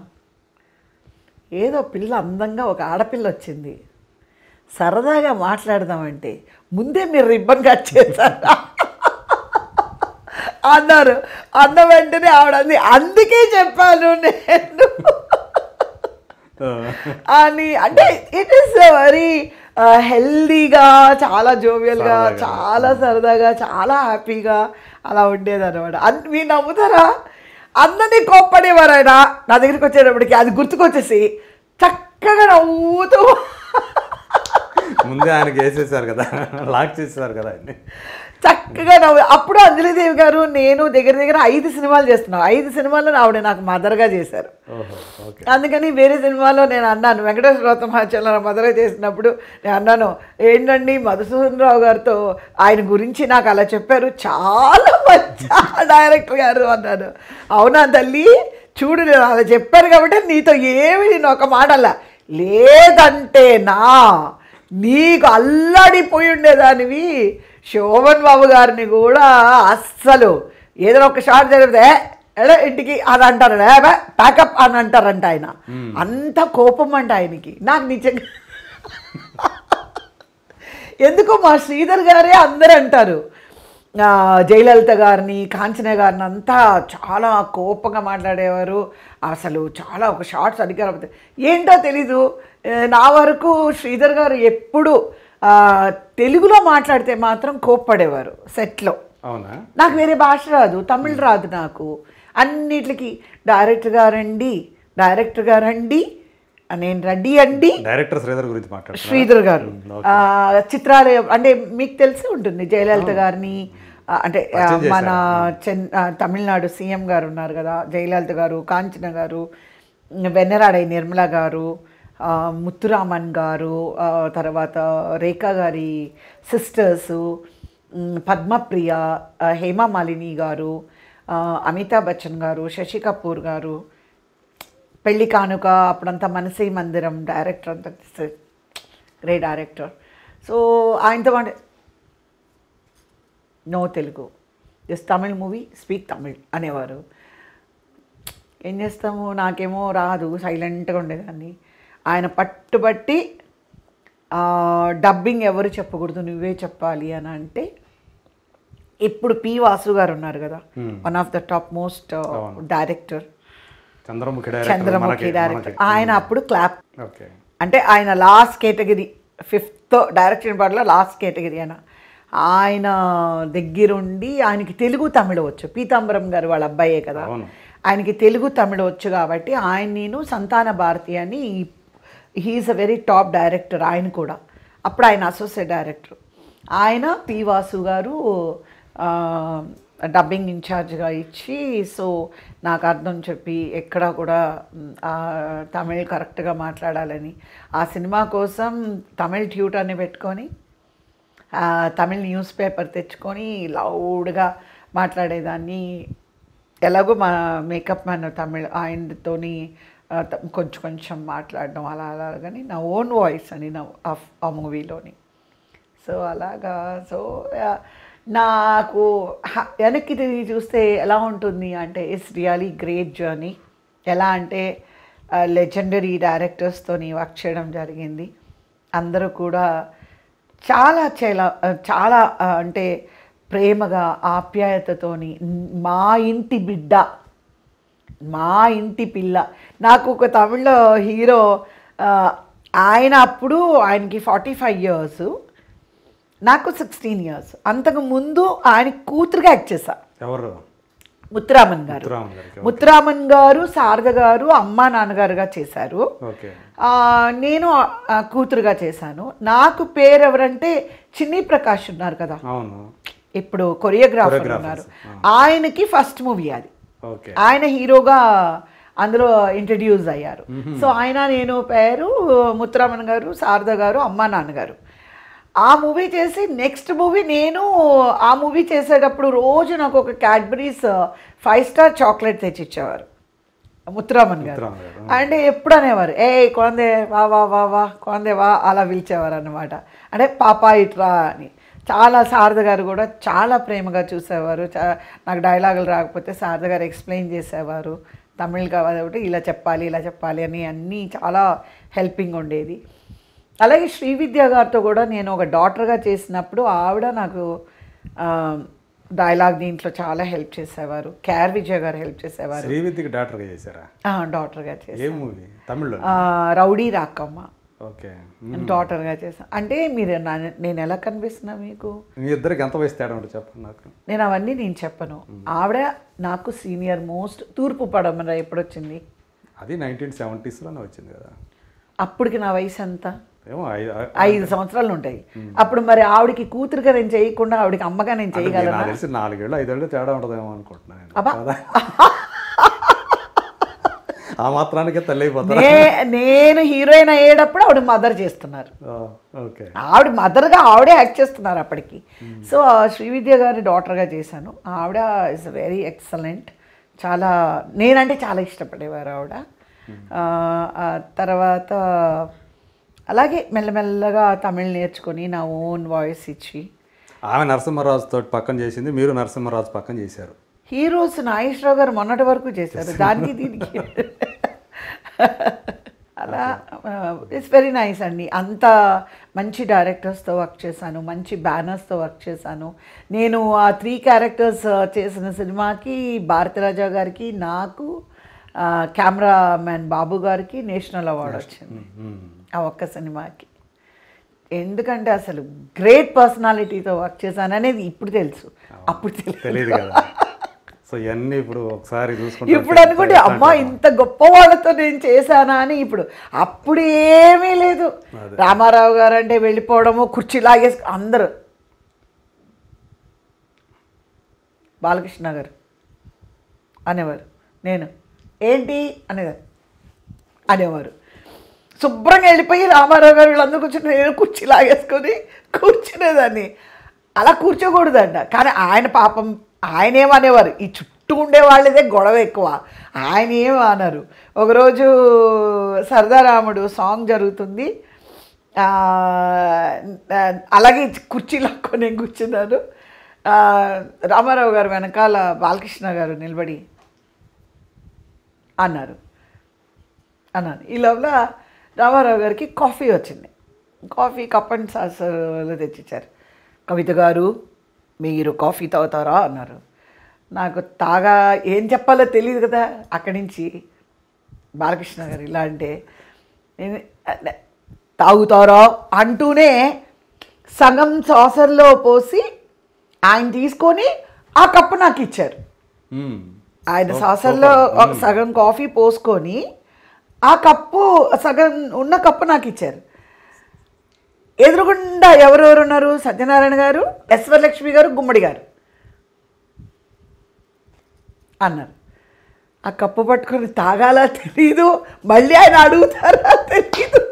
Speaker 2: ఏదో పిల్ల అందంగా ఒక ఆడపిల్ల వచ్చింది, సరదాగా మాట్లాడదామంటే ముందే మీరు రిబ్బన్ కట్ చేశారా అన్నారు. అన్న వెంటనే ఆవిడ అంది, అందుకే చెప్పాను నేను అని. అంటే ఇట్ ఈస్ వెరీ హెల్దీగా, చాలా జోవియల్గా, చాలా సరదాగా, చాలా హ్యాపీగా అలా ఉండేదన్నమాట. మీరు నమ్ముతారా, అందరినీ కోప్పడేవారు ఆయన. నా దగ్గరికి వచ్చేటప్పటికి అది గుర్తుకొచ్చేసి చక్కగా నవ్వుతూ,
Speaker 1: ముందే ఆయనకి వేసేసారు కదా, లాక్ చేసేసారు కదా ఆయన్ని,
Speaker 2: చక్కగా నవ్వు. అప్పుడు అంజలీదేవి గారు నేను దగ్గర 5 సినిమాలు చేస్తున్నాను. 5 సినిమాల్లో ఆవిడ నాకు మదర్గా చేశారు. అందుకని వేరే సినిమాలో నేను అన్నాను, వెంకటేశ్వర మహాచలం మదర్గా చేసినప్పుడు నేను అన్నాను, ఏంటండి మధుసూదన్ రావు గారితో ఆయన గురించి నాకు అలా చెప్పారు, చాలా మంచి డైరెక్టర్ గారు అన్నాను. అవునా తల్లి, చూడు నేను అలా చెప్పారు కాబట్టి నీతో ఏమి నేను ఒక మాట అలా లేదంటే నీకు అల్లాడిపోయి ఉండేదానివి. శోభన్ బాబు గారిని కూడా అస్సలు ఏదైనా ఒక షాట్ జరిగితే ఇంటికి అది అంటారు, ప్యాకప్ అని అంటారంట ఆయన. అంత కోపం అంట ఆయనకి. నాకు నిజంగా ఎందుకో మా శ్రీధర్ గారే అందరూ అంటారు, జయలలిత గారిని, కాంచన గారిని అంతా చాలా కోపంగా మాట్లాడేవారు. అసలు చాలా ఒక షార్ట్స్ సరిగ్గా ఏంటో తెలీదు. నా వరకు శ్రీధర్ గారు ఎప్పుడు తెలుగులో మాట్లాడితే మాత్రం కోప్పడేవారు సెట్లో. నాకు వేరే భాష రాదు, తమిళ్ రాదు నాకు. అన్నిటికి డైరెక్టర్ గారండి నేను రెడ్డి అండి.
Speaker 1: డైరెక్టర్ శ్రీధర్ గురించి మాట్లాడు.
Speaker 2: శ్రీధర్ గారు చిత్రాలు అంటే మీకు తెలిసి ఉంటుంది, జయలలిత గారిని, అంటే మన తమిళనాడు సీఎం గారు ఉన్నారు కదా, జయలలిత గారు, కాంచన గారు, వెన్నరాడై నిర్మల గారు, ముత్తురామన్ గారు, తర్వాత రేఖా గారి సిస్టర్సు, పద్మప్రియ, హేమమాలిని గారు, అమితాబ్ బచ్చన్ గారు, శశి కపూర్ గారు, పెళ్లి కానుక అప్పుడంతా మనసే మందిరం డైరెక్టర్, అంతా గ్రేట్ డైరెక్టర్. సో ఆయనతో no Telugu, just Tamil movie, speak Tamil అనేవారు. ఏం చేస్తాము, నాకేమో రాదు, సైలెంట్గా ఉండేదాన్ని. ఆయన పట్టుబట్టి డబ్బింగ్ ఎవరు చెప్పకూడదు, నువ్వే చెప్పాలి అని అంటే, ఇప్పుడు పి వాసు గారు ఉన్నారు కదా, one of the top most director, Chandramukhi director. ఆయన అప్పుడు క్లాప్, అంటే ఆయన లాస్ట్ కేటగిరీ, 5th డైరెక్షన్ పాటలో లాస్ట్ కేటగిరీ ఆయన దగ్గరుండి, ఆయనకి తెలుగు తమిళ వచ్చు. పీతాంబరం గారు వాళ్ళ అబ్బాయే కదా, ఆయనకి తెలుగు తమిళ వచ్చు కాబట్టి ఆయన, నేను సంతాన భారతి అని, he is a very top director ఆయన కూడా. అప్పుడు ఆయన అసోసియేట్ డైరెక్టర్. ఆయన పి వాసు గారు డబ్బింగ్ ఇన్ఛార్జ్గా ఇచ్చి, సో నాకు అర్థం చెప్పి ఎక్కడ కూడా తమిళ్ కరెక్ట్గా మాట్లాడాలని, ఆ సినిమా కోసం తమిళ్ ట్యూటర్ని పెట్టుకొని, తమిళ్ న్యూస్ పేపర్ తెచ్చుకొని లౌడ్గా మాట్లాడేదాన్ని. ఎలాగో మా మేకప్ మ్యాన్ తమిళ్, ఆయనతోని కొంచెం కొంచెం మాట్లాడడం అలా అలాగని నా ఓన్ వాయిస్ అని ఆ మూవీలోని. సో అలాగా. సో నాకు వెనక్కి తిరిగి చూస్తే ఎలా ఉంటుంది అంటే, ఇట్స్ రియలీ గ్రేట్ జర్నీ. ఎలా అంటే లెజెండరీ డైరెక్టర్స్తోని వర్క్ చేయడం జరిగింది. అందరూ కూడా చాలా చాలా చాలా అంటే ప్రేమగా, ఆప్యాయతతోని, మా ఇంటి బిడ్డ, మా ఇంటి పిల్ల. నాకు ఒక తమిళ హీరో, ఆయన అప్పుడు ఆయనకి 45 years, నాకు 16 years. అంతకు ముందు ఆయన కూతురుగా యాక్ట్ చేశా.
Speaker 1: ఎవరు?
Speaker 2: ముత్తురామన్ గారు. ముత్తురామన్ గారు, శారద గారు అమ్మా నాన్నగారుగా చేశారు. నేను కూతురుగా చేశాను. నాకు పేరు ఎవరంటే చిన్ని ప్రకాష్ ఉన్నారు కదా, ఇప్పుడు కొరియోగ్రాఫర్ ఉన్నారు, ఆయనకి ఫస్ట్ మూవీ అది. ఆయన హీరోగా అందులో ఇంట్రడ్యూస్ అయ్యారు. సో ఆయన నేను పేరు ముత్తురామన్ గారు, శారద గారు అమ్మా నాన్నగారు. ఆ మూవీ చేసి నెక్స్ట్ మూవీ నేను ఆ మూవీ చేసేటప్పుడు రోజు నాకు ఒక క్యాడ్బరీస్ 5-star చాక్లెట్ తెచ్చిచ్చేవారు ముత్తురామన్ గారు. అంటే ఎప్పుడు అనేవారు, ఏ కొందే వా వా వా వా కొందే వా అలా పిలిచేవారు అన్నమాట. అంటే పాపా ఇట్రా అని. చాలా శారద గారు కూడా చాలా ప్రేమగా చూసేవారు. నాకు డైలాగులు రాకపోతే శారద గారు ఎక్స్ప్లెయిన్ చేసేవారు. తమిళ్ కాబట్టి ఇలా చెప్పాలి అని అన్నీ చాలా హెల్పింగ్ ఉండేది. అలాగే శ్రీవిద్య గారితో కూడా నేను ఒక డాటర్గా చేసినప్పుడు ఆవిడ నాకు డైలాగ్ దీంట్లో చాలా హెల్ప్ చేసేవారు. కేఆర్ విజయ్ గారు హెల్ప్ చేసేవారు.
Speaker 1: శ్రీవిద్యకి డాటర్గా చేశారా?
Speaker 2: డాటర్గా చేశాను.
Speaker 1: తమిళ్లో
Speaker 2: రౌడీ రాకమ్మ
Speaker 1: ఓకే
Speaker 2: డాటర్గా చేశాను. అంటే మీరు నేను ఎలా కనిపిస్తున్నా మీకు?
Speaker 1: మీ ఇద్దరికి ఎంత వయసు తేడా ఉంటుంది చెప్పండి నాకు.
Speaker 2: నేను అవన్నీ నేను చెప్పను. ఆవిడ నాకు సీనియర్ మోస్ట్. తూర్పు పడమర ఎప్పుడు వచ్చింది?
Speaker 1: అది 1970sలోనే వచ్చింది కదా.
Speaker 2: అప్పటికి నా వయసు ఎంత? 5 సంవత్సరాలు ఉంటాయి. అప్పుడు మరి ఆవిడకి కూతురుగా నేను చేయకుండా ఆవిడకి అమ్మగా నేను చేయగలను.
Speaker 1: 4 ఏళ్ళు 5 ఏళ్ళు తేడా ఉంటుందేమో అనుకుంటున్నాను. ఆ మాత్రానికే తల్లి అయిపోతారు.
Speaker 2: నేను హీరోయిన్ అయ్యేటప్పుడు ఆవిడ మదర్ చేస్తున్నారు. ఆవిడ మదర్గా ఆవిడే యాక్ట్ చేస్తున్నారు అప్పటికి. సో శ్రీవిద్య గారి డాటర్గా చేశాను. ఆవిడ ఇస్ వెరీ ఎక్సలెంట్. చాలా నేనంటే చాలా ఇష్టపడేవారు ఆవిడ. తర్వాత అలాగే మెల్లమెల్లగా తమిళ్ నేర్చుకొని నా ఓన్ వాయిస్ ఇచ్చి.
Speaker 1: ఆమె నరసింహరాజుతో పక్కన చేసింది, మీరు నరసింహరాజు పక్కన చేశారు.
Speaker 2: హీరోస్ నాగేశ్వరరావు గారు మొన్నటి వరకు చేశారు, దానికి దీనికి. అలా ఇట్స్ వెరీ నైస్ అండి. అంత మంచి డైరెక్టర్స్తో వర్క్ చేశాను, మంచి బ్యానర్స్తో వర్క్ చేశాను. నేను ఆ 3 క్యారెక్టర్స్ చేసిన సినిమాకి భారతిరాజా గారికి, నాకు, కెమెరామ్యాన్ బాబు గారికి నేషనల్ అవార్డు వచ్చింది ఆ ఒక్క సినిమాకి. ఎందుకంటే అసలు గ్రేట్ పర్సనాలిటీతో వర్క్ చేశాను అనేది ఇప్పుడు తెలుసు, అప్పుడు తెలియదు కదా.
Speaker 1: సో ఇవన్నీ ఇప్పుడు ఒకసారి చూసుకుంటే
Speaker 2: ఇప్పుడు అనుకుంటే అమ్మా ఇంత గొప్ప వాళ్ళతో నేను చేశానా అని. ఇప్పుడు అప్పుడు ఏమీ లేదు. రామారావు గారు అంటే వెళ్ళిపోవడము, కుర్చీ లాగేసి అందరూ బాలకృష్ణ గారు అనేవారు. నేను ఏంటి అనేవారు. శుభ్రంగా వెళ్ళిపోయి రామారావు గారు వీళ్ళందరూ కూర్చుని నేను కుర్చీ లాగేసుకొని కూర్చునేదాన్ని. అలా కూర్చోకూడదంట. కానీ ఆయన పాపం ఆయన ఏమనేవారు, ఈ చుట్టూ ఉండే వాళ్ళదే గొడవ ఎక్కువ, ఆయన ఏం అన్నారు. ఒకరోజు సరదారాముడు సాంగ్ జరుగుతుంది, అలాగే కుర్చీ లాక్కొని నేను కూర్చున్నాను. రామారావు గారు వెనకాల బాలకృష్ణ గారు నిలబడి అన్నాను. ఈ లోపల రామారావు గారికి కాఫీ వచ్చింది. కాఫీ కప్ అండ్ సాసర్లో తెచ్చిచ్చారు. కవిత గారు మీరు కాఫీ తాగుతారా అన్నారు. నాకు ఏం చెప్పాలో తెలియదు కదా. అక్కడి నుంచి బాలకృష్ణ గారు ఇలా అంటే తాగుతారా అంటూనే సగం సాసర్లో పోసి ఆయన తీసుకొని ఆ కప్పు నాకు ఇచ్చారు. ఆయన సాసర్లో ఒక సగం కాఫీ పోసుకొని ఆ కప్పు సగం ఉన్న కప్పు నాకు ఇచ్చారు. ఎదురుగుండా ఎవరెవరు ఉన్నారు, సత్యనారాయణ గారు, వరలక్ష్మి గారు, గుమ్మడి గారు అన్నారు. ఆ కప్పు పట్టుకొని తాగాలా తెలీదు, మళ్ళీ ఆయన అడుగుతారా తెలీదు,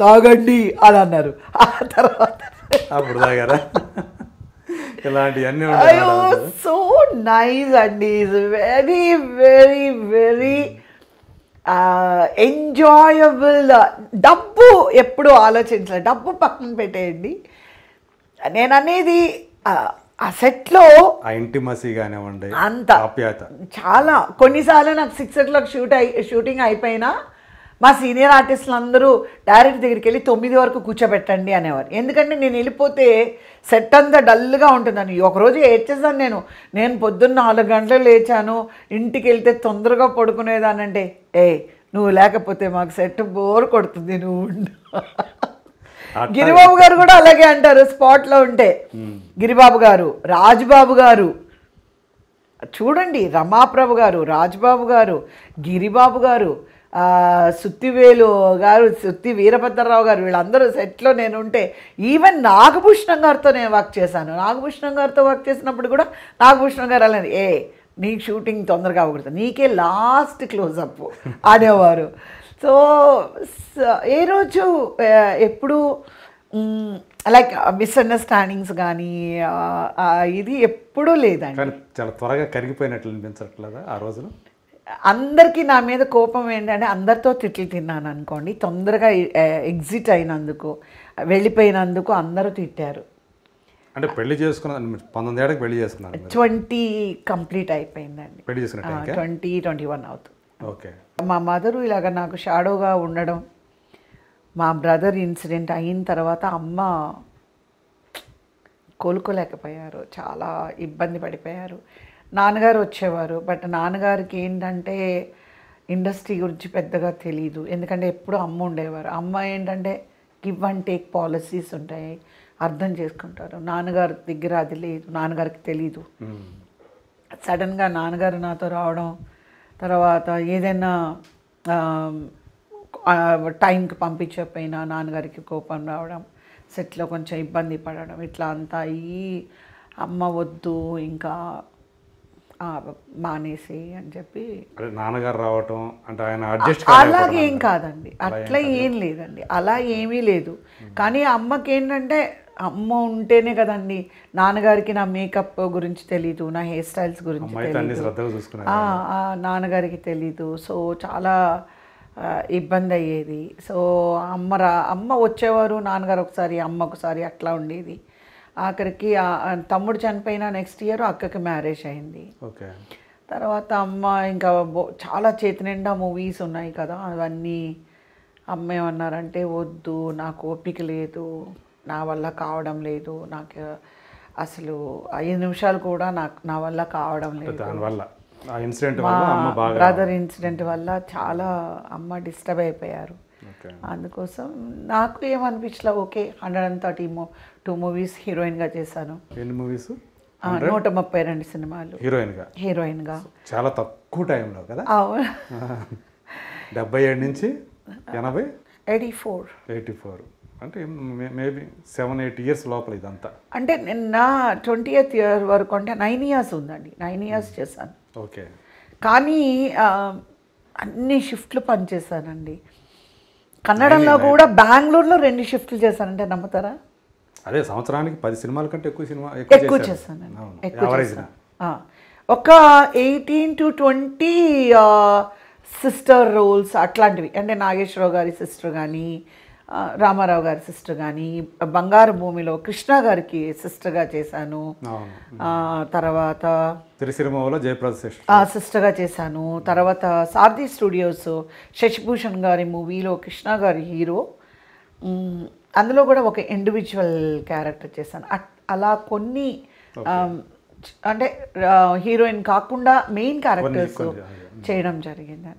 Speaker 2: తాగండి అని అన్నారు. ఆ తర్వాత
Speaker 1: అప్పుడు తాగారా? ఇలాంటివన్నీ
Speaker 2: అయ్యో సో నైస్ అండి. Is very very very enjoyable. డబ్బు ఎప్పుడు ఆలోచించలేదు, డబ్బు పక్కన పెట్టేయండి. నేను అనేది ఆ సెట్లో
Speaker 1: ఇంటిమసీ కానివ్వండి,
Speaker 2: అంత చాలా. కొన్నిసార్లు నాకు 6 o'clock షూటింగ్ అయిపోయినా మా సీనియర్ ఆర్టిస్టులు అందరూ డైరెక్ట్ దగ్గరికి వెళ్ళి 9 వరకు కూర్చోబెట్టండి అనేవారు. ఎందుకంటే నేను వెళ్ళిపోతే సెట్ అంతా డల్గా ఉంటుందని. ఒకరోజు ఏడ్చేసాను నేను పొద్దున్న 4 గంటలు లేచాను, ఇంటికి వెళ్తే తొందరగా పడుకునేదానంటే నువ్వు లేకపోతే మాకు సెట్ బోర్ కొడుతుంది, నువ్వు ఉండు. గిరిబాబు గారు కూడా అలాగే అంటారు స్పాట్లో ఉంటే. గిరిబాబు గారు, రాజ్బాబు గారు చూడండి, రమాప్రభు గారు, రాజ్బాబు గారు, గిరిబాబు గారు, సుత్తివేలు గారు, సుత్తి వీరభద్రరావు గారు, వీళ్ళందరూ సెట్లో నేను ఉంటే. ఈవెన్ నాగభూషణం గారితో నేను వర్క్ చేశాను. నాగభూషణం గారితో వర్క్ చేసినప్పుడు కూడా నాగభూషణం గారు అలానే నీకు షూటింగ్ తొందరగా అవ్వకూడదు, నీకే లాస్ట్ క్లోజప్ అనేవారు. సో ఏ రోజు ఎప్పుడు లైక్ మిస్అండర్స్టాండింగ్స్ కానీ ఇది ఎప్పుడూ లేదండి.
Speaker 1: చాలా త్వరగా కరిగిపోయినట్లు అనిపించట్లేదా ఆ రోజులు?
Speaker 2: అందరికీ నా మీద కోపం ఏంటంటే అందరితో తిట్లు తిన్నాను అనుకోండి, తొందరగా ఎగ్జిట్ అయినందుకు, వెళ్ళిపోయినందుకు అందరూ తిట్టారు.
Speaker 1: అంటే పెళ్లి చేసుకున్నాను 19 ఏళ్ళకి పెళ్లి చేసుకున్నాను.
Speaker 2: 20 కంప్లీట్ అయిపోయిందండి.
Speaker 1: పెళ్లి చేసుకున్న
Speaker 2: 21 అవుతుంది.
Speaker 1: ఓకే.
Speaker 2: మా మదరు ఇలాగ నాకు షాడోగా ఉండడం, మా బ్రదర్ ఇన్సిడెంట్ అయిన తర్వాత అమ్మ కోలుకోలేకపోయారు, చాలా ఇబ్బంది పడిపోయారు. నాన్నగారు వచ్చేవారు, బట్ నాన్నగారికి ఏంటంటే ఇండస్ట్రీ గురించి పెద్దగా తెలీదు. ఎందుకంటే ఎప్పుడూ అమ్మ ఉండేవారు. అమ్మ ఏంటంటే గివ్ అండ్ టేక్ పాలసీస్ ఉంటాయి, అర్థం చేసుకుంటారు. నాన్నగారి దగ్గర అది లేదు, నాన్నగారికి తెలీదు. సడన్గా నాన్నగారు నాతో రావడం, తర్వాత ఏదైనా టైంకి పంపించకపోయినా నాన్నగారికి కోపం రావడం, సెట్లో కొంచెం ఇబ్బంది పడడం, ఇట్లా అంతా అయ్యి అమ్మ వద్దు ఇంకా మానేసి అని చెప్పి.
Speaker 1: నాన్నగారు రావటం అంటే ఆయన అడ్జస్ట్
Speaker 2: అలాగేం కాదండి, అట్లా ఏం లేదండి, అలా ఏమీ లేదు. కానీ అమ్మకి ఏంటంటే అమ్మ ఉంటేనే కదండి, నాన్నగారికి నా మేకప్ గురించి తెలీదు, నా హెయిర్ స్టైల్స్ గురించి తెలీదు, నాన్నగారికి తెలీదు. సో చాలా ఇబ్బంది అయ్యేది. సో అమ్మ వచ్చేవారు, నాన్నగారు ఒకసారి, అమ్మ ఒకసారి, అట్లా ఉండేది. ఆఖరికి తమ్ముడు చనిపోయిన నెక్స్ట్ ఇయర్ అక్కకి మ్యారేజ్ అయింది. తర్వాత అమ్మ ఇంకా చాలా చేతి నిండా మూవీస్ ఉన్నాయి కదా, అవన్నీ అమ్మ ఏమన్నారంటే వద్దు, నాకు ఓపిక లేదు, నా వల్ల కావడం లేదు, నాకు అసలు 5 నిమిషాలు కూడా నా వల్ల కావడం లేదు. బ్రదర్ ఇన్సిడెంట్ వల్ల చాలా అమ్మ డిస్టర్బ్ అయిపోయారు. అందుకోసం నాకు ఏమనిపించలే, ఓకే 132 మూవీస్ హీరోయిన్గా చేశాను. 132 సినిమాలు హీరోయిన్గా.
Speaker 1: చాలా తక్కువ టైంలో కదా. 77 నుంచి 84. అంటే మేబీ 7-8 ఇయర్స్ లోపల ఇదంతా.
Speaker 2: అంటే నా 20th ఇయర్ వరకు అంటే 9 ఇయర్స్ ఉందండి. 9 ఇయర్స్ చేశాను.
Speaker 1: ఓకే.
Speaker 2: కానీ అన్ని షిఫ్ట్లు పనిచేశానండి. కన్నడంలో కూడా బెంగళూరులో 2 షిఫ్ట్లు చేశానంటే నమ్ముతారా?
Speaker 1: అదే సంవత్సరానికి 10 సినిమాల కంటే
Speaker 2: ఎక్కువ చేశానండి. ఎక్కువ చేశాను. ఒక 18 to 20 సిస్టర్ రోల్స్ అట్లాంటివి. అంటే నాగేశ్వరరావు గారి సిస్టర్ కానీ, రామారావు గారి సిస్టర్ కానీ, బంగారు భూమిలో కృష్ణ గారికి సిస్టర్గా చేశాను. తర్వాత
Speaker 1: తిరుసిరిమలో జయప్రద
Speaker 2: సిస్టర్గా చేశాను. తర్వాత సారథి స్టూడియోస్ శశిభూషణ్ గారి మూవీలో కృష్ణ గారి హీరో, అందులో కూడా ఒక ఇండివిజువల్ క్యారెక్టర్ చేశాను. అలా కొన్ని అంటే హీరోయిన్ కాకుండా మెయిన్ క్యారెక్టర్స్ చేయడం జరిగింది.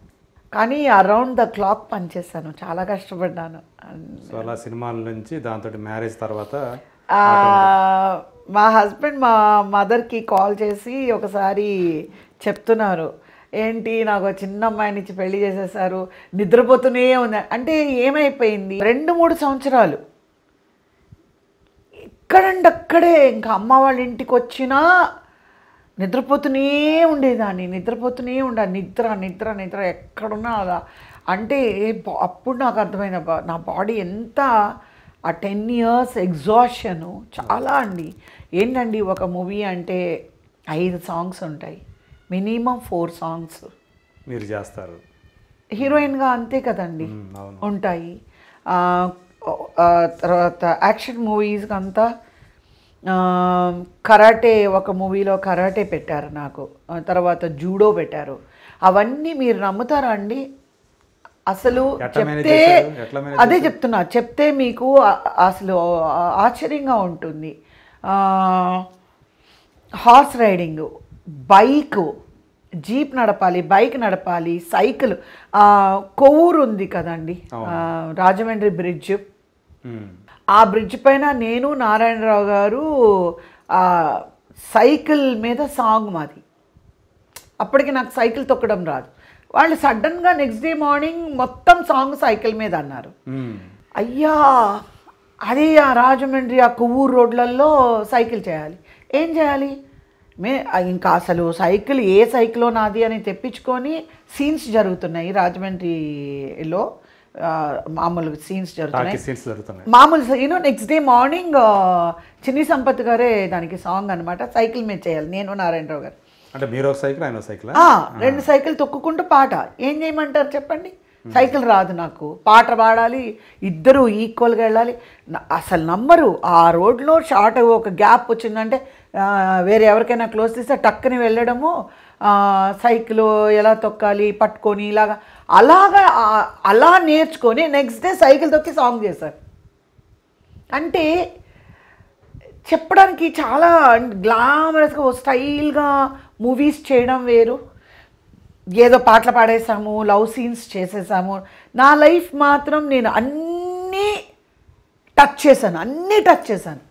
Speaker 2: కానీ అరౌండ్ ద క్లాక్ పనిచేస్తాను, చాలా కష్టపడ్డాను.
Speaker 1: సో అలా సినిమాల నుంచి దాంతో మ్యారేజ్ తర్వాత
Speaker 2: మా హస్బెండ్ మా మదర్కి కాల్ చేసి ఒకసారి చెప్తున్నారు, ఏంటి నాకు చిన్న అమ్మాయినిచ్చి పెళ్లి చేసేసారు, నిద్రపోతూనే ఉంది. అంటే ఏమైపోయింది, 2-3 సంవత్సరాలు ఎక్కడంటే అక్కడే ఇంకా అమ్మ వాళ్ళ ఇంటికి వచ్చినా నిద్రపోతూనే ఉండేదాన్ని, నిద్రపోతూనే ఉండాలి, నిద్ర నిద్ర నిద్ర ఎక్కడున్నా అలా. అంటే అప్పుడు నాకు అర్థమైన నా బాడీ ఎంత ఆ 10 years ఎగ్జాషను చాలా అండి. ఏంటండి ఒక మూవీ అంటే 5 songs ఉంటాయి, మినిమం 4 songs
Speaker 1: మీరు చేస్తారు
Speaker 2: హీరోయిన్గా, అంతే కదండి ఉంటాయి. తర్వాత యాక్షన్ మూవీస్కి అంతా కరాటే, ఒక మూవీలో కరాటే పెట్టారు నాకు, తర్వాత జూడో పెట్టారు. అవన్నీ మీరు నమ్ముతారా అండి? అసలు చెప్తే అదే చెప్తున్నా, చెప్తే మీకు అసలు ఆశ్చర్యంగా ఉంటుంది. హార్స్ రైడింగ్, బైక్, జీప్ నడపాలి, బైక్ నడపాలి, సైకిల్. కొవ్వూరు ఉంది కదండి, రాజమండ్రి బ్రిడ్జ్, ఆ బ్రిడ్జ్ పైన నేను నారాయణరావు గారు సైకిల్ మీద సాంగ్ మాది. అప్పటికి నాకు సైకిల్ తొక్కడం రాదు. వాళ్ళు సడన్గా నెక్స్ట్ డే మార్నింగ్ మొత్తం సాంగ్ సైకిల్ మీద అన్నారు. అయ్యా అది ఆ రాజమండ్రి ఆ కొవ్వూరు రోడ్లలో సైకిల్ చేయాలి, ఏం చేయాలి? ఇంకా అసలు సైకిల్ ఏ సైకిలో నాది అని తెప్పించుకొని సీన్స్ జరుగుతున్నాయి రాజమండ్రిలో, మామూలు సీన్స్ జరుగుతున్నాయి మామూలు నెక్స్ట్ డే మార్నింగ్ చిన్ని సంపత్ గారే దానికి సాంగ్ అనమాట, సైకిల్ మీద చేయాలి నేను నారాయణరావు గారు.
Speaker 1: అంటే మీరు ఒక సైకిల్ ఆయన సైకిల్,
Speaker 2: 2 సైకిల్ తొక్కుకుంటూ పాట. ఏం చేయమంటారు చెప్పండి? సైకిల్ రాదు నాకు, పాట పాడాలి, ఇద్దరు ఈక్వల్గా వెళ్ళాలి. అసలు నమ్మరు, ఆ రోడ్లో షార్ట్ ఒక గ్యాప్ వచ్చిందంటే వేరే ఎవరికైనా క్లోజ్ తీస్తే టక్కని వెళ్ళడము, సైకిల్ ఎలా తొక్కాలి పట్టుకొని అలా నేర్చుకొని నెక్స్ట్ డే సైకిల్ తొక్కి సాంగ్ చేశారు. అంటే చెప్పడానికి చాలా గ్లామరస్గా స్టైల్గా మూవీస్ చేయడం వేరు, ఏదో పాటలు పాడేసాము, లవ్ సీన్స్ చేసేసాము. నా లైఫ్ మాత్రం నేను అన్నీ టచ్ చేశాను.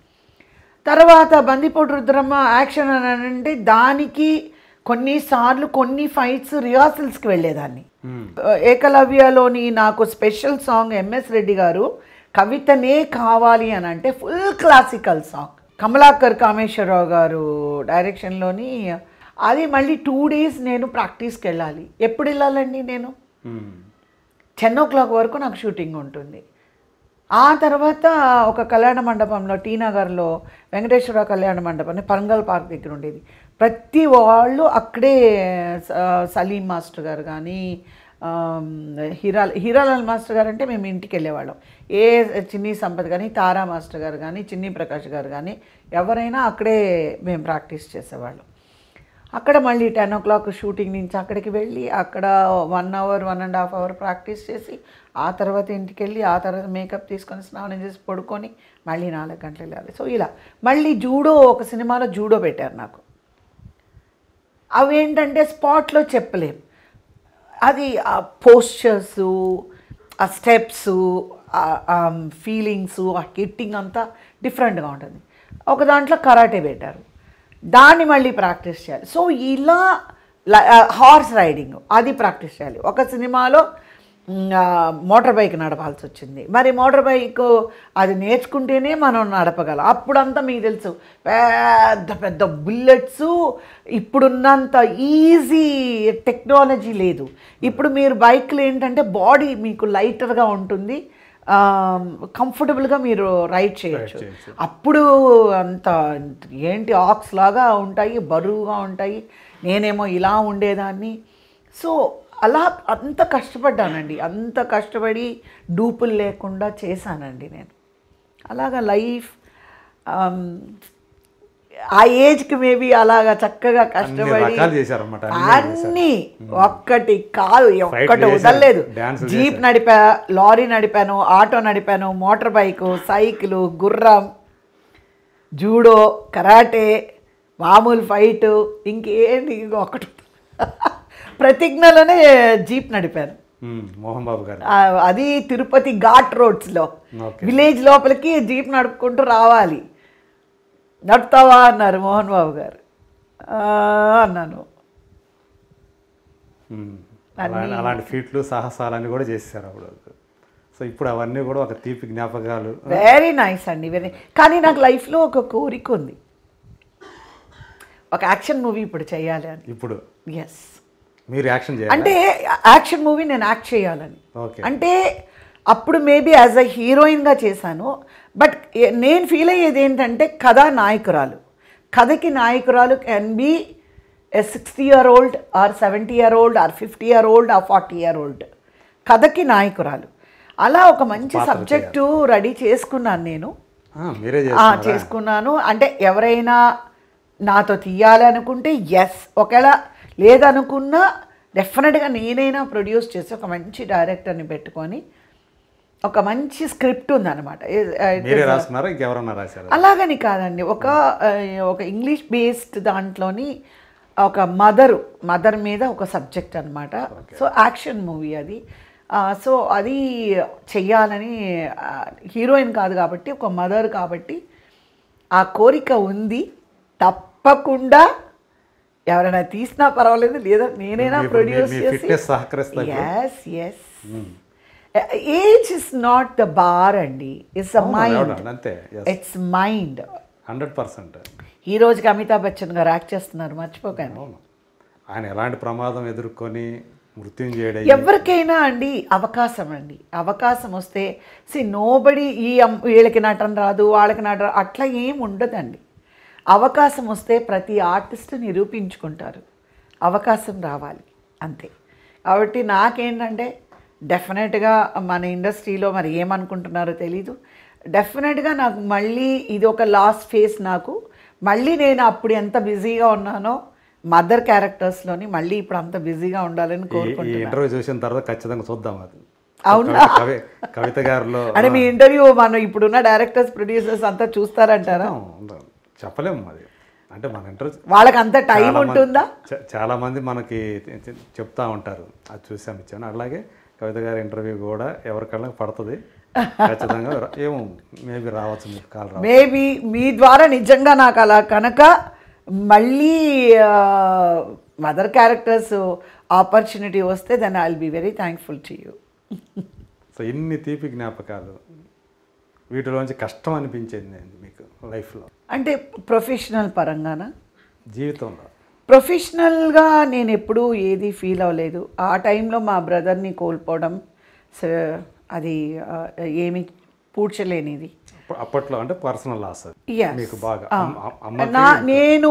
Speaker 2: తర్వాత బందిపోటు రుద్రమ్మ యాక్షన్ అని అంటే దానికి కొన్నిసార్లు కొన్ని ఫైట్స్ రిహార్సల్స్కి వెళ్ళేదాన్ని. ఏకలవ్యలోని నాకు స్పెషల్ సాంగ్ ఎంఎస్ రెడ్డి గారు కవితనే కావాలి అని అంటే full classical song, Kamalakar Kameswara Rao గారు డైరెక్షన్లోని. అది మళ్ళీ 2 days నేను ప్రాక్టీస్కి వెళ్ళాలి. ఎప్పుడు వెళ్ళాలండి? నేను 10 o'clock వరకు నాకు షూటింగ్ ఉంటుంది. ఆ తర్వాత ఒక కళ్యాణ మండపంలో టీ నగర్లో వెంకటేశ్వర కళ్యాణ మండపం పరంగల్ పార్క్ దగ్గర ఉండేది. ప్రతి వాళ్ళు అక్కడే సలీం మాస్టర్ గారు కానీ హీరాలాల్ మాస్టర్ గారు అంటే మేము ఇంటికి వెళ్ళేవాళ్ళం. ఏ చిన్ని సంపత్ కానీ తారా మాస్టర్ గారు కానీ చిన్ని ప్రకాష్ గారు కానీ ఎవరైనా అక్కడే మేము ప్రాక్టీస్ చేసేవాళ్ళం. అక్కడ మళ్ళీ 10 o'clock షూటింగ్ నుంచి అక్కడికి వెళ్ళి అక్కడ 1 hour 1.5 hour ప్రాక్టీస్ చేసి ఆ తర్వాత ఇంటికి వెళ్ళి ఆ తర్వాత మేకప్ తీసుకొని స్నానం చేసి పడుకొని మళ్ళీ 4 గంటలు వెళ్ళాలి. సో ఇలా మళ్ళీ జూడో, ఒక సినిమాలో జూడో పెట్టారు నాకు. అవి ఏంటంటే స్పాట్లో చెప్పలేం, అది ఆ పోస్చర్సు, ఆ స్టెప్సు, ఫీలింగ్సు, ఆ హిట్టింగ్ అంతా డిఫరెంట్గా ఉంటుంది. ఒక దాంట్లో కరాటే పెట్టారు, దాన్ని మళ్ళీ ప్రాక్టీస్ చేయాలి. సో ఇలా హార్స్ రైడింగ్ అది ప్రాక్టీస్ చేయాలి. ఒక సినిమాలో మోటార్ బైక్ నడపాల్సి వచ్చింది. మరి మోటార్ బైక్ అది నేర్చుకుంటేనే మనం నడపగలం. అప్పుడంతా మీకు తెలుసు పెద్ద పెద్ద బుల్లెట్స్, ఇప్పుడున్నంత ఈజీ టెక్నాలజీ లేదు. ఇప్పుడు మీరు బైక్లు ఏంటంటే బాడీ మీకు లైటర్గా ఉంటుంది, కంఫర్టబుల్గా మీరు రైడ్ చేయొచ్చు. అప్పుడు అంత ఏంటి ఆక్స్ లాగా ఉంటాయి, బరువుగా ఉంటాయి. నేనేమో ఇలా ఉండేదాన్ని. సో అలా అంత కష్టపడ్డానండి, అంత కష్టపడి డూపులు లేకుండా చేశానండి నేను. అలాగా లైఫ్ ఆ ఏజ్కి మేబీ అలాగా చక్కగా కష్టపడి అన్నీ ఒక్కటి కాదు, ఒక్కటి వదలలేదు. జీప్ నడిపా, లారీ నడిపాను, ఆటో నడిపాను, మోటార్ బైకు, సైకిలు, గుర్రం, జూడో, కరాటే, మామూలు ఫైటు, ఇంకేంటి ఒకటి ప్రతిజ్ఞలోనే జీప్ నడిపాను.
Speaker 1: మోహన్ బాబు గారు
Speaker 2: అది తిరుపతి ఘాట్ రోడ్స్లో విలేజ్ లోపలికి జీప్ నడుపుకుంటూ రావాలి. నడుపుతావా అన్నారు మోహన్ బాబు గారు. అన్నాను.
Speaker 1: అలాంటి ఫీట్లు సాహసాలన్నీ కూడా చేశారు అప్పుడు. సో ఇప్పుడు అవన్నీ కూడా ఒక తీపి జ్ఞాపకాలు.
Speaker 2: వెరీ నైస్ అండి, వెరీ. కానీ నాకు లైఫ్లో ఒక కోరిక ఉంది, ఒక యాక్షన్ మూవీ ఇప్పుడు చేయాలి అని.
Speaker 1: ఇప్పుడు
Speaker 2: ఎస్,
Speaker 1: మీరు యాక్షన్ చేయాలి
Speaker 2: అంటే యాక్షన్ మూవీ నేను యాక్ట్ చేయాలని. అంటే అప్పుడు మేబీ యాజ్ అ హీరోయిన్గా చేశాను. బట్ నేను ఫీల్ అయ్యేది ఏంటంటే కథా నాయకురాలు, కథకి నాయకురాలు can be a 60-year-old or 70-year-old or 50-year-old or 40-year-old. కథకి నాయకురాలు. అలా ఒక మంచి సబ్జెక్టు రెడీ చేసుకున్నాను నేను. చేసుకున్నాను. అంటే ఎవరైనా నాతో తీయాలి అనుకుంటే ఎస్, ఒకవేళ లేదనుకున్నా డెఫినెట్గా నేనైనా ప్రొడ్యూస్ చేసి ఒక మంచి డైరెక్టర్ని పెట్టుకొని ఒక మంచి స్క్రిప్ట్ ఉందన్నమాట. అలాగని కాదండి, ఒక ఇంగ్లీష్ బేస్డ్ దాంట్లోని ఒక మదర్ మీద ఒక సబ్జెక్ట్ అనమాట. సో యాక్షన్ మూవీ అది. సో అది చెయ్యాలని, హీరోయిన్ కాదు కాబట్టి ఒక మదర్ కాబట్టి ఆ కోరిక ఉంది. తప్పకుండా ఎవరైనా తీసినా పర్వాలేదు, లేదా నేనైనా ప్రొడ్యూస్ చేసి. Yes yes, age is not the bar అండి, it's a mind. It's mind
Speaker 1: 100%.
Speaker 2: ఈ రోజుకి అమితాబ్ బచ్చన్ గారు యాక్ట్ చేస్తున్నారు, మర్చిపోకండి.
Speaker 1: ఆయన ఎలాంటి ప్రమాదం ఎదుర్కొని మృత్యుం చేయడం.
Speaker 2: ఎవరికైనా అండి అవకాశం వస్తే నోబడి వీళ్ళకి నటన రాదు, వాళ్ళకి నటన అట్లా ఏం ఉండదండి. అవకాశం వస్తే ప్రతి ఆర్టిస్ట్ నిరూపించుకుంటారు, అవకాశం రావాలి అంతే. కాబట్టి నాకేంటంటే డెఫినెట్గా మన ఇండస్ట్రీలో మరి ఏమనుకుంటున్నారో తెలీదు, డెఫినెట్గా నాకు మళ్ళీ ఇది ఒక లాస్ట్ ఫేజ్. నాకు మళ్ళీ నేను అప్పుడు ఎంత బిజీగా ఉన్నానో మదర్ క్యారెక్టర్స్లోని మళ్ళీ ఇప్పుడు అంత బిజీగా ఉండాలని కోరుకుంటున్నాను.
Speaker 1: ఇంటర్వ్యూ చూసిన తర్వాత ఖచ్చితంగా చూద్దాం అది.
Speaker 2: అవునా?
Speaker 1: కవిత గారిలో
Speaker 2: అంటే మీ ఇంటర్వ్యూ మనం ఇప్పుడున్న డైరెక్టర్స్ ప్రొడ్యూసర్స్ అంతా చూస్తారంటారా?
Speaker 1: చెప్పలేము అది. అంటే మన ఇంటర్వ్యూ
Speaker 2: వాళ్ళకి అంత టైం ఉంటుందా?
Speaker 1: చాలా మంది మనకి చెప్తా ఉంటారు, అది చూసాము ఇచ్చాను. అలాగే కవిత గారి ఇంటర్వ్యూ కూడా ఎవరికన్నా పడుతుంది ఖచ్చితంగా. ఏమో మేబీ రావచ్చు, మీకు కాల్ రావచ్చు.
Speaker 2: మేబీ మీ ద్వారా నిజంగా నాకు అలా కనుక మళ్ళీ మదర్ క్యారెక్టర్స్ ఆపర్చునిటీ వస్తే then I will be very thankful to you.
Speaker 1: So ఇన్ని తీపి జ్ఞాపకాలు, వీటిలోంచి కష్టం అనిపించింది మీకు లైఫ్లో?
Speaker 2: అంటే ప్రొఫెషనల్ పరంగానా?
Speaker 1: జీవితంలో
Speaker 2: ప్రొఫెషనల్గా నేను ఎప్పుడూ ఏది ఫీల్ అవ్వలేదు. ఆ టైంలో మా బ్రదర్ని కోల్పోవడం అది ఏమి పూడ్చలేనిది.
Speaker 1: అప్పట్లో అంటే పర్సనల్ లాస్ మీకు బాగా.
Speaker 2: నేను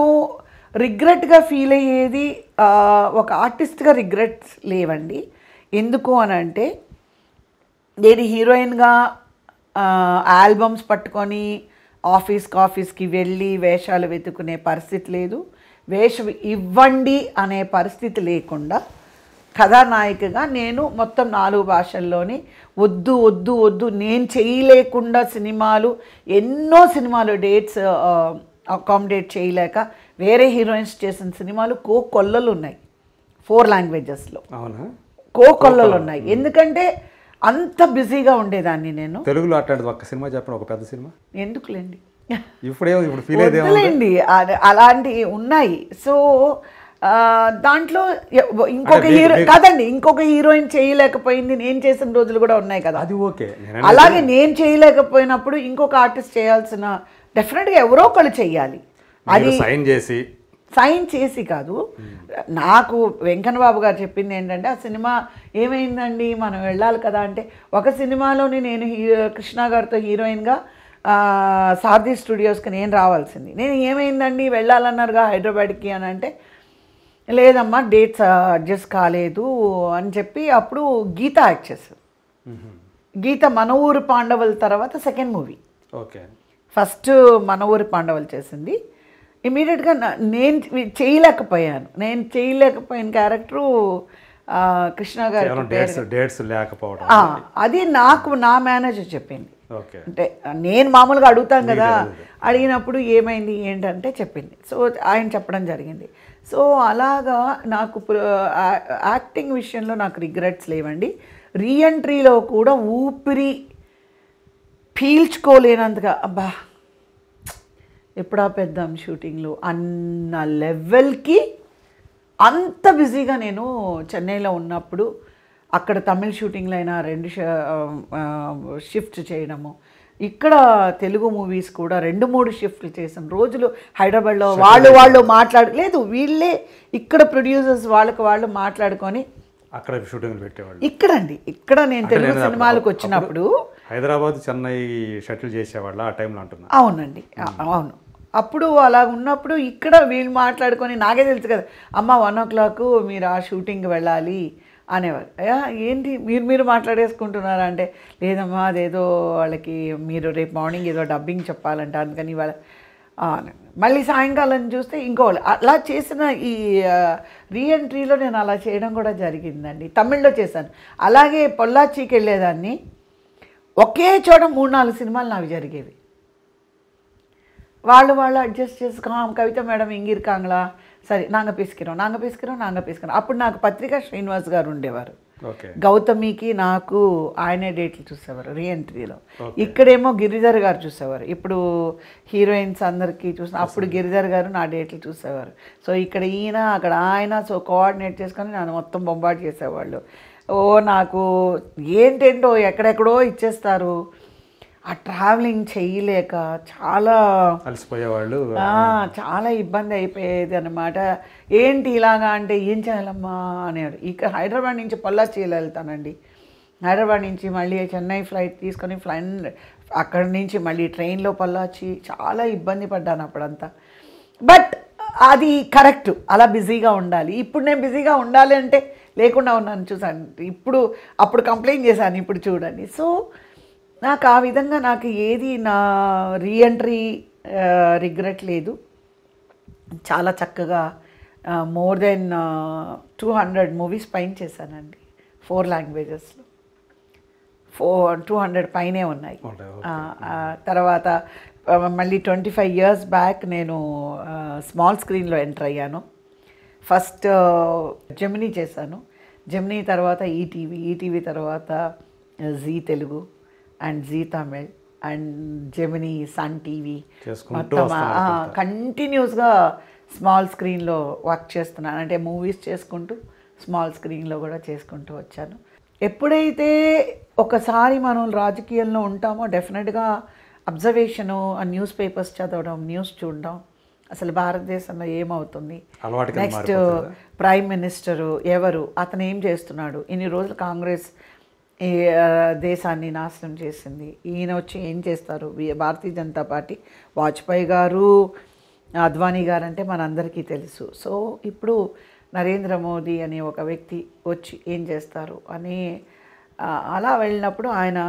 Speaker 2: రిగ్రెట్గా ఫీల్ అయ్యేది ఒక ఆర్టిస్ట్గా రిగ్రెట్స్ లేవండి. ఎందుకు అని అంటే నేను హీరోయిన్గా ఆల్బమ్స్ పట్టుకొని ఆఫీస్కి వెళ్ళి వేషాలు వెతుకునే పరిస్థితి లేదు, వేషం ఇవ్వండి అనే పరిస్థితి లేకుండా కథానాయికగా నేను మొత్తం 4 భాషల్లోని వద్దు వద్దు వద్దు నేను చేయలేకుండా ఎన్నో సినిమాలు డేట్స్ అకామిడేట్ చేయలేక వేరే హీరోయిన్స్ చేసిన సినిమాలు కొల్లలు ఉన్నాయి 4 లాంగ్వేజెస్లో.
Speaker 1: అవునా?
Speaker 2: కొల్లలు ఉన్నాయి. ఎందుకంటే అంత బిజీగా ఉండేదాన్ని నేను.
Speaker 1: తెలుగులో అట్లాంటిది ఒక్క సినిమా చెప్పండి, ఒక పెద్ద సినిమా.
Speaker 2: ఎందుకులేండి,
Speaker 1: ఇప్పుడు ఫీల్
Speaker 2: అలాంటివి ఉన్నాయి. సో దాంట్లో ఇంకొక హీరో కాదండి, ఇంకొక హీరోయిన్ చేయలేకపోయింది, నేను చేసిన రోజులు కూడా ఉన్నాయి కదా.
Speaker 1: అది ఓకే.
Speaker 2: అలాగే నేను చేయలేకపోయినప్పుడు ఇంకొక ఆర్టిస్ట్ చేయాల్సిన డెఫినెట్గా ఎవరో ఒకళ్ళు చెయ్యాలి. అది సైన్ చేసి కాదు. నాకు వెంకన్న బాబు గారు చెప్పింది ఏంటంటే, ఆ సినిమా ఏమైందండి మనం వెళ్ళాలి కదా అంటే, ఒక సినిమాలోని నేను కృష్ణ గారితో హీరోయిన్గా సారథి స్టూడియోస్కి నేను రావాల్సింది, నేను ఏమైందండి వెళ్ళాలన్నారుగా హైదరాబాద్కి అని అంటే, లేదమ్మా డేట్స్ అడ్జస్ట్ కాలేదు అని చెప్పి అప్పుడు గీత యాక్ట్ చేశారు. గీత మన ఊరు పాండవుల తర్వాత సెకండ్ మూవీ.
Speaker 1: ఓకే.
Speaker 2: ఫస్ట్ మన ఊరు పాండవులు చేసింది. ఇమీడియట్గా నేను చేయలేకపోయిన క్యారెక్టరు కృష్ణ గారు. అది నాకు నా మేనేజర్ చెప్పింది. అంటే నేను మామూలుగా అడుగుతాను కదా, అడిగినప్పుడు ఏమైంది ఏంటంటే చెప్పింది. సో ఆయన చెప్పడం జరిగింది. సో అలాగా నాకు యాక్టింగ్ విషయంలో నాకు రిగ్రెట్స్ లేవండి. రీఎంట్రీలో కూడా ఊపిరి పీల్చుకోలేనంతగా అబ్బా ఎప్పుడా పెద్దాం షూటింగ్లు అన్న లెవెల్కి అంత బిజీగా నేను చెన్నైలో ఉన్నప్పుడు అక్కడ తమిళ షూటింగ్లో అయినా 2 షిఫ్ట్ చేయడము, ఇక్కడ తెలుగు మూవీస్ కూడా 2-3 షిఫ్ట్లు చేసిన రోజులు హైదరాబాద్లో వాళ్ళు మాట్లాడలేదు, వీళ్ళే ఇక్కడ ప్రొడ్యూసర్స్ వాళ్ళు మాట్లాడుకొని
Speaker 1: అక్కడ షూటింగ్లు పెట్టేవాళ్ళు.
Speaker 2: ఇక్కడ నేను తెలుగు సినిమాలకు వచ్చినప్పుడు
Speaker 1: హైదరాబాద్ చెన్నై షటిల్ చేసేవాళ్ళు ఆ టైంలో అంటున్నా.
Speaker 2: అవునండి, అవును. అప్పుడు అలా ఉన్నప్పుడు ఇక్కడ వీళ్ళు మాట్లాడుకొని, నాకే తెలుసు కదా అమ్మ 1 o'clock మీరు ఆ షూటింగ్కి వెళ్ళాలి అనేవారు. ఏంటి మీరు మాట్లాడేసుకుంటున్నారా అంటే, లేదమ్మా అదేదో వాళ్ళకి మీరు రేపు మార్నింగ్ ఏదో డబ్బింగ్ చెప్పాలంట, అందుకని వాళ్ళ మళ్ళీ సాయంకాలం చూస్తే ఇంకోళ్ళు అలా చేసిన ఈ రీఎంట్రీలో నేను అలా చేయడం కూడా జరిగిందండి. తమిళ్లో చేశాను. అలాగే పొల్లాచికి వెళ్ళేదాన్ని, ఒకే చోట 3-4 సినిమాలు నావి జరిగేవి. వాళ్ళు అడ్జస్ట్ చేసుకో, కవిత మేడం ఇంగిరుకాంగ్లా, సరే నాங்கள் பேசிக்கிறோம். అప్పుడు నాకు పత్రికా శ్రీనివాస్ గారు ఉండేవారు. గౌతమికి నాకు ఆయనే డేట్లు చూసేవారు రీఎంట్రీలో. ఇక్కడేమో గిరిధర్ గారు చూసేవారు. ఇప్పుడు హీరోయిన్స్ అందరికీ చూసిన అప్పుడు గిరిధర్ గారు నా డేట్లు చూసేవారు. సో ఇక్కడ ఈయన అక్కడ ఆయన, సో కోఆర్డినేట్ చేసుకొని నన్ను మొత్తం బొంబాటు చేసేవాళ్ళు. నాకు ఏంటేంటో ఎక్కడెక్కడో ఇచ్చేస్తారు. ఆ ట్రావెలింగ్ చేయలేక చాలా
Speaker 1: అలసిపోయేవాళ్ళు,
Speaker 2: చాలా ఇబ్బంది అయిపోయేది అన్నమాట. ఏంటి ఇలాగా అంటే, ఏం చేయాలమ్మా అనేవాడు. ఇక్కడ హైదరాబాద్ నుంచి పొల్లాచి వెళ్తానండి. హైదరాబాద్ నుంచి మళ్ళీ చెన్నై ఫ్లైట్ తీసుకొని అక్కడి నుంచి మళ్ళీ ట్రైన్లో పొల్లాచి, చాలా ఇబ్బంది పడ్డాను అప్పుడంతా. బట్ అది కరెక్ట్, అలా బిజీగా ఉండాలి. ఇప్పుడు నేను బిజీగా ఉండాలి అంటే లేకుండా ఉన్నాను, చూసాను. అప్పుడు కంప్లైంట్ చేశాను, ఇప్పుడు చూడండి. సో నాకు ఆ విధంగా నాకు ఏది నా రీఎంట్రీ రిగ్రెట్ లేదు. చాలా చక్కగా మోర్ దెన్ 200 మూవీస్ పైన చేశానండి, 4 లాంగ్వేజెస్లో. 200 పైనే ఉన్నాయి. తర్వాత మళ్ళీ 25 years బ్యాక్ నేను స్మాల్ స్క్రీన్లో ఎంటర్ అయ్యాను. ఫస్ట్ జెమినీ చేశాను, జెమినీ తర్వాత ఈటీవీ తర్వాత జీ తెలుగు అండ్ జీ తమిళ్ అండ్ జెమినీ, సన్ టీవీ, మొత్తం కంటిన్యూస్గా స్మాల్ స్క్రీన్లో వర్క్ చేస్తున్నాను. అంటే మూవీస్ చేసుకుంటూ స్మాల్ స్క్రీన్లో కూడా చేసుకుంటూ వచ్చాను. ఎప్పుడైతే ఒకసారి మనం రాజకీయాల్లో ఉంటామో డెఫినెట్గా అబ్జర్వేషను, ఆ న్యూస్ పేపర్స్ చదవడం, న్యూస్ చూడడం, అసలు భారతదేశంలో ఏమవుతుంది, నెక్స్ట్ ప్రైమ్ మినిస్టరు ఎవరు, అతను ఏం చేస్తున్నాడు, ఇన్ని రోజులు కాంగ్రెస్ ఈ దేశాన్ని నాశనం చేసింది, ఈయన వచ్చి ఏం చేస్తారు, భారతీయ జనతా పార్టీ, వాజ్పేయి గారు, అద్వానీ గారు అంటే మనందరికీ తెలుసు. సో ఇప్పుడు నరేంద్ర మోదీ అనే ఒక వ్యక్తి వచ్చి ఏం చేస్తారు అని అలా వెళ్ళినప్పుడు, ఆయన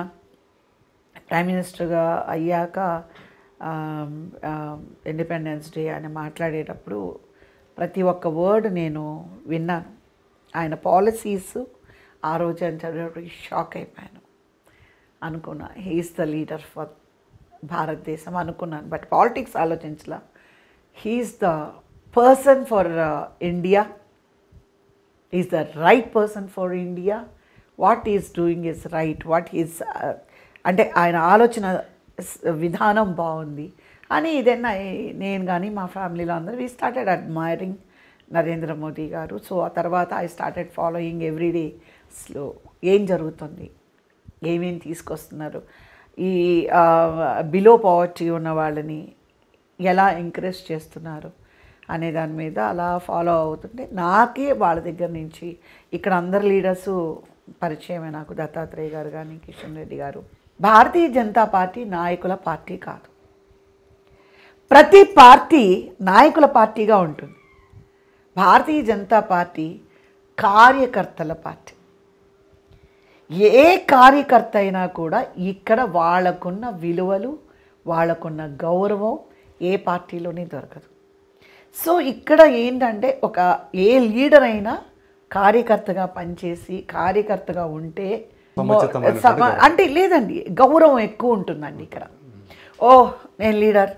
Speaker 2: ప్రైమ్ మినిస్టర్గా అయ్యాక ఇండిపెండెన్స్ డే ఆయన మాట్లాడేటప్పుడు ప్రతి ఒక్క వర్డ్ నేను విన్నాను. ఆయన పాలసీస్ ఆ రోజు అని చదివేటప్పుడు షాక్ అయిపోయాను. అనుకున్నా హీఈస్ ద లీడర్ ఫర్ భారతదేశం అనుకున్నాను. బట్ పాలిటిక్స్ ఆలోచించలా. He is the person for India, is the right person for India. What is doing is right, what is అంటే ఆయన ఆలోచన విధానం బాగుంది అని. ఇదన్నా నేను కానీ మా ఫ్యామిలీలో అందరూ we started admiring Narendra Modi గారు. సో ఆ తర్వాత I started following everyday slow ఏం జరుగుతుంది, ఏమేం తీసుకొస్తున్నారు, ఈ బిలో పావర్టీ ఉన్న వాళ్ళని ఎలా ఎంకరేజ్ చేస్తున్నారు అనే దాని మీద అలా ఫాలో అవుతుంటే నాకే వాళ్ళ దగ్గర నుంచి ఇక్కడ అందరు లీడర్సు పరిచయమే నాకు. దత్తాత్రేయ గారు కానీ, కిషన్ రెడ్డి గారు. భారతీయ జనతా పార్టీ నాయకుల పార్టీ కాదు. ప్రతి పార్టీ నాయకుల పార్టీగా ఉంటుంది. భారతీయ జనతా పార్టీ కార్యకర్తల పార్టీ. ఏ కార్యకర్త అయినా కూడా ఇక్కడ వాళ్ళకున్న విలువలు, వాళ్ళకున్న గౌరవం ఏ పార్టీలోనే దొరకదు. సో ఇక్కడ ఏంటంటే ఏ లీడర్ అయినా కార్యకర్తగా పనిచేసి కార్యకర్తగా ఉంటే అంటే లేదండి, గౌరవం ఎక్కువ ఉంటుందండి ఇక్కడ. ఓ నేను లీడర్,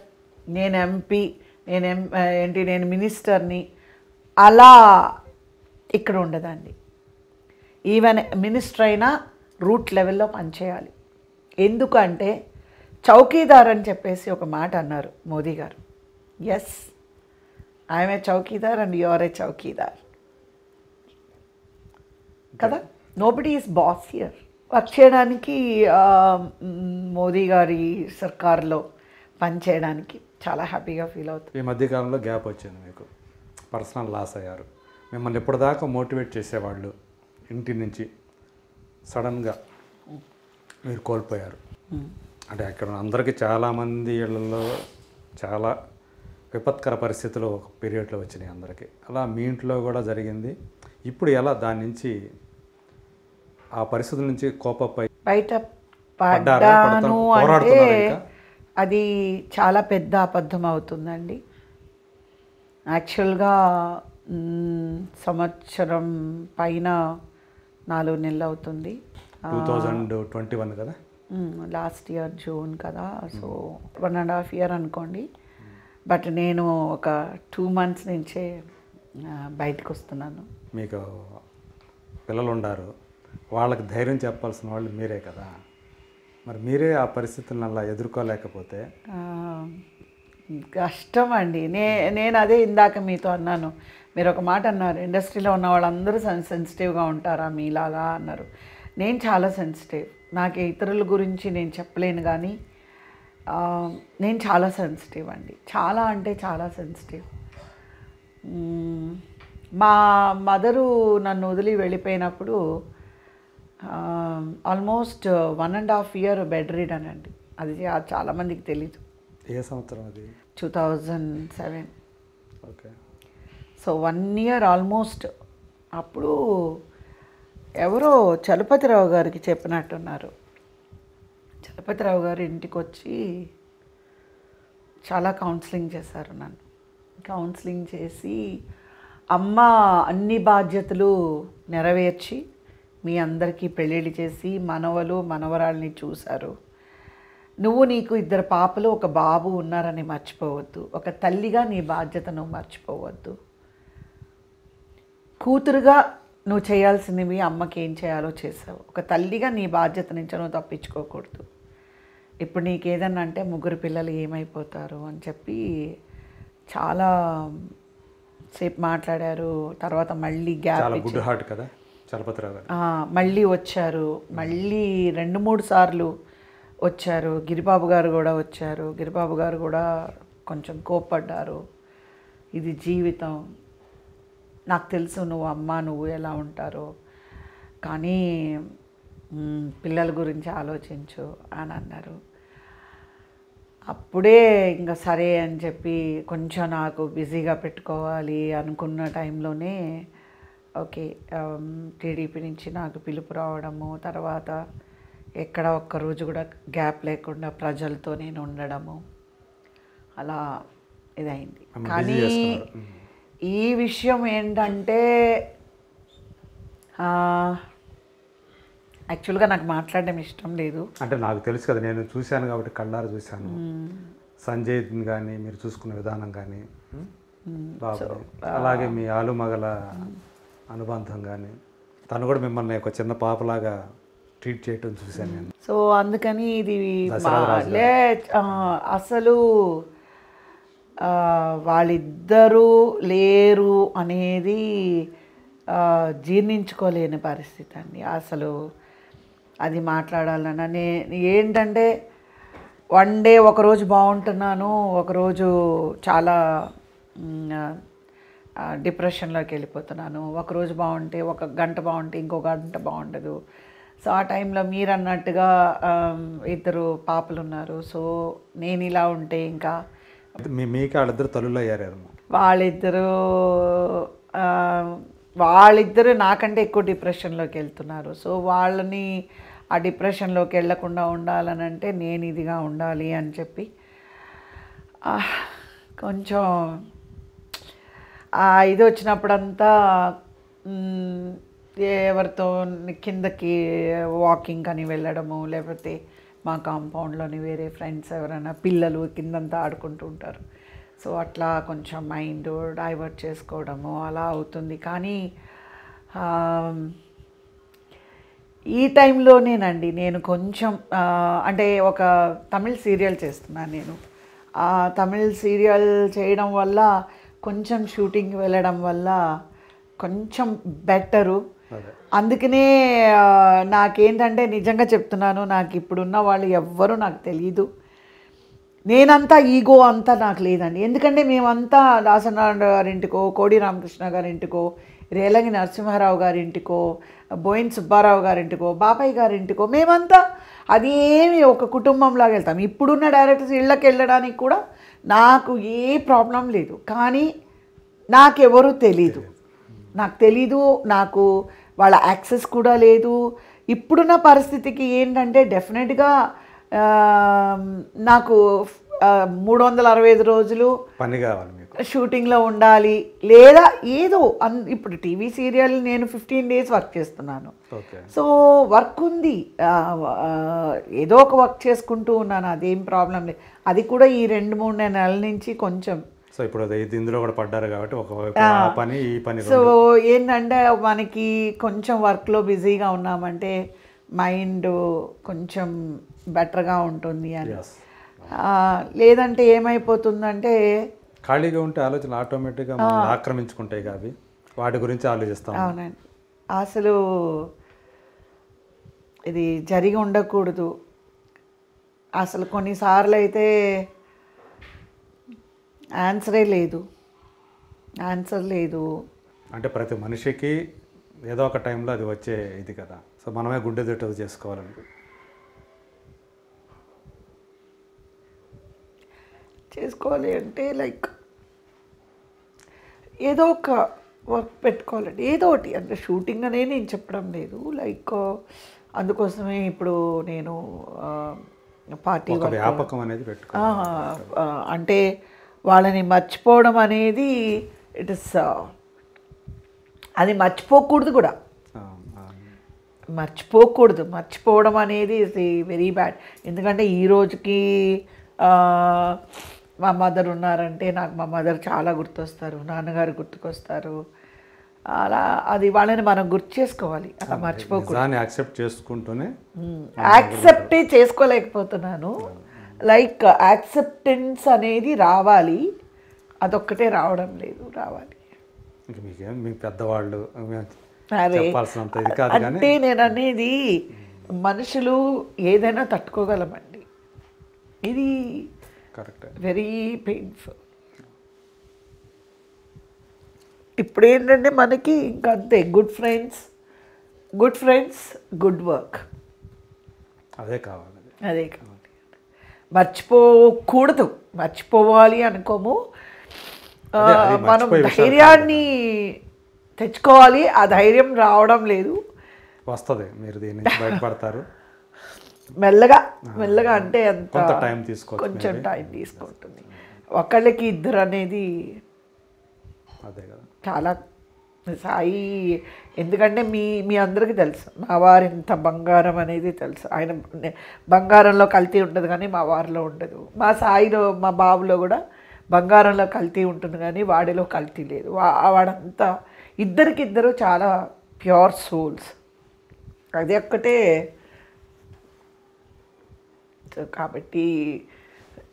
Speaker 2: నేను ఎంపీ, నేను మినిస్టర్ని, అలా ఇక్కడ ఉండదండి. ఈవెన్ మినిస్టర్ అయినా రూట్ లెవెల్లో పనిచేయాలి. ఎందుకంటే చౌకీదార్ అని చెప్పేసి ఒక మాట అన్నారు మోదీ గారు. Yes, I'm a chowkidar and you are a chowkidar కదా. Nobody is boss here. Work చేయడానికి మోదీ గారి సర్కార్లో పనిచేయడానికి చాలా హ్యాపీగా ఫీల్ అవుతుంది.
Speaker 1: ఈ మధ్యకాలంలో గ్యాప్ వచ్చింది, మీకు పర్సనల్ లాస్ అయ్యారు. మిమ్మల్ని ఎప్పటిదాకా మోటివేట్ చేసేవాళ్ళు ఇంటి నుంచి సడన్గా మీరు కోల్పోయారు. అంటే అక్కడ అందరికీ చాలామంది ఇళ్లలో చాలా విపత్కర పరిస్థితులు ఒక పీరియడ్లో వచ్చినాయి అందరికీ. అలా మీ ఇంట్లో కూడా జరిగింది. ఇప్పుడు ఎలా దాని నుంచి, ఆ పరిస్థితుల నుంచి
Speaker 2: బయట పడ్డాను అంటే అది చాలా పెద్ద అబద్ధం అవుతుందండి. యాక్చువల్గా సంవత్సరం పైన 4 నెలలు అవుతుంది.
Speaker 1: 2021 కదా,
Speaker 2: లాస్ట్ ఇయర్ జూన్ కదా. సో 1.5 year అనుకోండి. బట్ నేను ఒక 2 months నుంచే బయటకు వస్తున్నాను.
Speaker 1: మీకు పిల్లలు ఉన్నారు, వాళ్ళకి ధైర్యం చెప్పాల్సిన వాళ్ళు మీరే కదా. మరి మీరే ఆ పరిస్థితులను అలా ఎదుర్కోలేకపోతే
Speaker 2: కష్టం అండి. నేను అదే ఇందాక మీతో అన్నాను. మీరు ఒక మాట అన్నారు, ఇండస్ట్రీలో ఉన్న వాళ్ళందరూ సెన్సిటివ్గా ఉంటారా మీలాగా అన్నారు. నేను చాలా సెన్సిటివ్. నాకు ఇతరుల గురించి నేను చెప్పలేను, కానీ నేను చాలా సెన్సిటివ్ అండి. చాలా అంటే చాలా సెన్సిటివ్. మా మదరు నన్ను వదిలి వెళ్ళిపోయినప్పుడు ఆల్మోస్ట్ 1.5 year బెడ్ రీడన్ అండి. అది చాలామందికి తెలీదు.
Speaker 1: ఏ సంవత్సరం అది?
Speaker 2: 2007.
Speaker 1: ఓకే.
Speaker 2: So 1 year almost. అప్పుడు ఎవరో చలపతిరావు గారికి చెప్పినట్టున్నారు. చలపతిరావు గారు ఇంటికి వచ్చి చాలా కౌన్సిలింగ్ చేశారు నన్ను. కౌన్సిలింగ్ చేసి, అమ్మ అన్ని బాధ్యతలు నెరవేర్చి మీ అందరికీ పెళ్ళిళ్ళు చేసి మనవలు మనవరాల్ని చూశారు. నీకు 2 పాపలు 1 బాబు ఉన్నారని మర్చిపోవద్దు. ఒక తల్లిగా నీ బాధ్యతను మర్చిపోవద్దు. కూతురుగా నువ్వు చేయాల్సినవి అమ్మకి ఏం చేయాలో చేసావు. ఒక తల్లిగా నీ బాధ్యత నుంచి నువ్వు తప్పించుకోకూడదు. ఇప్పుడు నీకేదన్నా అంటే 3 పిల్లలు ఏమైపోతారు అని చెప్పి చాలా సేపు మాట్లాడారు. తర్వాత మళ్ళీ గ్యాప్
Speaker 1: గుడ్ హార్ట్ కదా చలపతిరావు గారు.
Speaker 2: మళ్ళీ వచ్చారు. మళ్ళీ 2-3 సార్లు వచ్చారు. గిరిబాబు గారు కూడా వచ్చారు. గిరిబాబు గారు కూడా కొంచెం కోప్పడ్డారు. ఇది జీవితం, నాకు తెలుసు నువ్వు ఎలా ఉంటారో, కానీ పిల్లల గురించి ఆలోచించు అని అన్నారు. అప్పుడే ఇంకా సరే అని చెప్పి కొంచెం నాకు బిజీగా పెట్టుకోవాలి అనుకున్న టైంలోనే ఓకే టీడీపీ నుంచి నాకు పిలుపు రావడము, తర్వాత ఎక్కడ ఒక్కరోజు కూడా గ్యాప్ లేకుండా ప్రజలతో నేను ఉండడము, అలా ఇదైంది. కానీ ఈ విషయం ఏంటంటే యాక్చువల్గా నాకు మాట్లాడడం ఇష్టం లేదు.
Speaker 1: అంటే నాకు తెలుసు కదా, నేను చూశాను కాబట్టి కళ్ళారు చూశాను. సంజయ్ కానీ మీరు చూసుకున్న విధానం కానీ అలాగే మీ ఆలుమగల అనుబంధం కానీ, తను కూడా మిమ్మల్ని ఒక చిన్న పాపలాగా ట్రీట్ చేయటం చూశాను నేను.
Speaker 2: సో అందుకని ఇది అసలు వాళ్ళిద్దరూ లేరు అనేది జీర్ణించుకోలేని పరిస్థితి అండి. అసలు అది మాట్లాడాలన్నా ఏంటంటే వన్ డే ఒకరోజు బాగుంటున్నాను, ఒకరోజు చాలా డిప్రెషన్లోకి వెళ్ళిపోతున్నాను. ఒకరోజు బాగుంటే ఒక గంట బాగుంటే ఇంకో గంట బాగుండదు. సో ఆ టైంలో మీరు అన్నట్టుగా ఇద్దరు పాపలు ఉన్నారు. సో నేను ఇలా ఉంటే ఇంకా
Speaker 1: మీకు వాళ్ళిద్దరు తల్లులు అయ్యారేమో.
Speaker 2: వాళ్ళిద్దరు నాకంటే ఎక్కువ డిప్రెషన్లోకి వెళ్తున్నారు. సో వాళ్ళని ఆ డిప్రెషన్లోకి వెళ్ళకుండా ఉండాలనంటే నేను ఇదిగా ఉండాలి అని చెప్పి కొంచెం ఇది వచ్చినప్పుడంతా ఎవరితో కిందకి వాకింగ్ అని వెళ్ళడము, లేకపోతే మా కాంపౌండ్లోని వేరే ఫ్రెండ్స్ ఎవరైనా పిల్లలు కిందంతా ఆడుకుంటూ ఉంటారు. సో అట్లా కొంచెం మైండ్ డైవర్ట్ చేసుకోవడము అలా అవుతుంది. కానీ ఈ టైంలోనేనండి నేను కొంచెం అంటే ఒక తమిళ్ సీరియల్ చేస్తున్నాను నేను. ఆ తమిళ్ సీరియల్ చేయడం వల్ల కొంచెం షూటింగ్ వెళ్ళడం వల్ల కొంచెం బెటరు. అందుకనే నాకేంటంటే నిజంగా చెప్తున్నాను, నాకు ఇప్పుడున్న వాళ్ళు ఎవ్వరూ నాకు తెలీదు. నేనంతా ఈగో అంతా నాకు లేదండి. ఎందుకంటే మేమంతా దాసనారాయణ గారింటికో, కోడి రామకృష్ణ గారింటికో, రేలంగి నరసింహారావు గారింటికో, బోయిన్ సుబ్బారావు గారింటికో, బాబాయ్ గారింటికో మేమంతా అదేమి ఒక కుటుంబంలాగా వెళ్తాం. ఇప్పుడున్న డైరెక్టర్స్ ఇళ్ళకి వెళ్ళడానికి కూడా నాకు ఏ ప్రాబ్లం లేదు. కానీ నాకెవరూ తెలీదు, నాకు వాళ్ళ యాక్సెస్ కూడా లేదు. ఇప్పుడున్న పరిస్థితికి ఏంటంటే డెఫినెట్గా నాకు 365 రోజులు
Speaker 1: పని కావాలి,
Speaker 2: షూటింగ్లో ఉండాలి. లేదా ఏదో ఇప్పుడు టీవీ సీరియల్ నేను 15 డేస్ వర్క్ చేస్తున్నాను. సో వర్క్ ఉంది, ఏదో ఒక వర్క్ చేసుకుంటూ ఉన్నాను, అదేం ప్రాబ్లం లేదు. అది కూడా ఈ 2-3 నెలల నుంచి కొంచెం.
Speaker 1: సో ఇప్పుడు ఇందులో కూడా పడ్డారు కాబట్టి ఒకవైపు పని ఈ పని.
Speaker 2: సో ఏంటంటే మనకి కొంచెం వర్క్లో బిజీగా ఉన్నామంటే మైండ్ కొంచెం బెటర్గా ఉంటుంది అని. లేదంటే ఏమైపోతుందంటే
Speaker 1: ఖాళీగా ఉంటే ఆలోచనలు ఆటోమేటిక్గా ఆక్రమించుకుంటాయి కాబట్టి వాటి గురించి ఆలోచిస్తాం.
Speaker 2: అవునండి, అసలు ఇది జరిగి ఉండకూడదు. అసలు కొన్నిసార్లు అయితే ఆన్సర్ లేదు.
Speaker 1: అంటే ప్రతి మనిషికి ఏదో ఒక టైంలో అది వచ్చే ఇది కదా. సో మనమే గుండె దిట్టలు
Speaker 2: చేసుకోవాలి అంటే లైక్ ఏదో ఒక వర్క్ పెట్టుకోవాలండి, ఏదో ఒకటి. అంటే షూటింగ్ అనే నేను చెప్పడం లేదు, లైక్ అందుకోసమే ఇప్పుడు నేను పార్టీ
Speaker 1: వ్యాపకం అనేది
Speaker 2: అంటే వాళ్ళని మర్చిపోవడం అనేది అది మర్చిపోకూడదు కూడా, మర్చిపోవడం అనేది ఇస్ వెరీ బ్యాడ్. ఎందుకంటే ఈ రోజుకి మా మదర్ ఉన్నారంటే నాకు మా మదర్ చాలా గుర్తొస్తారు, నాన్నగారు గుర్తుకొస్తారు. అలా అది వాళ్ళని మనం గుర్తు చేసుకోవాలి, అలా మర్చిపోకూడదు. యాక్సెప్టే చేసుకోలేకపోతున్నాను. లైక్ యాక్సెప్టెన్స్ అనేది రావాలి, అదొక్కటే రావడం లేదు. రావాలి
Speaker 1: పెద్దవాళ్ళు
Speaker 2: అంటే నేను అనేది మనుషులు ఏదైనా తట్టుకోగలమండి, ఇది వెరీ పెయిన్ఫుల్. ఇప్పుడు ఏంటంటే మనకి ఇంకా అంతే, గుడ్ ఫ్రెండ్స్, గుడ్ వర్క్,
Speaker 1: అదే కావాలి.
Speaker 2: మర్చిపోవాలి అనుకోము. మనం ధైర్యాన్ని తెచ్చుకోవాలి, ఆ ధైర్యం రావడం లేదు.
Speaker 1: వస్తుంది, మీరు దీని నుంచి బయటపడతారు.
Speaker 2: మెల్లగా అంటే ఎంత కొంచెం టైం తీసుకుంటుంది. ఒకళ్ళకి ఇద్దరు అనేది చాలా సాయి. ఎందుకంటే మీ అందరికీ తెలుసు మా వారు ఎంత బంగారం అనేది తెలుసు. ఆయన బంగారంలో కల్తీ ఉంటుంది కానీ మా వారిలో ఉండదు. మా సాయిలో, మా బాబులో కూడా బంగారంలో కల్తీ ఉంటుంది కానీ వాడిలో కల్తీ లేదు. వాడంతా ఇద్దరికిద్దరు చాలా ప్యూర్ సోల్స్. అది ఒక్కటే. కాబట్టి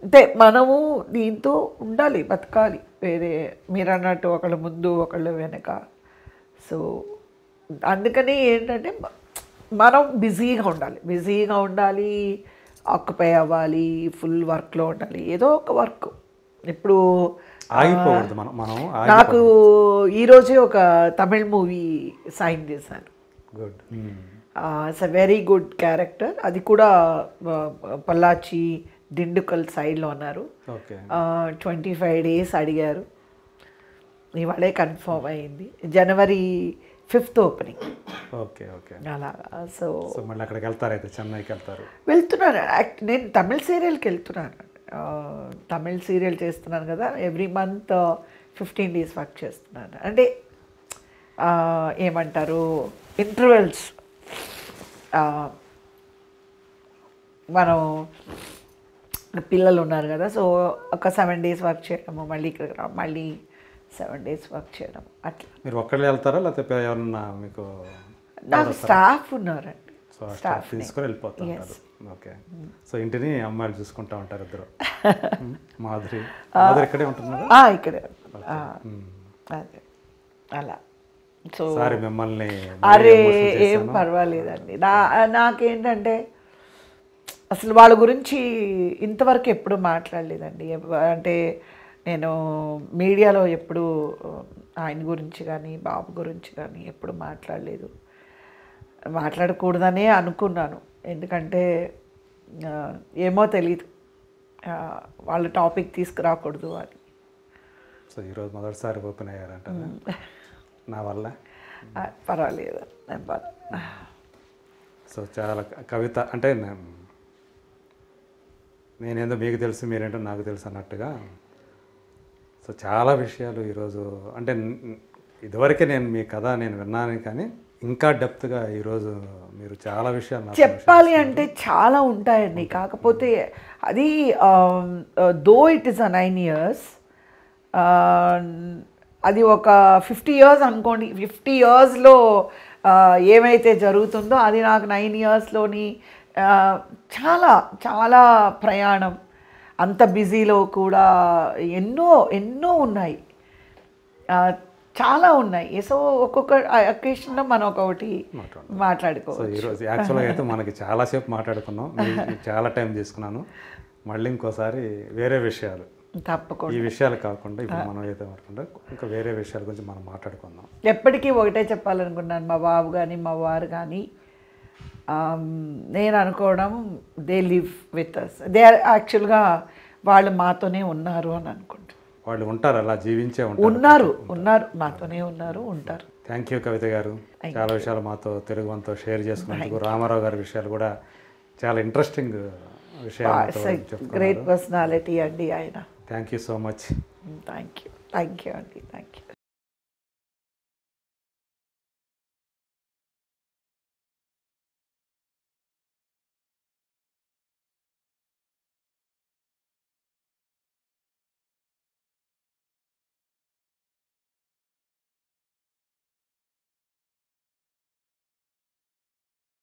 Speaker 2: అంటే మనము దీంతో ఉండాలి, బతకాలి. వేరే మీరు అన్నట్టు ఒకళ్ళు ముందు ఒకళ్ళు వెనక. సో అందుకని ఏంటంటే మనం బిజీగా ఉండాలి, ఆక్యుపై అవ్వాలి, ఫుల్ వర్క్లో ఉండాలి. ఏదో ఒక వర్క్. ఇప్పుడు
Speaker 1: ఆగిపోకూడదు మనం
Speaker 2: నాకు ఈరోజే ఒక తమిళ్ మూవీ సైన్ చేశాను.
Speaker 1: Good.
Speaker 2: It's a very good character. అది కూడా పల్లాచి దిండుకల్ సైడ్లో ఉన్నారు.
Speaker 1: ఓకే.
Speaker 2: 25 days అడిగారు. ఇవాళే కన్ఫర్మ్ అయింది. January 5th opening.
Speaker 1: Okay okay.
Speaker 2: అలాగా. సో
Speaker 1: మళ్ళీ అక్కడికి వెళ్తారు, అయితే చెన్నైకి వెళ్తారు.
Speaker 2: వెళ్తున్నాను. నేను తమిళ సీరియల్కి వెళ్తున్నాను. తమిళ్ సీరియల్ చేస్తున్నాను కదా, ఎవ్రీ మంత్ 15 days వర్క్ చేస్తున్నాను. అంటే ఏమంటారు, ఇంటర్వెల్స్. మనం పిల్లలు ఉన్నారు కదా, సో ఒక 7 days వర్క్ చేయడము, మళ్ళీ ఇక్కడికి రా, మళ్ళీ 7 days వర్క్ చేయడం, అట్లా.
Speaker 1: మీరు ఒక్కళ్ళే వెళ్తారా లేకపోతే ఎవరన్నా మీకు?
Speaker 2: నాకు స్టాఫ్ ఉన్నారండి.
Speaker 1: సో స్టాఫ్ తీసుకొని వెళ్ళిపోతారు. ఓకే. సో ఇంటిని అమ్మాయిలు చూసుకుంటా ఉంటారు ఇద్దరు. మాధురి ఇక్కడే ఉంటున్నారు.
Speaker 2: ఇక్కడే. అదే అలా. సో
Speaker 1: సారీ మిమ్మల్ని.
Speaker 2: అరే ఏం పర్వాలేదండి. నాకేంటంటే అసలు వాళ్ళ గురించి ఇంతవరకు ఎప్పుడు మాట్లాడలేదండి. అంటే నేను మీడియాలో ఎప్పుడు ఆయన గురించి కానీ బాబు గురించి కానీ ఎప్పుడు మాట్లాడలేదు. మాట్లాడకూడదనే అనుకున్నాను. ఎందుకంటే ఏమో తెలీదు, వాళ్ళ టాపిక్ తీసుకురాకూడదు అని.
Speaker 1: సో ఈరోజు మొదటిసారి ఓపెన్ అయ్యారంట నా వల్ల.
Speaker 2: పర్వాలేదు.
Speaker 1: సో చాలా కవిత అంటే నేనేందో మీకు తెలుసు, మీరేంటో నాకు తెలుసు అన్నట్టుగా. సో చాలా విషయాలు ఈరోజు అంటే ఇదివరకే నేను మీ కథ నేను విన్నాను, కానీ ఇంకా డెప్త్గా ఈరోజు మీరు చాలా విషయాలు
Speaker 2: చెప్పాలి అంటే చాలా ఉంటాయండి. కాకపోతే అది దో ఇట్ ఈస్ 9 years, అది ఒక 50 years అనుకోండి. 50 yearsలో ఏమైతే జరుగుతుందో అది నాకు 9 yearsలోని చాలా చాలా ప్రయాణం. అంత బిజీలో కూడా ఎన్నో ఉన్నాయి, చాలా ఉన్నాయి. సో ఒక్కొక్క అకేషన్లో మనం ఒకటి మాట్లాడుకోవచ్చు.
Speaker 1: ఈరోజు యాక్చువల్గా అయితే మనకి చాలాసేపు మాట్లాడుకున్నాం, చాలా టైం తీసుకున్నాను. మళ్ళీ ఇంకోసారి వేరే విషయాలు,
Speaker 2: తప్పకుండా
Speaker 1: ఈ విషయాలు కాకుండా ఇప్పుడు మనం అయితే మాట్లాడుకుంటే ఇంకా వేరే విషయాల గురించి మనం మాట్లాడుకుందాం.
Speaker 2: ఎప్పటికీ ఒకటే చెప్పాలనుకున్నాను, మా బాబు కానీ మా వారు కానీ నేను అనుకోవడం they live with us. They are యాక్చువల్గా వాళ్ళు మాతోనే ఉన్నారు అని అనుకుంటాను.
Speaker 1: వాళ్ళు ఉంటారు, అలా జీవించే
Speaker 2: ఉన్నారు మాతోనే ఉంటారు.
Speaker 1: థ్యాంక్ యూ కవిత గారు. చాలా విషయాలు మాతో తెలుగు మనతో షేర్ చేసుకున్నందుకు. రామారావు గారి విషయాలు కూడా చాలా ఇంట్రెస్టింగ్ విషయాలు.
Speaker 2: గ్రేట్ పర్సనాలిటీ అండి ఆయన.
Speaker 1: Thank you so much.
Speaker 2: Thank you అండి. Thank you.